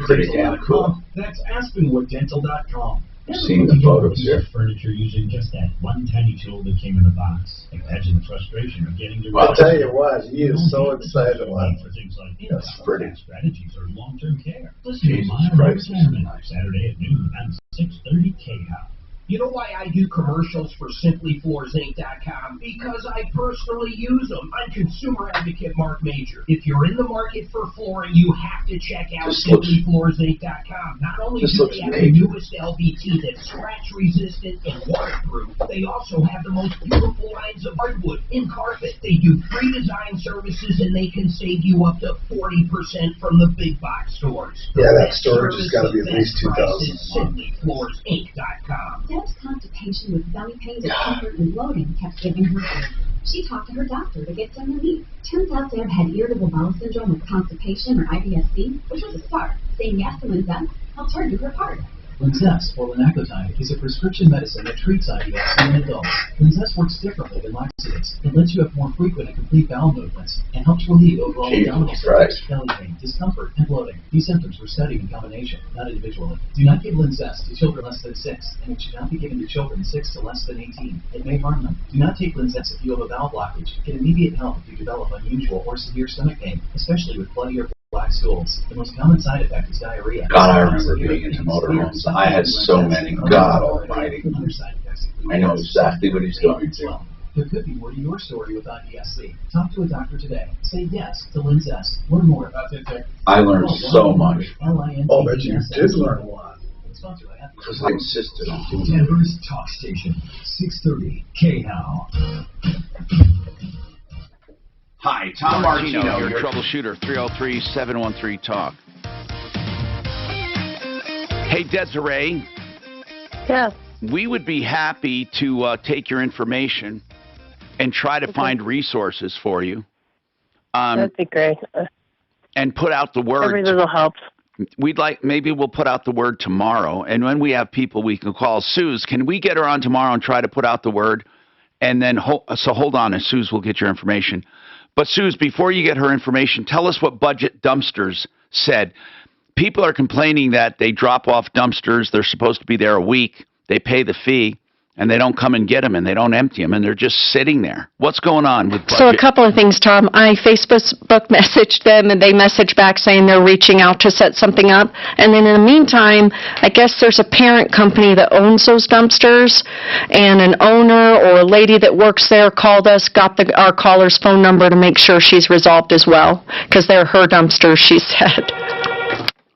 Pretty damn cool. aspenwooddental.com. That's aspenwooddental.com. I've seen the photos here. Furniture using just that one tiny tool that came in the box. Imagine the frustration of getting to. I'll tell you what, he is so excited about it. For things like That's pretty. strategies or long-term care. Listen to Jesus my Christ. sermon Saturday at noon on 6:30 KHOW. You know why I do commercials for SimplyFloorsInc.com? Because I personally use them. I'm consumer advocate Mark Major. If you're in the market for flooring, you have to check out SimplyFloorsInc.com. Not only do they have the newest LVT that's scratch-resistant and waterproof, they also have the most beautiful lines of hardwood and carpet. They do free design services, and they can save you up to 40% from the big box stores. Yeah, that storage has gotta be at least 2,000 a month. SimplyFloorsInc.com. Deb's constipation with belly pain, discomfort, and bloating kept giving her food. She talked to her doctor to get some relief. Turns out Deb had irritable bowel syndrome with constipation or IBS-C, which was a start. Saying yes to Linzess helped her do her part. Linzess, or linaclotide, is a prescription medicine that treats IBS in adults. Linzess works differently than laxatives. It lets you have more frequent and complete bowel movements and helps relieve overall abdominal pain, belly pain, discomfort, and bloating. These symptoms were studied in combination, not individually. Do not give Linzess to children less than 6, and it should not be given to children 6 to less than 18. It may harm them. Do not take Linzess if you have a bowel blockage. Get immediate help if you develop unusual or severe stomach pain, especially with bloody or black stools. The most common side effect is diarrhea. God, I remember being into motorhomes. I had so many. God almighty. I know exactly what he's going through. There could be more to your story with IBS-C. Talk to a doctor today. Say yes to Linzess. Learn more about it. I learned so much. Oh, but you did learn a lot. Because I insisted on doing it. Denver's Talk Station, 630 KHOW. Hi, Tom Martino, your troubleshooter, 303-713-TALK. Hey, Desiree. Yeah. We would be happy to take your information and try to find resources for you. That'd be great. And put out the word. Every little helps. Maybe we'll put out the word tomorrow. And when we have people we can call. Suze, can we get her on tomorrow and try to put out the word? And then, hold on, and Suze will get your information. But Suze, before you get her information, tell us what Budget Dumpsters said. People are complaining that they drop off dumpsters. They're supposed to be there a week. They pay the fee. and they don't come and get them, and they don't empty them, and they're just sitting there. What's going on with budget? So a couple of things, Tom. I Facebook messaged them, and they messaged back saying they're reaching out to set something up. And then in the meantime, I guess there's a parent company that owns those dumpsters, and an owner or a lady that works there called us, got our caller's phone number to make sure she's resolved as well, because they're her dumpsters, she said.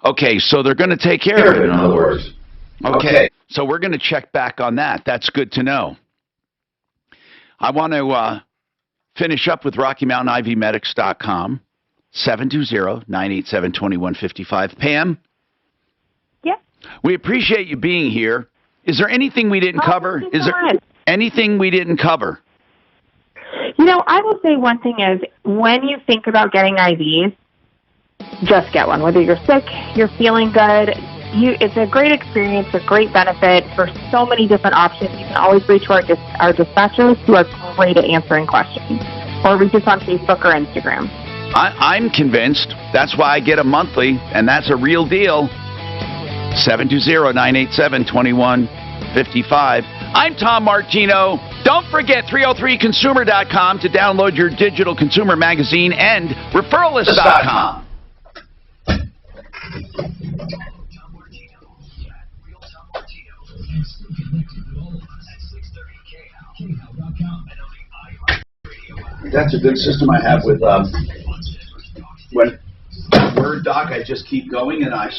Okay, so they're going to take care of it, in other words. Okay, so we're going to check back on that. That's good to know. I want to finish up with RockyMountainIVMedics.com, 720-987-2155. Pam? Yep. We appreciate you being here. Is there anything we didn't cover? Is there anything we didn't cover? You know, I will say one thing is, when you think about getting IVs, just get one. Whether you're sick, you're feeling good, it's a great experience, a great benefit for so many different options. You can always reach our dispatchers who are great at answering questions, or reach us on Facebook or Instagram. I'm convinced. That's why I get a monthly, and that's a real deal. 720-987-2155. I'm Tom Martino. Don't forget 303consumer.com to download your digital consumer magazine and referralist.com. That's a good system I have with when Word doc. I just keep going and I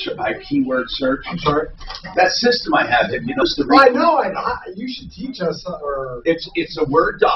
keyword search. I'm sorry. That system I have. Have you noticed the? I know. You should teach us. Or it's a Word doc.